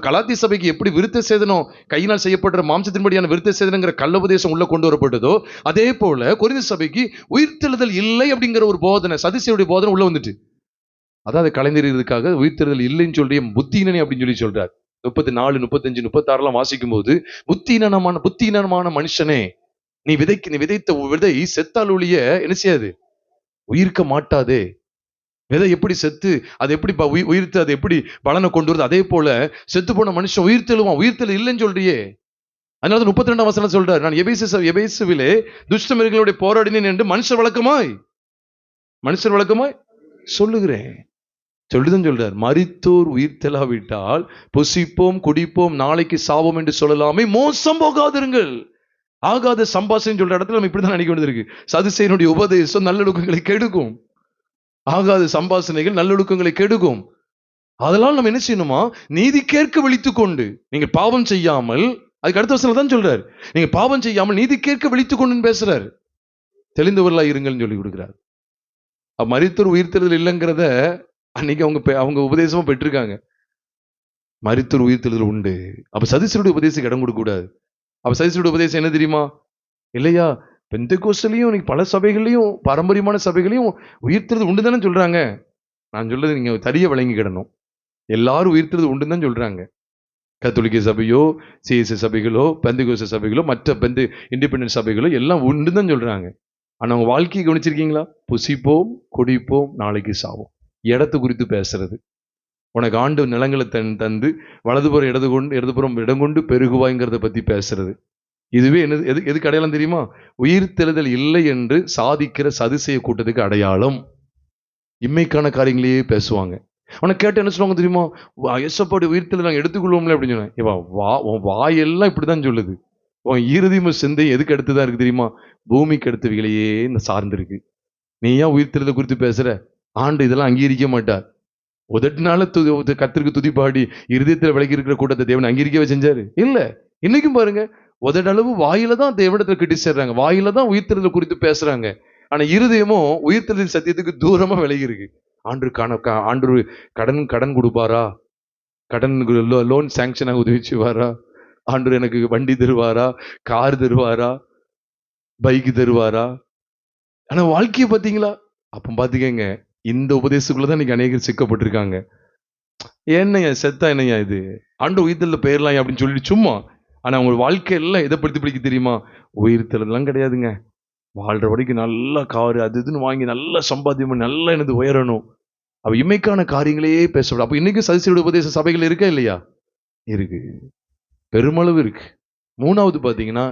கலாத்திய சபைக்கு எப்படி விருத்த சேதனம், கையினால் செய்யப்படுற மாம்சத்தின்படியான விருத்த சேதனங்கிற கள்ளோபதேசம் உள்ள கொண்டு வரப்பட்டதோ, அதே போல கொரிந்தி சபைக்கு உயிர்த்தெழுதல் இல்லை அப்படிங்கிற ஒரு போதனை, சதுசேயருடைய போதனை உள்ள வந்துட்டு, அதாவது கலைஞர்களுக்காக உயிர்த்தெழுதல் இல்லைன்னு சொல்றிய புத்தியினே அப்படின்னு சொல்றாரு. 34, 35, 36 வாசிக்கும் போது, புத்தியினமான மனுஷனே, நீ விதைத்த விதை செத்தால் ஒழிய என்ன செய்யாது? உயிர்க்க மாட்டாதே. விதை எப்படி செத்து அது எப்படி உயிர்த்து அது எப்படி பலனை கொண்டு வருது, அதே போல செத்து போன மனுஷன் உயிர்த்தெழுவான். உயிர்த்தெழு இல்லைன்னு சொல்றியே. அதனால 32ஆம் வசனம் சொல்றாரு, நான் எபேசுவிலே துஷ்ட மிருகங்களுடைய போராடினேன் என்று மனுஷர் வழக்கமாய் சொல்லுகிறேன். சொல்லுதான் சொல்றார். மரித்தோர் உயிர்த்தெழாவிட்டால் புசிப்போம் குடிப்போம் நாளைக்கு சாவோம் என்று சொல்லலாமே, மோசம் போகாதிருங்கள். ஆகாத சம்பாஷணை சொல்ற இடத்துல நம்ம இப்படிதான் நினைக்க வேண்டியது இருக்கு. சதுசேயனுடைய உபதேசம் நல்லொழுக்கங்களை கெடுக்கும். ஆகாத சம்பாஷணைகள் நல்லொழுக்கங்களை கெடுக்கும். அதெல்லாம் நம்ம என்ன செய்யணுமா? நீதிக்கேற்க விழித்துக் கொண்டு, நீங்க பாவம் செய்யாமல், அதுக்கு அடுத்த வசனம் தான் சொல்றாரு, நீங்க பாவம் செய்யாமல் நீதிக்கேற்க விழித்துக் கொண்டு பேசுறாரு. தெளிந்தவர்களா இருங்கள்னு சொல்லி கொடுக்கிறார். மரித்தோர் உயிர்த்தெழுதல் இல்லைங்கிறத அன்னைக்கு அவங்க உபதேசமா பெற்றிருக்காங்க. மரித்தோர் உயிர்த்தெழுதல் உண்டு. அப்ப சதுசேயருடைய உபதேசத்துக்கு இடம் கொடுக்க கூடாது. அப்ப சதுசேயருடைய உபதேசம் என்ன தெரியுமா? இல்லையா, பெந்தெகோஸ்தலையும் பல சபைகளையும் பாரம்பரியமான சபைகளையும் உயிர்த்தெழுதல் உண்டு தானே சொல்றாங்க. நான் சொல்றது நீங்க தரிய விளங்கிக்கிடணும். எல்லாரும் உயிர்த்தெழுதல் உண்டு தான் சொல்றாங்க. கத்தோலிக்க சபையோ, சிஎஸ்ஐ சபைகளோ, பெந்தெகோஸ்தே சபைகளோ, மற்ற இண்டிபெண்டன்ட் சபைகளோ எல்லாம் உண்டு தான் சொல்றாங்க. ஆனா அவங்க வாழ்க்கையை கவனிச்சிருக்கீங்களா? புசிப்போம் குடிப்போம் நாளைக்கு சாவோம். இடத்து குறித்து பேசுறது, உனக்கு ஆண்டு நிலங்களை தந்து வலதுபுறம் இடதுபுறம் இடம் கொண்டு பெருகுவாய்ங்கிறத பத்தி பேசுறது. இதுவே எதுக்கு அடையாளம் தெரியுமா? உயிர்த்தெழுதல் இல்லை என்று சாதிக்கிற சதுசேய கூட்டத்துக்கு அடையாளம். இம்மைக்கான காரியங்களையே பேசுவாங்க. உனக்கு கேட்டு என்ன சொல்லுவாங்க தெரியுமா? எசப்பாடு உயிர்த்தெழுதல் நாங்கள் எடுத்துக்கொள்வோம்ல அப்படின்னு சொன்னேன். உன் வாயெல்லாம் இப்படிதான் சொல்லுது. உன் இறுதிம சிந்தை எதுக்கு அடுத்துதான் இருக்கு தெரியுமா? பூமிக்கு அடுத்தவைகளையே சார்ந்திருக்கு. நீ ஏன் உயிர்த்தெழுதல் குறித்து பேசுற? ஆண்டு இதெல்லாம் அங்கீகரிக்க மாட்டார். உதட்டினால கர்த்தருக்கு துதிப்பாடி இருதயத்தில் விலகி இருக்கிற கூட்டத்தை தேவன் அங்கீகரிக்கவே செஞ்சாரு இல்ல. இன்னைக்கும் பாருங்க, உதடளவு வாயில தான் தேவனிடத்துல கிட்டிச்சேர்றாங்க, வாயில தான் உயிர்த்தெழுதல் குறித்து பேசுறாங்க. ஆனா இருதயமோ உயிர்த்தெழுதல் சத்தியத்துக்கு தூரமா விலகி இருக்கு. ஆண்டு கடன் கடன் கொடுப்பாரா, கடன் லோன் சாங்ஷன் உதவி செய்வாரா, ஆண்டு எனக்கு வண்டி தருவாரா, கார் தருவாரா, பைக் தருவாரா. ஆனா வாழ்க்கையை பாத்தீங்களா? அப்ப பாத்துக்கங்க, இந்த உபதேசத்துக்குள்ளதான் இன்னைக்கு அநேகர் சிக்கப்பட்டிருக்காங்க. என்னையா செத்தா என்னையா இது, ஆண்டு உயிர்த்தெழுதல்ல போயிடலாம் அப்படின்னு சொல்லிட்டு சும்மா. ஆனா அவங்க வாழ்க்கை எல்லாம் எதை படுத்தி பிடிக்க தெரியுமா? உயிர்த்தெழுதல்லாம் கிடையாதுங்க. வாழ்ற வரைக்கும் நல்லா காரு அது இதுன்னு வாங்கி நல்லா சம்பாத்தியம் பண்ணி நல்லா எனது உயரணும். அவ இமைக்கான காரியங்களே பேசப்படும். அப்ப இன்னைக்கு சதிசீட உபதேச சபைகள் இருக்கா இல்லையா? இருக்கு, பெருமளவு இருக்கு. மூணாவது பாத்தீங்கன்னா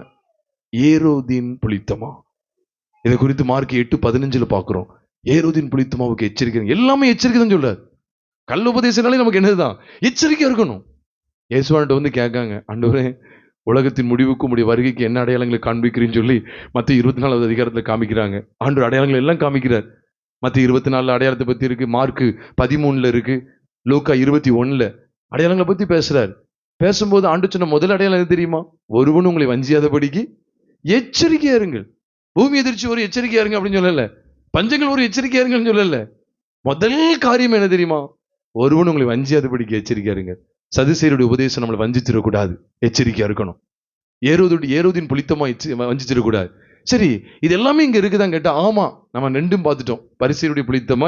ஏரோதின் புளித்தமா. இதை குறித்து மார்க் 8:15 பாக்குறோம். ஏரோதின் புளித்தமாவுக்கு எச்சரிக்கை. எல்லாமே எச்சரிக்கை தான் சொல்றாரு. கள்ள உபதேசனாலே நமக்கு என்னதுதான்? எச்சரிக்கை இருக்கணும். இயேசுவான்ட்ட வந்து கேட்காங்க, ஆண்டவரே உலகத்தின் முடிவுக்கும் உடைய வருகைக்கு என்ன அடையாளங்களை காண்பிக்கிறேன்னு சொல்லி மத்திய 24வது அதிகாரத்துல காமிக்கிறாங்க. ஆண்டவர் அடையாளங்கள் எல்லாம் காமிக்கிறார். மத்திய 24 அடையாளத்தை பத்தி இருக்கு, மார்க்கு 13 இருக்கு, லூக்கா 21 அடையாளங்களை பத்தி பேசுறாரு. பேசும்போது ஆண்டு சொன்ன முதல் அடையாளம் எது தெரியுமா? ஒருவன் உங்களை வஞ்சியாதபடிக்கு எச்சரிக்கையா இருங்கள். பூமி எதிர்ச்சி ஒரு எச்சரிக்கையா இருங்க அப்படின்னு சொல்லல, பஞ்சங்கள் ஒரு எச்சரிக்கையா இருங்கன்னு சொல்லல. முதல் காரியம் என்ன தெரியுமா? ஒருவன் உங்களை வஞ்சியாதபடிக்கு எச்சரிக்கையா இருங்க. சதுசேயருடைய உபதேசம் நம்மளை வஞ்சிச்சிடக்கூடாது, எச்சரிக்கையா இருக்கணும். ஏரோதின் புளித்தமா வஞ்சிச்சிடக்கூடாது. சரி, இது எல்லாமே இங்க இருக்குதான் கேட்டா, ஆமா, நம்ம ரெண்டும் பார்த்துட்டோம். பரிசேயருடைய புளித்தமா,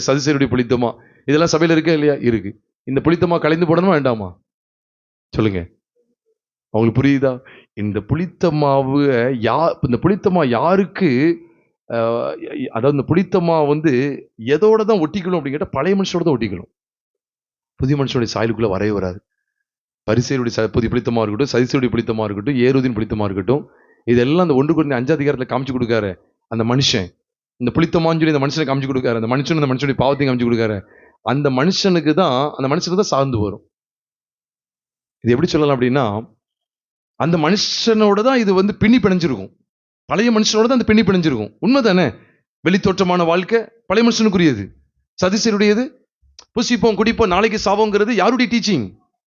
சதுசேயருடைய புளித்தமா, இதெல்லாம் சபையில இருக்கா இல்லையா? இருக்கு. இந்த புளித்தமா கலைந்து போடணுமா வேண்டாமா? சொல்லுங்க, அவங்களுக்கு புரியுதா? இந்த புளித்தமாவு இந்த புளித்தமா யாருக்கு, அதாவது இந்த புளித்தமா வந்து எதோட தான் ஒட்டிக்கணும் அப்படின்னு கேட்டா, பழைய மனுஷனோட தான் ஒட்டிக்கணும். புதிய மனுஷனுடைய சாயலுக்குள்ள வரவே வராது. பரிசேயருடைய புதிய புளித்தமா இருக்கட்டும், சதிசேயருடைய புளித்தமா இருக்கட்டும், ஏரோதின் புளித்தமா இருக்கட்டும், இதெல்லாம் அந்த 1 Corinthians 5 அதிகாரத்துல காமிச்சு கொடுக்காரு. அந்த மனுஷன் இந்த புளித்தமான்னு சொல்லி இந்த மனுஷனை காமிச்சு கொடுக்காரு. அந்த மனுஷன் அந்த மனுஷனுடைய பாவத்தையும் காமிச்சு கொடுக்காரு. அந்த மனுஷனுக்கு தான் சார்ந்து வரும். இது எப்படி சொல்லலாம் அப்படின்னா, அந்த மனுஷனோட தான் இது வந்து பின்னி பிணைஞ்சிருக்கும். பழைய மனுஷனோட தான் அந்த பின்னி பிணைஞ்சிருக்கும். உண்மைதானே? வெளித்தோற்றமான வாழ்க்கை பழைய மனுஷனுக்குரியது. சதிசேயருடையது புசிப்போம் குடிப்போம் நாளைக்கு சாவோங்கிறது யாருடைய டீச்சிங்?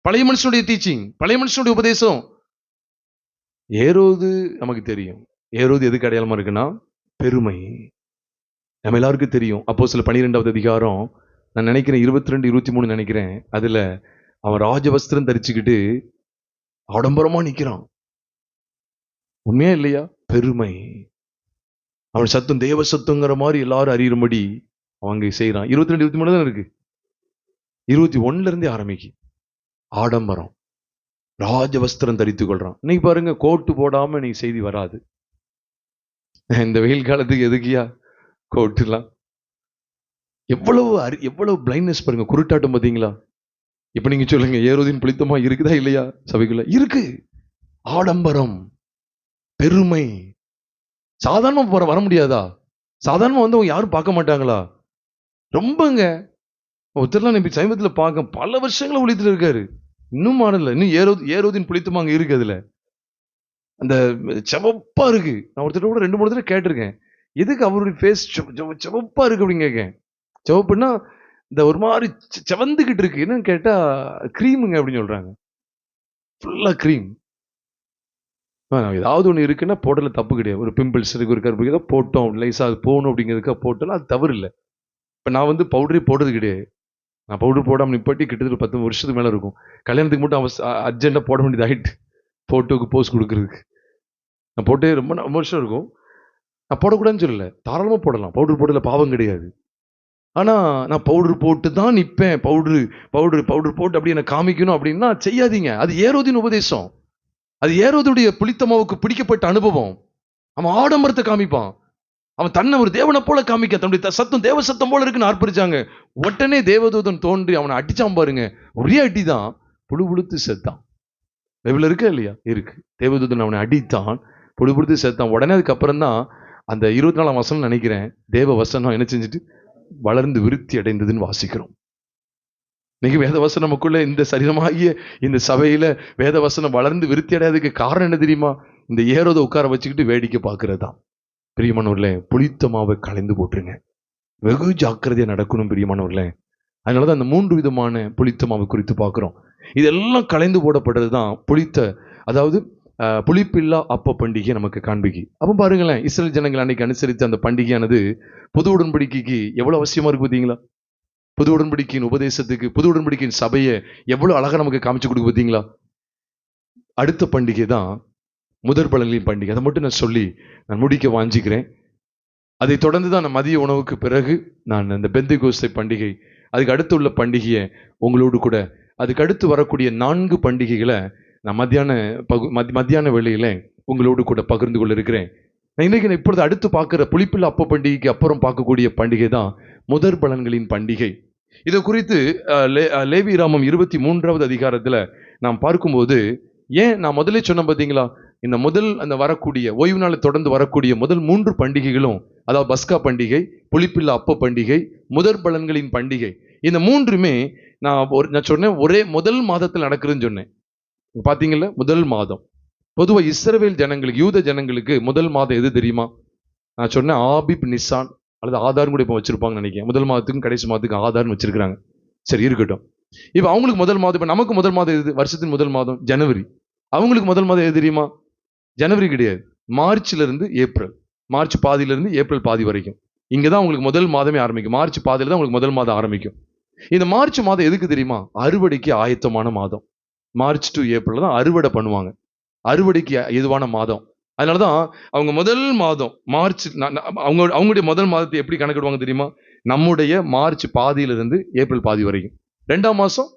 பழைய மனுஷனுடைய டீச்சிங், பழைய மனுஷனுடைய உபதேசம். ஏரோது நமக்கு தெரியும். ஏரோது எதுக்கு அடையாளமா இருக்குன்னா பெருமை. நம்ம எல்லாருக்கும் தெரியும். அப்போஸ்தலர் 12வது அதிகாரம், நான் நினைக்கிறேன் 22, 23 நினைக்கிறேன். அதுல அவன் ராஜவஸ்திரம் தரிச்சுக்கிட்டு ஆடம்பரமா நிக்கிறான். உண்மையா இல்லையா? பெருமை. அவன் சத்தம் தேவ சத்தங்கிற மாதிரி எல்லாரும் அறியும்படி அவங்க செய்யறான். 22, 23 தான் இருக்கு. 21 இருந்தே ஆரம்பிக்கு. ஆடம்பரம், ராஜவஸ்திரம் தரித்துக் கொள்றான். இன்னைக்கு பாருங்க, கோட்டு போடாம நீ செய்தி வராது. இந்த வெயில் காலத்துக்கு எதுக்கியா கோட்டுலாம்? எவ்வளவு பிளைண்ட்னஸ் பாருங்க, குருட்டாட்டம் பாத்தீங்களா? இப்ப நீங்க சொல்லுங்க, ஏரோதின் புளித்தமா இருக்குதா இல்லையா சபைக்குள்ள? இருக்கு. ஆடம்பரம், பெருமை. சாதாரணமா வர முடியாதா? சாதாரணமா வந்து அவங்க யாரும் பார்க்க மாட்டாங்களா? ரொம்பங்க. ஒருத்தர்லாம் இப்ப சமீபத்துல பார்க்க பல வருஷங்களா ஊழியத்துல இருக்காரு, இன்னும் மாறல. இன்னும் ஏரோதின் புளித்தமா அங்க இருக்கு. அதுல அந்த செவப்பா இருக்கு. நான் ஒருத்தர் கூட 2-3 தடவை கேட்டிருக்கேன், எதுக்கு அவருடைய ஃபேஸ் செவப்பா இருக்கு அப்படின்னு கேட்கேன். செவப்புன்னா இந்த ஒரு மாதிரி செவந்துகிட்டு இருக்கு. என்னன்னு கேட்டா கிரீமுங்க அப்படின்னு சொல்றாங்க. ஃபுல்லா கிரீம். ஏதாவது ஒன்று இருக்குன்னா போடல, தப்பு கிடையாது. ஒரு பிம்பிள்ஸ் இருக்கு, ஒரு கருப்பு ஏதோ போட்டோம், லைஸா அது போகணும் அப்படிங்கிறதுக்காக போட்டோம்னா அது தவறு இல்லை. இப்போ நான் வந்து பவுடரே போடுறது கிடையாது. நான் பவுடர் போடாமல் நிப்பாட்டி கிட்டத்தட்ட 10 வருஷத்துக்கு மேலே இருக்கும். கல்யாணத்துக்கு மட்டும் அர்ஜென்ட்டாக போட வேண்டியது ஆகிட்டு, போட்டோக்கு போஸ்ட் கொடுக்குறதுக்கு. நான் போட்டே ரொம்ப வருஷம் இருக்கும். நான் போடக்கூடாதுன்னு சொல்லலை, தாராளமாக போடலாம். பவுடர் போடல, பாவம் கிடையாது. ஆனால் நான் பவுடர் போட்டு தான் நிற்பேன், பவுடர் போட்டு அப்படி என்னை காமிக்கணும் அப்படின்னா செய்யாதீங்க. அது ஏரோதின் உபதேசம். அது ஏரோதுடைய புளித்தமாவுக்கு பிடிக்கப்பட்ட அனுபவம். அவன் ஆடம்பரத்தை காமிப்பான். அவன் தன்னை ஒரு தேவனை போல காமிக்க, தன்னுடைய சத்தம் தேவ சத்தம் போல இருக்குன்னு ஆர்ப்பரிச்சாங்க. உடனே தேவதூதன் தோன்றி அவனை அடிச்சான் பாருங்க. ஒரே அடி தான், புழுபுழுத்து செத்தான். பைபிள்ல இருக்கா இல்லையா? இருக்கு. தேவதூதன் அவனை அடித்தான், புழுபுழுத்து செத்தான். உடனே அதுக்கப்புறம் தான் அந்த 24ஆம் வசனம் நினைக்கிறேன், தேவ வசனம் என்ன செஞ்சுட்டு வளர்ந்து விருத்தி அடைந்ததுன்னு வாசிக்கிறோம். இன்னைக்கு வேதவசனம் நமக்குள்ள இந்த சரீரமாகிய இந்த சபையில வேதவசனம் வளர்ந்து விருத்தி அடையாததுக்கு காரணம் என்ன தெரியுமா? இந்த ஏரோதை உட்கார வச்சுக்கிட்டு வேடிக்கை பார்க்கறது தான். பிரியமானவர்களே, புளித்தமாவை கலைந்து போட்டுருங்க. வெகு ஜாக்கிரதையா நடக்கணும் பிரியமானவர்களே. அதனாலதான் அந்த 3 விதமான புளித்தமாவை குறித்து பார்க்கிறோம். இதெல்லாம் கலைந்து போடப்படுறது தான் புளித்த, அதாவது புளிப்பில்லா அப்ப பண்டிகை நமக்கு காண்பிக்கு. அப்ப பாருங்களேன், இஸ்ரேல் ஜனங்கள் அன்னைக்கு அனுசரித்த அந்த பண்டிகையானது புது உடன்படிக்கைக்கு எவ்வளவு அவசியமா இருக்கு பார்த்தீங்களா? புது உடன்படிக்கையின் உபதேசத்துக்கு, புது உடன்படிக்கையின் சபையை எவ்வளவு அழகா நமக்கு காமிச்சு கொடுக்கு பார்த்தீங்களா? அடுத்த பண்டிகை தான் முதற் பலன்களின் பண்டிகை. அதை மட்டும் நான் சொல்லி நான் முடிக்க வாஞ்சிக்கிறேன். அதை தொடர்ந்து தான் நான் மதிய உணவுக்கு பிறகு நான் இந்த பெந்தைகோஸ்தை பண்டிகை, அதுக்கு அடுத்து உள்ள பண்டிகையை உங்களோடு கூட, அதுக்கு அடுத்து வரக்கூடிய 4 பண்டிகைகளை நான் மத்தியான வேளையில உங்களோடு கூட பகிர்ந்து கொள்ள இருக்கிறேன். நான் இன்னைக்கு இப்பொழுது அடுத்து பார்க்கிற புளிப்பில்லா அப்ப பண்டிகைக்கு அப்புறம் பார்க்கக்கூடிய பண்டிகை தான் முதற் பலன்களின் பண்டிகை. இதை குறித்து லேவியராகமம் 23வது அதிகாரத்துல நாம் பார்க்கும்போது, ஏன் நான் முதலே சொன்ன பார்த்தீங்களா, இந்த அந்த வரக்கூடிய ஓய்வு நாளை தொடர்ந்து வரக்கூடிய முதல் 3 பண்டிகைகளும், அதாவது பஸ்கா பண்டிகை, புளிப்பில்லா அப்ப பண்டிகை, முதற் பலன்களின் பண்டிகை, இந்த 3மே நான் சொன்னேன் ஒரே முதல் மாதத்தில் நடக்குதுன்னு சொன்னேன். பாத்தீங்கல்ல, முதல் மாதம். பொதுவாக இஸ்ரவேல் ஜனங்களுக்கு, யூத ஜனங்களுக்கு முதல் மாதம் எது தெரியுமா? நான் சொன்னேன் ஆபிப், நிசான் அல்லது ஆதார் கூட இப்போ வச்சிருப்பாங்கன்னு நினைக்கிறேன். முதல் மாதத்துக்கும் கடைசி மாதத்துக்கும் ஆதார்னு வச்சிருக்காங்க. சரி, இருக்கட்டும். இப்போ அவங்களுக்கு முதல் மாதம், இப்போ நமக்கு முதல் மாதம் எது? வருஷத்தின் முதல் மாதம் ஜனவரி. அவங்களுக்கு முதல் மாதம் எது தெரியுமா? ஜனவரி கிடையாது, மார்ச்ல இருந்து ஏப்ரல். மார்ச் பாதியிலிருந்து ஏப்ரல் பாதி வரைக்கும். இங்கதான் உங்களுக்கு முதல் மாதமே ஆரம்பிக்கும். மார்ச் பாதியில தான் உங்களுக்கு முதல் மாதம் ஆரம்பிக்கும். இந்த மார்ச் மாதம் எதுக்கு தெரியுமா? அறுவடைக்கு ஆயத்தமான மாதம். மார்ச் டு ஏப்ரல் தான் அறுவடை பண்ணுவாங்க. அறுவடைக்கு எதுவான மாதம். அதனாலதான் அவங்க முதல் மாதம் மார்ச், அவங்களுடைய முதல் மாதத்தை எப்படி கணக்கிடுவாங்க தெரியுமா? நம்முடைய மார்ச் பாதியிலிருந்து ஏப்ரல் பாதி வரைக்கும். 2ஆம் மாசம்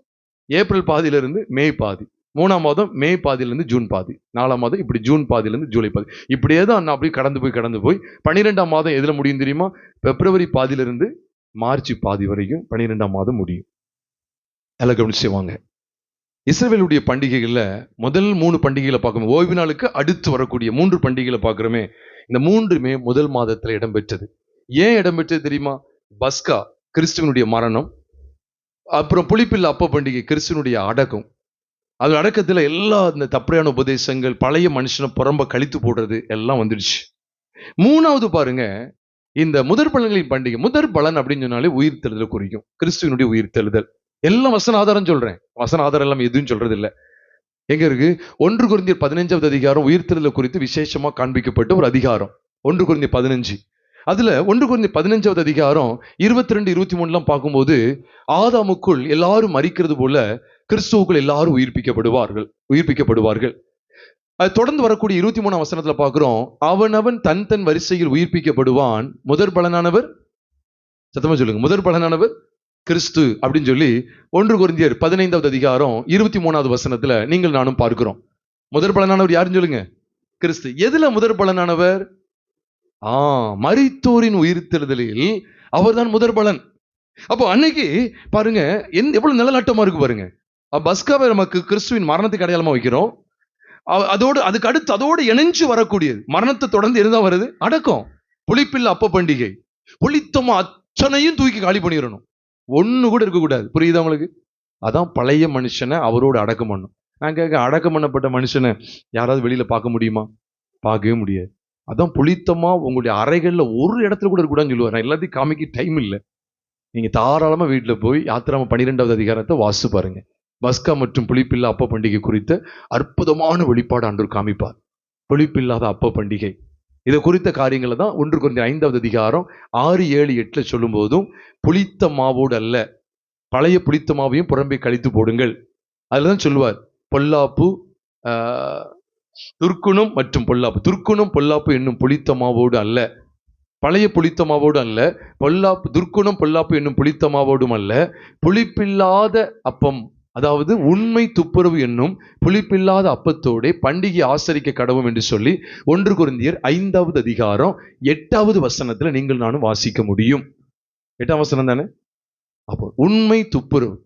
ஏப்ரல் பாதியிலிருந்து மே பாதி. 3ஆம் மாதம் மே பாதியிலிருந்து ஜூன் பாதி. 4ஆம் மாதம் இப்படி ஜூன் பாதியிலிருந்து ஜூலை பாதி. இப்படியே தான் அப்படி கடந்து போய் 12ஆம் மாதம் எதுல முடியும் தெரியுமா? பிப்ரவரி பாதியிலிருந்து மார்ச் பாதி வரைக்கும் 12ஆம் மாதம் முடியும். எல்லாம் கவனிச்சுவாங்க. இஸ்ரவேலுடைய பண்டிகைகள்ல முதல் 3 பண்டிகைகளை பார்க்கணும். ஓய்வு நாளுக்கு அடுத்து வரக்கூடிய 3 பண்டிகைகளை பார்க்கிறோமே, இந்த 3மே முதல் மாதத்துல இடம்பெற்றது. ஏன் இடம்பெற்றது தெரியுமா? பஸ்கா கிறிஸ்துவனுடைய மரணம், அப்புறம் புளிப்பில்லா அப்ப பண்டிகை கிறிஸ்துவனுடைய அடக்கம். அது அடக்கத்துல எல்லா இந்த தப்பறையான உபதேசங்கள், பழைய மனுஷனை புறம்ப கழித்து போடுறது எல்லாம் வந்துடுச்சு. 3வது பாருங்க, இந்த முதற் பலன்களின் பண்டிகை. முதற் பலன் அப்படின்னு சொன்னாலே உயிர் தெழுதல் குறிக்கும். கிறிஸ்துவனுடைய உயிர் தெழுதல். எல்லாம் வசன ஆதாரம் சொல்றேன். வசன ஆதாரம் எல்லாம் எதுவும் சொல்றது இல்லை. எங்க இருக்கு? 1 கொரிந்தியர் 15வது அதிகாரம் உயிர்த்தெழுதல் குறித்து விசேஷமா காண்பிக்கப்பட்ட ஒரு அதிகாரம். 1 கொரிந்தியர் 15. அதுல 1 கொரிந்தியர் 15வது அதிகாரம் 22, 23 பார்க்கும்போது, ஆதாமுக்குள் எல்லாரும் மரிக்கிறது போல கிறிஸ்துவுக்குள் எல்லாரும் உயிர்ப்பிக்கப்படுவார்கள். அது தொடர்ந்து வரக்கூடிய 23ஆம் வசனத்துல பார்க்கிறோம், அவனவன் தன் வரிசையில் உயிர்ப்பிக்கப்படுவான். முதற் பலனானவர், சத்தமா சொல்லுங்க, முதற் பலனானவர் கிறிஸ்து அப்படின்னு சொல்லி 1 கொரிந்தியர் 15வது அதிகாரம் 23வது வசனத்துல நீங்கள் நானும் பார்க்கிறோம். முதற் பலனானவர் யாருன்னு சொல்லுங்க? கிறிஸ்து. எதுல முதற் பலனானவர்? மரித்தோரின் உயிர்த்தெழுதலில் அவர்தான் முதற் பலன். அப்போ அன்னைக்கு பாருங்க எவ்வளவு நிழலாட்டமா இருக்கு பாருங்க. பஸ்காவை நமக்கு கிறிஸ்துவின் மரணத்துக்கு அடையாளமா வைக்கிறோம். அதுக்கு அடுத்து அதோடு இணைஞ்சு வரக்கூடியது, மரணத்தை தொடர்ந்து எதுதான் வருது? அடக்கம். புளிப்பில்லா அப்ப பண்டிகை. புளித்தமா அத்தனையும் தூக்கி காலி பண்ணிடணும். ஒண்ணு கூட இருக்கக்கூடாது. புரியுதா உங்களுக்கு? அதான் பழைய மனுஷனை அவரோடு அடக்கம் பண்ணும். நான் கேட்க, அடக்கம் பண்ணப்பட்ட மனுஷனை யாராவது வெளியில பார்க்க முடியுமா? பார்க்கவே முடியாது. அதான் புளித்தமா உங்களுடைய அறைகள்ல ஒரு இடத்துல கூட இருக்கக்கூடாதுன்னு சொல்லுவார். நான் எல்லாத்தையும் காமிக்க டைம் இல்லை. நீங்க தாராளமா வீட்டுல போய் யாத்திராம 12வது அதிகாரத்தை வாசிச்சு பாருங்க. பஸ்கா மற்றும் புளிப்பில்லா அப்ப பண்டிகை குறித்த அற்புதமான வெளிப்பாடு ஆண்டவர் காமிப்பார். புளிப்பில்லாத அப்ப பண்டிகை இதை குறித்த காரியங்களை தான் 1 கொரிந்தியர் 5வது அதிகாரம் 6, 7, 8 சொல்லும் போதும், புளித்த மாவோடு அல்ல, பழைய புளித்த மாவையும் புறம்பே கழித்து போடுங்கள். அதுலதான் சொல்லுவார், பொல்லாப்பு, துர்க்குணம் மற்றும் பொல்லாப்பு. துர்க்குணம் பொல்லாப்பு என்னும் புளித்த மாவோடு அல்ல, பழைய புளித்த மாவோடு அல்ல, துர்க்குணம் பொல்லாப்பு என்னும் புளித்த மாவோடும் அல்ல, புளிப்பில்லாத அப்பம், அதாவது உண்மை துப்புரவு என்னும் புளிப்பில்லாத அப்பத்தோட பண்டிகை ஆசரிக்க கடவும் என்று சொல்லி 1 கொரிந்தியர் 5வது அதிகாரம் 8வது வசனத்துல நீங்கள் நானும் வாசிக்க முடியும். 8ஆம் வசனம் தானே? அப்போ உண்மை துப்புரவு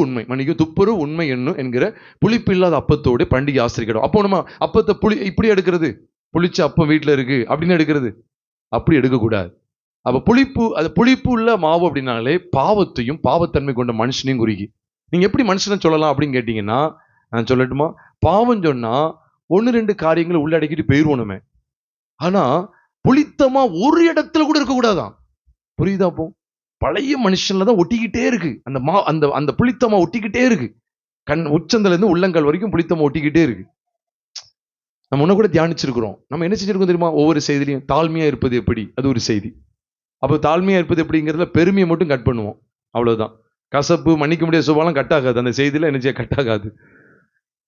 உண்மை, துப்புரவு உண்மை என்னும் என்கிற புளிப்பில்லாத அப்பத்தோட பண்டிகை ஆசரிக்க கடவும். அப்போ நம்ம அப்பத்தை இப்படி எடுக்கிறது, புளிச்ச அப்பம் வீட்டுல இருக்கு அப்படின்னு எடுக்கிறது, அப்படி எடுக்கக்கூடாது. அப்ப புளிப்பு உள்ள மாவு அப்படின்னாலே பாவத்தையும் பாவத்தன்மை கொண்ட மனுஷனையும் குறிக்கி. நீங்க எப்படி மனுஷனை சொல்லலாம் அப்படின்னு கேட்டீங்கன்னா, நான் சொல்லட்டுமா? பாவம் சொன்னா 1-2 காரியங்களை உள்ளடக்கிட்டு போயிருவோனுமே. ஆனா புளித்தமா ஒரு இடத்துல கூட இருக்கக்கூடாதான். புரியுதா? அப்போ பழைய மனுஷன்ல தான் ஒட்டிக்கிட்டே இருக்கு அந்த புளித்தமா ஒட்டிக்கிட்டே இருக்கு. உச்சந்தல இருந்து உள்ளங்கால் வரைக்கும் புளித்தமா ஒட்டிக்கிட்டே இருக்கு. நம்ம ஒன்ன கூட தியானிச்சிருக்கிறோம். நம்ம என்ன செஞ்சிருக்கோம் தெரியுமா? ஒவ்வொரு செய்திலையும் தாழ்மையா இருப்பது எப்படி, அது ஒரு செய்தி. அப்போ தாழ்மையா இருப்பது எப்படிங்கிறதுல பெருமையை மட்டும் கட் பண்ணுவோம், அவ்வளவுதான். கசப்பு, மன்னிக்க முடியாத சுபாவம் கட் ஆகாது. அந்த செய்தியில என்ன செய்ய கட் ஆகாது.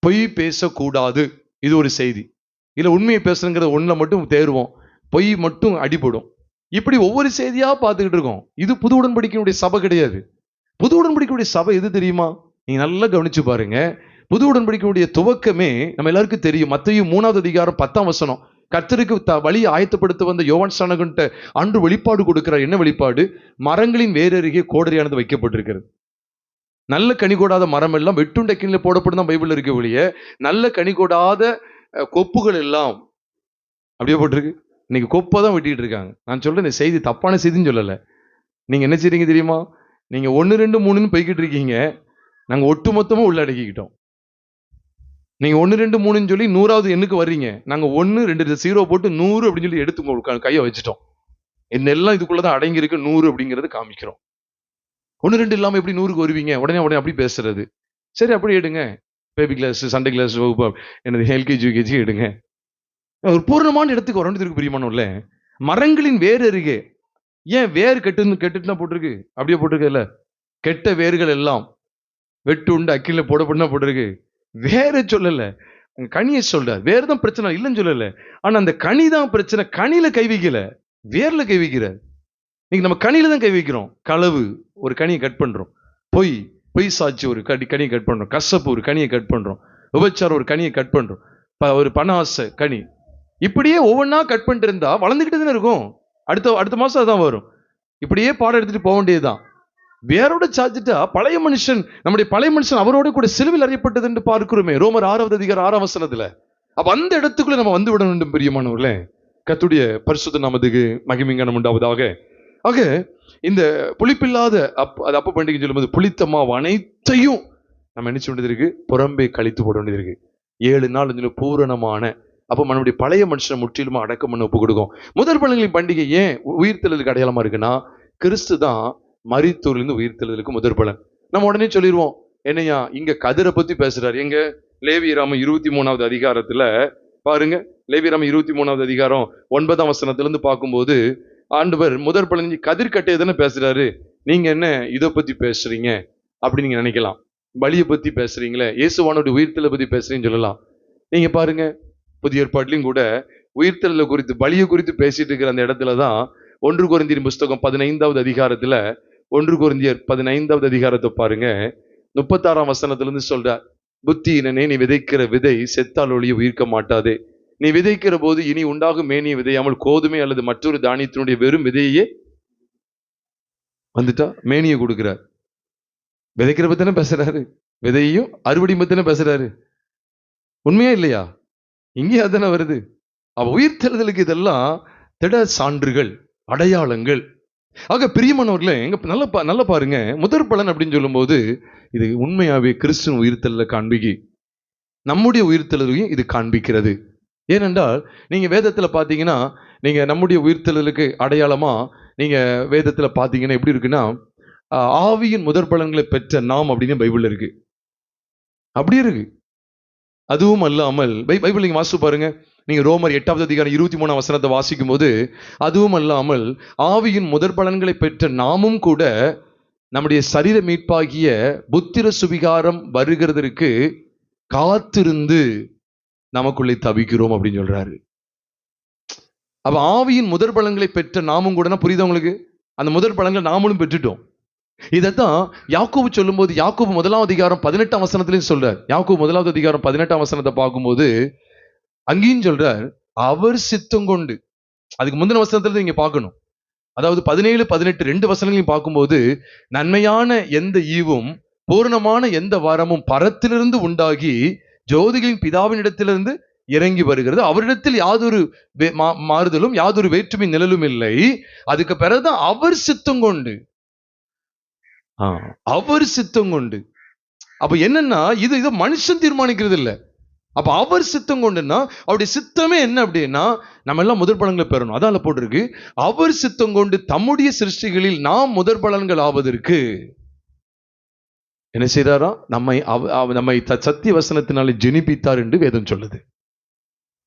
பொய் பேசக்கூடாது, இது ஒரு செய்தி. இல்ல உண்மையை பேசுறங்கிற ஒண்ணுல மட்டும் தேர்வோம், பொய் மட்டும் அடிபடும். இப்படி ஒவ்வொரு செய்தியா பார்த்துக்கிட்டு இருக்கோம். இது புது உடன்படிக்கையுடைய சபை கிடையாது. புது உடன்படிக்கையுடைய சபை எது தெரியுமா? நீங்க நல்லா கவனிச்சு பாருங்க. புது உடன்படிக்கையுடைய துவக்கமே நம்ம எல்லாருக்கும் தெரியும். மத்தேயு 3வது அதிகாரம் 10ஆம் வசனம். கர்த்தருக்கு வழியை ஆயத்தப்படுத்த வந்த யோவான் ஸ்நானகன்ட்ட அன்று வெளிப்பாடு கொடுக்கிறார். என்ன வெளிப்பாடு? மரங்களின் வேரருகே கோடரியானது வைக்கப்பட்டிருக்கிறது. நல்ல கனி கொடாத மரம் எல்லாம் வெட்டுண்ட கிண்ணில போடப்படும் பைபிள் இருக்க ஒழிய, நல்ல கனி கொடாத கொப்புகள் எல்லாம் அப்படியே போட்டிருக்கு. இன்னைக்கு கொப்பை தான் வெட்டிட்டு இருக்காங்க. நான் சொல்றேன், இந்த செய்தி தப்பான செய்தின்னு சொல்லல. நீங்க என்ன செய்றீங்க தெரியுமா? நீங்க 1 2 3ன்னு போய்கிட்டு இருக்கீங்க. நாங்க ஒட்டுமொத்தமா உள்ள அடக்கிக்கிட்டோம். நீங்க 1 2 3ன்னு சொல்லி 100வது எண்ணுக்கு வர்றீங்க. நாங்க 1 2 0 போட்டு 100 அப்படின்னு சொல்லி எடுத்து உங்க கையை வச்சுட்டோம். என்னெல்லாம் இதுக்குள்ளதான் அடங்கி இருக்கு 100 அப்படிங்கறது காமிக்கிறோம். 1 2 இல்லாம எப்படி 100க்கு வருவீங்க? உடனே அப்படி பேசுறது. சரி, அப்படி எடுங்க. பேபி கிளாஸ், சண்டே கிளாஸ் வகுப்பு, என்னது எல்கேஜி யூகேஜி எடுங்க. ஒரு பூர்ணமான இடத்துக்கு வரணுக்கு பிரியமானோம்ல. மரங்களின் வேர் அருகே. ஏன் வேர் கெட்டுன்னா போட்டிருக்கு? அப்படியே போட்டிருக்கு. இல்ல, கெட்ட வேர்கள் எல்லாம் வெட்டு உண்டு அக்கில போடப்படனா போட்டிருக்கு. வேற சொல்லல, கனியை சொல்றார். வேறு தான் பிரச்சனை இல்லைன்னு சொல்லல. ஆனா அந்த கனி தான் பிரச்சனை. கனியில கை வைக்கல, வேர்ல கை வைக்கிற. இன்னைக்கு நம்ம கனியில தான் கை வைக்கிறோம். களவு, ஒரு கனியை கட் பண்றோம். பொய் சாட்சி, ஒரு கனியை கட் பண்றோம். கசப்பு, ஒரு கனியை கட் பண்றோம். விபச்சாரம், ஒரு கனியை கட் பண்றோம். ஒரு பண ஆசை கனி. இப்படியே ஒவ்வொன்றா கட் பண்ணிட்டு இருந்தா வளர்ந்துகிட்டு தானே இருக்கும். அடுத்த மாசம் அதான் வரும். இப்படியே பாடம் எடுத்துட்டு போக வேண்டியதுதான். வேரோட சார்ஜிட்டா பழைய மனுஷன், நம்முடைய பழைய மனுஷன் அவரோட கூட சிலுவையில் அறியப்பட்டது என்று பார்க்கிறோமே, ரோமர் 6வது அதிகாரம் 6ஆம் வசனத்துல. அப்ப அந்த இடத்துக்குள்ள நம்ம வந்து விட வேண்டும் பிரியமானவர்களே. கர்த்தருடைய பரிசுத்த நாமத்துக்கு மகிமைங்கானம் உண்டாவதாக. ஆக இந்த புளிப்பில்லாத அப்ப பண்டிகை சொல்லும்போது புளித்த மாவு அனைத்தையும் நம்ம என்ன செய்ய வேண்டியது இருக்கு? புறம்பே கழித்து போட வேண்டியது இருக்கு. 7 நாள் பூரணமான அப்ப நம்முடைய பழைய மனுஷனை முற்றிலுமா அடக்கம் பண்ண ஒப்பு கொடுக்கும். முதற் பலன்களின் பண்டிகை ஏன் உயிர்த்தெழுதலுக்கு அடையாளமா இருக்குன்னா, கிறிஸ்து தான் மரித்தோரிலிருந்து உயிர்த்தெழுதலுக்கு முதற் பலன். நம்ம உடனே சொல்லிடுவோம், என்னையா இங்க கதிரை பத்தி பேசுறாரு. எங்க லேவியராமம் 23வது அதிகாரத்துல பாருங்க. லேவியராமம் 23வது அதிகாரம் 9ஆம் வசனத்திலிருந்து பார்க்கும்போது ஆண்டவர் முதற் பலன் கதிர் கட்டையை தானே பேசுறாரு. நீங்க என்ன இதை பத்தி பேசுறீங்க அப்படின்னு நீங்க நினைக்கலாம். பலியை பத்தி பேசுறீங்களே, இயேசுவானுடைய உயிர்த்தெழுதலை பத்தி பேசுறீங்கன்னு சொல்லலாம். நீங்க பாருங்க, புதிய ஏற்பாட்டிலையும் கூட உயிர்த்தெழுதலை குறித்து, பலியை குறித்து பேசிட்டு இருக்கிற அந்த இடத்துலதான் 1 கொரிந்தியர் புஸ்தகம் 15வது அதிகாரத்துல 1 கொரிந்தியர் 15வது அதிகாரத்தை பாருங்க. 36ஆம் வசனத்திலிருந்து சொல்றார், புத்தியினனே, நீ விதைக்கிற விதை செத்தால் ஒழிய உயிர்க்க மாட்டாதே. நீ விதைக்கிற போது இனி உண்டாகும் மேனியை விதையாமல் கோதுமை அல்லது மற்றொரு தானியத்தினுடைய வெறும் விதையே வந்துட்டா மேனியை கொடுக்கிறார். விதைக்கிற பத்தின பேசுறாரு, விதையையும் அறுவடை பத்தின பேசுறாரு. உண்மையா இல்லையா? இங்கே அதானே வருது. அவ உயிர்த்தெழுதலுக்கு இதெல்லாம் திட சான்றுகள், அடையாளங்கள். ஆக பிரியமானவர்களே, எங்க நல்லா பாருங்க. முதற் பலன் அப்படின்னு சொல்லும் போது இது உண்மையாவே கிறிஸ்துவின் உயிர்த்தெழுதலை காண்பிக்கு, நம்முடைய உயிர்த்தெழுதலையும் இது காண்பிக்கிறது. ஏனென்றால் நீங்க வேதத்துல பாத்தீங்கன்னா, நீங்க நம்முடைய உயிர்த்தெழுதலுக்கு அடையாளமா நீங்க வேதத்துல பாத்தீங்கன்னா எப்படி இருக்குன்னா, ஆவியின் முதற் பலன்களை பெற்ற நாம் அப்படின்னு பைபிள்ல இருக்கு. அப்படி இருக்கு. அதுவும் அல்லாமல் பைபிள் நீங்க வாசிச்சு பாருங்க. நீங்க ரோமர் 8வது அதிகாரம் 23ஆம் வசனத்தை வாசிக்கும் போது, அதுவும் அல்லாமல் ஆவியின் முதற் பலன்களை பெற்ற நாமும் கூட நம்முடைய சரீர மீட்பாகிய புத்திர சுவிகாரம் வருகிறதற்கு காத்திருந்து நமக்குள்ளே தவிக்கிறோம் அப்படின்னு சொல்றாரு. அப்ப ஆவியின் முதற் பலன்களை பெற்ற நாமும் கூட, புரியுதா உங்களுக்கு? அந்த முதற் பலன்களை நாமளும் பெற்றுட்டோம். இதைத்தான் யாக்கோபு சொல்லும் போது, யாக்கோபு 1ஆம் அதிகாரம் 18ஆம் வசனத்திலையும் சொல்றார். யாக்கோபு 1வது அதிகாரம் 18ஆம் வசனத்தை பார்க்கும்போது அங்கேயும் சொல்றார், அவர் சித்தம் கொண்டு. அதுக்கு முந்தின வசனத்துல நீங்க பார்க்கணும். அதாவது 17 18 2 வசனங்களையும் பார்க்கும்போது, நன்மையான எந்த ஈவும் பூர்ணமான எந்த வரமும் பரத்திலிருந்து உண்டாகி ஜோதிகளின் பிதாவினிடத்திலிருந்து இறங்கி வருகிறது. அவரிடத்தில் யாதொரு மாறுதலும் யாதொரு வேற்றுமை நிழலும் இல்லை. அதுக்கு பிறகுதான் அவர் சித்தம் கொண்டு. அவர் சித்தம் கொண்டு. அப்ப என்னன்னா, இது மனுஷன் தீர்மானிக்கிறது இல்லை. அப்ப அவர் சித்தம் கொண்டுன்னா அவருடைய சித்தமே என்ன அப்படின்னா, நம்ம எல்லாம் முதற் பலன்களை பெறணும். அதால போட்டிருக்கு, அவர் சித்தம் கொண்டு தம்முடைய சிருஷ்டிகளில் நாம் முதற் பலன்கள் ஆவதற்கு என்ன செய்தாரா? நம்மை சத்திய வசனத்தினாலே ஜெனிப்பித்தார் என்று வேதம் சொல்லுது.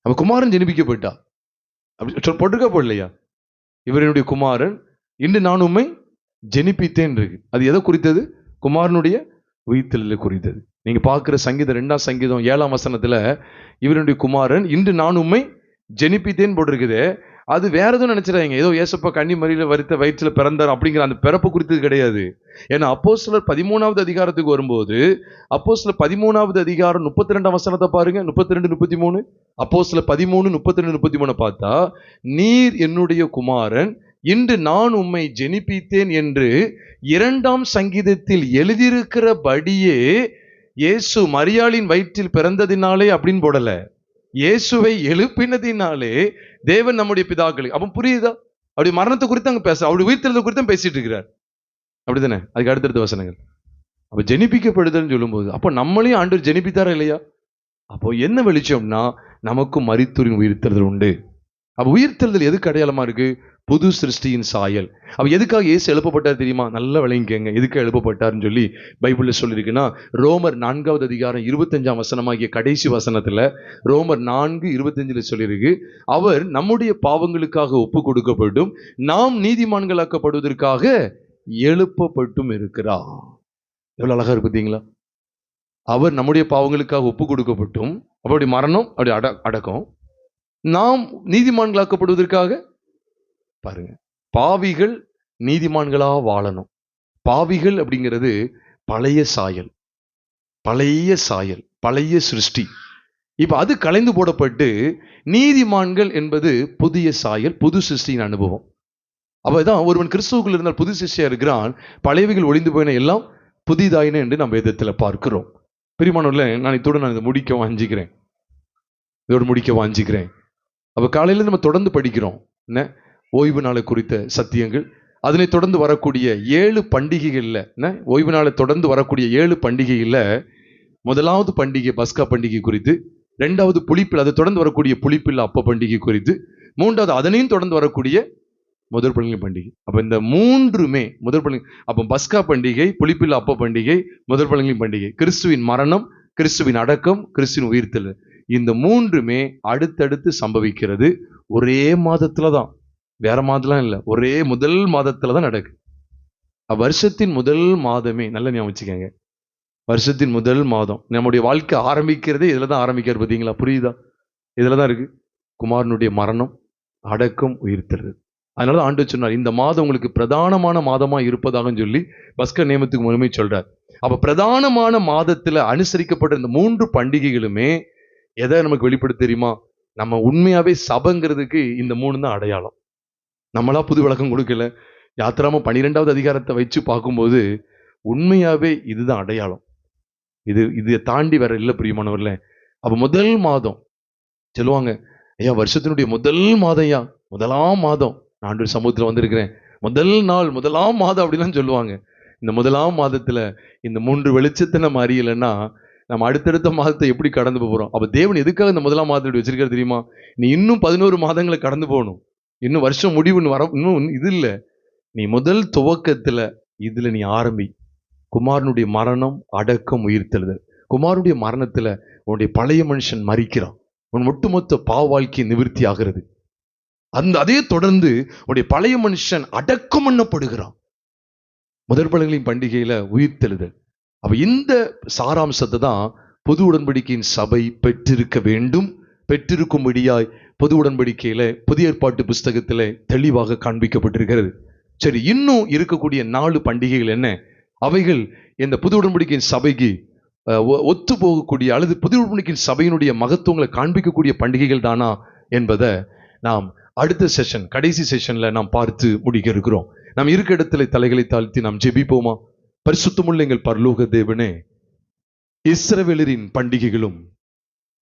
அவன் குமாரன் ஜெனிப்பிக்கப்பட்டா அப்படி போட்டிருக்கா போடலையா? இவருடைய குமாரன் இன்று நான் உம்மை ஜெனிப்பித்தேன் இருக்கு. அது எதை குறித்தது? குமாரனுடைய உயிர்த்தெழுதலை குறித்தது. நீங்க பார்க்கிற சங்கீதம் 2ஆம் சங்கீதம் 7ஆம் வசனத்துல இவருடைய குமாரன் இன்று நான் உம்மை ஜெனிப்பித்தேன் போட்டிருக்குது. அது வேற எதுவும் நினைச்சிடாங்க, ஏதோ ஏசப்பா கன்னி மரியில வருத்த வயிற்றுல பிறந்தார் அப்படிங்கிற அந்த பிறப்பு குறித்தது கிடையாது. ஏன்னா அப்போஸ்தலர் 13வது அதிகாரத்துக்கு வரும்போது, அப்போஸ்தலர் 13வது அதிகாரம் 32ஆம் வசனத்தை பாருங்க, 32 33. அப்போஸ்தலர் 13 32 33 பார்த்தா, நீர் என்னுடைய குமாரன் இன்று நான் உம்மை ஜெனிப்பித்தேன் என்று 2ஆம் சங்கீதத்தில் எழுதியிருக்கிறபடியே இயேசு மரியாளின் வயிற்றில் பிறந்ததினாலே அப்படின்னு போடல, இயேசுவை எழுப்பினதினாலே தேவன் நம்முடைய பிதாக்களுக்கு. அப்ப புரியுதா? அப்படி மரணத்தை குறித்து அங்க பேச, அவருடைய உயிர்த்தெழுதலை குறித்து பேசிட்டு இருக்கிறார். அப்படித்தானே? அதுக்கு அடுத்தடுத்த வசனங்கள். அப்ப ஜெனிப்பிக்கப்படுதல் சொல்லும்போது அப்போ நம்மளையும் ஆண்டவர் ஜெனிப்பித்தாரா இல்லையா? அப்போ என்ன வெளிச்சம்னா, நமக்கும் மரித்தோரின் உயிர்த்தெழுதல் உண்டு. அப்ப உயிர்த்தெழுதல் எதுக்கு அடையாளமா இருக்கு? புது சிருஷ்டியின் சாயல். அப்ப எதுக்காக இயேசு எழுப்பப்பட்டார் தெரியுமா? நல்லா விளங்கிக்கங்க எதுக்கு எழுப்பப்பட்டார்னு சொல்லி பைபிள்ல சொல்லியிருக்குன்னா, ரோமர் 4வது அதிகாரம் 25ஆம் வசனமாகிய கடைசி வசனத்துல, ரோமர் 4:25 சொல்லியிருக்கு, அவர் நம்முடைய பாவங்களுக்காக ஒப்பு கொடுக்கப்பட்டும் நாம் நீதிமான்களாக்கப்படுவதற்காக எழுப்பப்பட்டும் இருக்கிறார். எவ்வளவு அழகா இருக்கு பார்த்தீங்களா? அவர் நம்முடைய பாவங்களுக்காக ஒப்பு கொடுக்கப்பட்டும், அப்படி மரணம், அப்படி அடக்கம், நாம் நீதிமான்களாக்கப்படுவதற்காக. பாருங்க, பாவிகள் நீதிமான்களா வாழணும். பாவிகள் அப்படிங்கிறது பழைய சாயல், பழைய சாயல், பழைய சிருஷ்டி. இப்ப அது கலைந்து போடப்பட்டு நீதிமான்கள் என்பது புதிய சாயல், புது சிருஷ்டியின் அனுபவம். அப்பதான் ஒருவன் கிறிஸ்துவுக்குள் இருந்தால் புது சிருஷ்டியா இருக்கிறான், பழையவைகள் ஒளிந்து போயின எல்லாம் புதிதாயின என்று நம்ம வேதத்துல பார்க்கிறோம். பிரியமானவர்களே, நான் இதை முடிக்க வாஞ்சிக்கிறேன், இதோடு முடிக்க வாஞ்சிக்கிறேன். அப்ப காலையில நம்ம தொடர்ந்து படிக்கிறோம் என்ன, ஓய்வு நாளை குறித்த சத்தியங்கள். அதனை தொடர்ந்து வரக்கூடிய 7 பண்டிகைகள்ல, ஓய்வு நாளை தொடர்ந்து வரக்கூடிய 7 பண்டிகைகள்ல முதலாவது பண்டிகை பஸ்கா பண்டிகை குறித்து, 2வது புளிப்பில், அதை தொடர்ந்து வரக்கூடிய புளிப்பில் அப்ப பண்டிகை குறித்து, 3வது அதனையும் தொடர்ந்து வரக்கூடிய முதல் பண்டிகை பண்டிகை. அப்ப இந்த 3மே முதல் பண்டிகை. அப்ப பஸ்கா பண்டிகை, புளிப்பில் அப்ப பண்டிகை, முதல் பண்டிகை பண்டிகை, கிறிஸ்துவின் மரணம், கிறிஸ்துவின் அடக்கம், கிறிஸ்துவின் உயிர்த்தெழுதல். இந்த 3மே அடுத்தடுத்து சம்பவிக்கிறது. ஒரே மாதத்துலதான், வேற மாதம்லாம் இல்லை, ஒரே முதல் மாதத்துலதான் நடக்கு. வருஷத்தின் முதல் மாதமே, நல்ல ஞாபகம் வச்சுக்கோங்க, வருஷத்தின் முதல் மாதம். நம்முடைய வாழ்க்கை ஆரம்பிக்கிறதே இதுலதான் ஆரம்பிக்கிறது. பார்த்தீங்களா? புரியுதா? இதுலதான் இருக்கு குமாரனுடைய மரணம், அடக்கம், உயிர்த்தெழுதல். அதனால ஆண்டவர் சொன்னார், இந்த மாதம் உங்களுக்கு பிரதானமான மாதமா இருப்பதாக சொல்லி பஸ்கா நியமத்துக்கு முழுமை சொல்றார். அப்ப பிரதானமான மாதத்துல அனுசரிக்கப்பட்ட இந்த 3 பண்டிகைகளுமே எதை நமக்கு வெளிப்படுத்த தெரியுமா? நம்ம உண்மையாவே சபைங்கிறதுக்கு இந்த 3 தான் அடையாளம். நம்மளா புது விளக்கம் கொடுக்கல. யாத்திராமம் 12வது அதிகாரத்தை வச்சு பார்க்கும்போது உண்மையாவே இதுதான் அடையாளம். இதை தாண்டி வேற இல்லை பிரியமானவர்களே. அப்ப முதல் மாதம் சொல்லுவாங்க, ஐயா வருஷத்தினுடைய முதல் மாதம், ஐயா முதலாம் மாதம் நான் ஆண்டவர் சமூகத்துல வந்திருக்கிறேன், முதல் நாள் முதலாம் மாதம் அப்படிலாம் சொல்லுவாங்க. இந்த முதலாம் மாதத்துல இந்த 3 வெளிச்சத்தை நம்ம அறியலைன்னா நம்ம அடுத்தடுத்த மாதத்தை எப்படி கடந்து போறோம்? அப்ப தேவன் எதுக்காக இந்த முதலாம் மாதத்தை வச்சிருக்காரு தெரியுமா? நீ இன்னும் 11 மாதங்களை கடந்து போகணும். இன்னும் வருஷம் முடிவுன்னு வர, இன்னும் இது இல்லை, நீ முதல் துவக்கத்துல இதுல நீ ஆரம்பி. குமாரனுடைய மரணம், அடக்கம், உயிர்த்தெழுதல். குமாரனுடைய மரணத்துல உன்னுடைய பழைய மனுஷன் மரிக்கிறான், உன் ஒட்டுமொத்த பாவ வாழ்க்கை நிவர்த்தி ஆகிறது. அதே தொடர்ந்து உன்னுடைய பழைய மனுஷன் அடக்கம் பண்ணப்படுகிறான். முதல் பலன்களின் பண்டிகையில உயிர்த்தெழுதல். அப்ப இந்த சாராம்சத்தை தான் புது உடன்படிக்கையின் சபை பெற்றிருக்க வேண்டும். பெற்றிருக்கும்படியாய் புது உடன்படிக்கையில, புதிய ஏற்பாட்டு புஸ்தகத்துல தெளிவாக காண்பிக்கப்பட்டிருக்கிறது. சரி, இன்னும் இருக்கக்கூடிய 4 பண்டிகைகள் என்ன? அவைகள் இந்த புது உடன்படிக்கையின் சபைக்கு ஒத்து போகக்கூடிய அல்லது புது உடன்படிக்கையின் சபையினுடைய மகத்துவங்களை காண்பிக்கக்கூடிய பண்டிகைகள் தானா என்பதை நாம் அடுத்த செஷன், கடைசி செஷன்ல நாம் பார்த்து முடிக்க இருக்கிறோம். நாம் இருக்க இடத்துல தலைகளை தாழ்த்தி நாம் ஜெபிப்போமா? பரிசுத்தமுள்ள எங்கள் பரலோக தேவனே, இஸ்ரவேலரின் பண்டிகைகளும்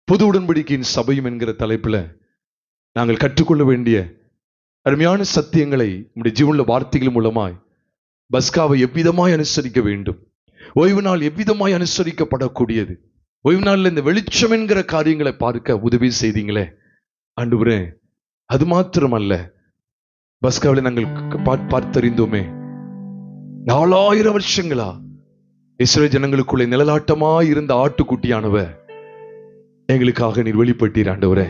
புது உடன்படிக்கையின் சபையும் என்கிற தலைப்புல நாங்கள் கற்றுக்கொள்ள வேண்டிய அருமையான சத்தியங்களை நம்முடைய ஜீவனுள்ள வார்த்தைகள் மூலமாய் பஸ்காவை எவ்விதமாய் அனுசரிக்க வேண்டும், ஓய்வு நாள் எவ்விதமாய் அனுசரிக்கப்படக்கூடியது, ஓய்வு நாளில் இந்த வெளிச்சம் என்கிற காரியங்களை பார்க்க உதவி செய்தீங்களே ஆண்டவரே. அது மாத்திரமல்ல, பஸ்காவில நாங்கள் பார்த்தறிந்தோமே, 4000 வருஷங்களா இஸ்ரவேல் ஜனங்களுக்குள்ளே நிழலாட்டமாய் இருந்த ஆட்டுக்குட்டியானவர் எங்களுக்காக நீர் வெளிப்பட்டீர் ஆண்டவரே.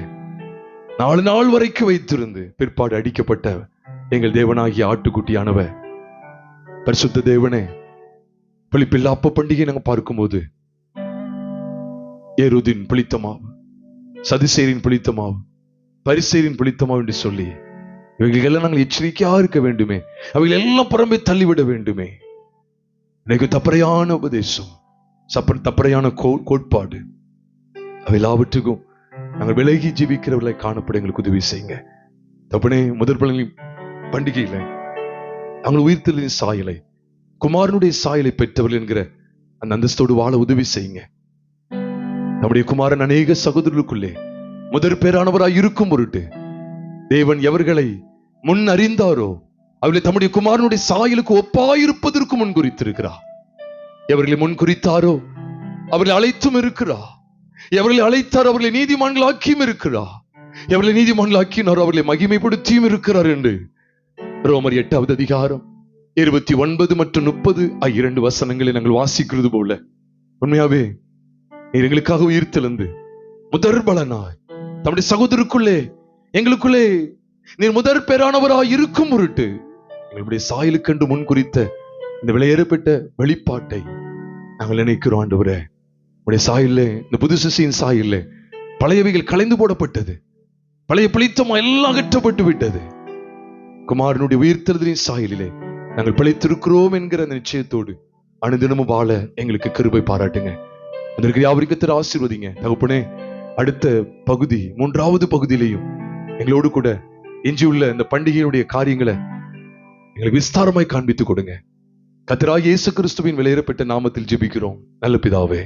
4 நாள் வரைக்கும் வைத்திருந்து பிற்பாடு அடிக்கப்பட்ட எங்கள் தேவனாகிய ஆட்டுக்குட்டியானவர், பரிசுத்த தேவனே, புளிப்பில்லா அப்ப பண்டிகை நாங்க பார்க்கும்போது ஏரோதின் புளித்த மாவு, சதுசேரின் புளித்த மாவு, பரிசேரின் புளித்த மாவு என்று சொல்லி இவைகளெல்லாம் நாங்கள் எச்சரிக்கையா இருக்க வேண்டுமே, அவைகள் எல்லாம் புறம்பே தள்ளிவிட வேண்டுமே. எனக்கு தப்பறையான உபதேசம், தப்பறையான கோட்பாடு, அவை எல்லாவற்றுக்கும் நாங்கள் விலகி ஜீவிக்கிறவர்களை காணப்பட எங்களுக்கு உதவி செய்யுங்க தப்பனே. முதற் பண்டிகையில நாங்கள் உயிர்த்தலின் சாயலை, குமாரனுடைய சாயலை பெற்றவர்கள் என்கிற அந்த அந்தஸ்தோடு வாழ உதவி செய்யுங்க. நம்முடைய குமாரன் அநேக சகோதரர்களுக்குள்ளே முதற் பேரானவராய் இருக்கும் பொருட்டு தேவன் எவர்களை முன் அறிந்தாரோ அவர்களை தம்முடைய குமாரனுடைய சாயலுக்கு ஒப்பாயிருப்பதற்கு முன் குறித்திருக்கிறார். எவர்களை முன் குறித்தாரோ அவர்களை அழைத்தும் இருக்கிறார். எவர்களை அழைத்தாரோ அவர்களை நீதிமான்களாக்கியும் இருக்கிறார். எவர்களை நீதிமான்களாக்கினாரோ அவர்களை மகிமைப்படுத்தியும் இருக்கிறார் என்று ரோமர் 8வது அதிகாரம் 29 மற்றும் 30 2 வசனங்களை நாங்கள் வாசிக்கிறது போல, உண்மையாவே நீர் எங்களுக்காக உயிர்த்தெழுந்து முதற் பலனாய் தம்முடைய சகோதரருக்குள்ளே எங்களுக்குள்ளே நீர் முதற் பேரானவராய் இருக்கும் பொருட்டு எங்களுடைய சாயலுக்கென்று முன் குறித்த இந்த விலையேறப்பட்ட வெளிப்பாட்டை நாங்கள் நினைக்கிறோம். ஆண்டவரே, உடைய சாயல்ல, இந்த புது சிசையின் சாயல்ல பழையவைகள் கலைந்து போடப்பட்டது, பழைய பிழைத்தமா எல்லாம் அகற்றப்பட்டு விட்டது. குமாரனுடைய உயிர்த்தெழுதலின் சாயலிலே நாங்கள் பிழைத்திருக்கிறோம் என்கிற அந்த நிச்சயத்தோடு அனுதினமும் வாழ எங்களுக்கு கிருபை பாராட்டுங்க. அதற்கு யாவரிக்கத்தை ஆசீர்வதிங்க தகப்பனே. அடுத்த பகுதி, 3வது பகுதியிலையும் எங்களோடு கூட எஞ்சியுள்ள இந்த பண்டிகையுடைய காரியங்களை எங்களுக்கு விஸ்தாரமாய் காண்பித்துக் கொடுங்க. கர்த்தராகிய இயேசு கிறிஸ்துவின் விலையேறப்பட்ட நாமத்தில் ஜெபிக்கிறோம் நல்ல பிதாவே.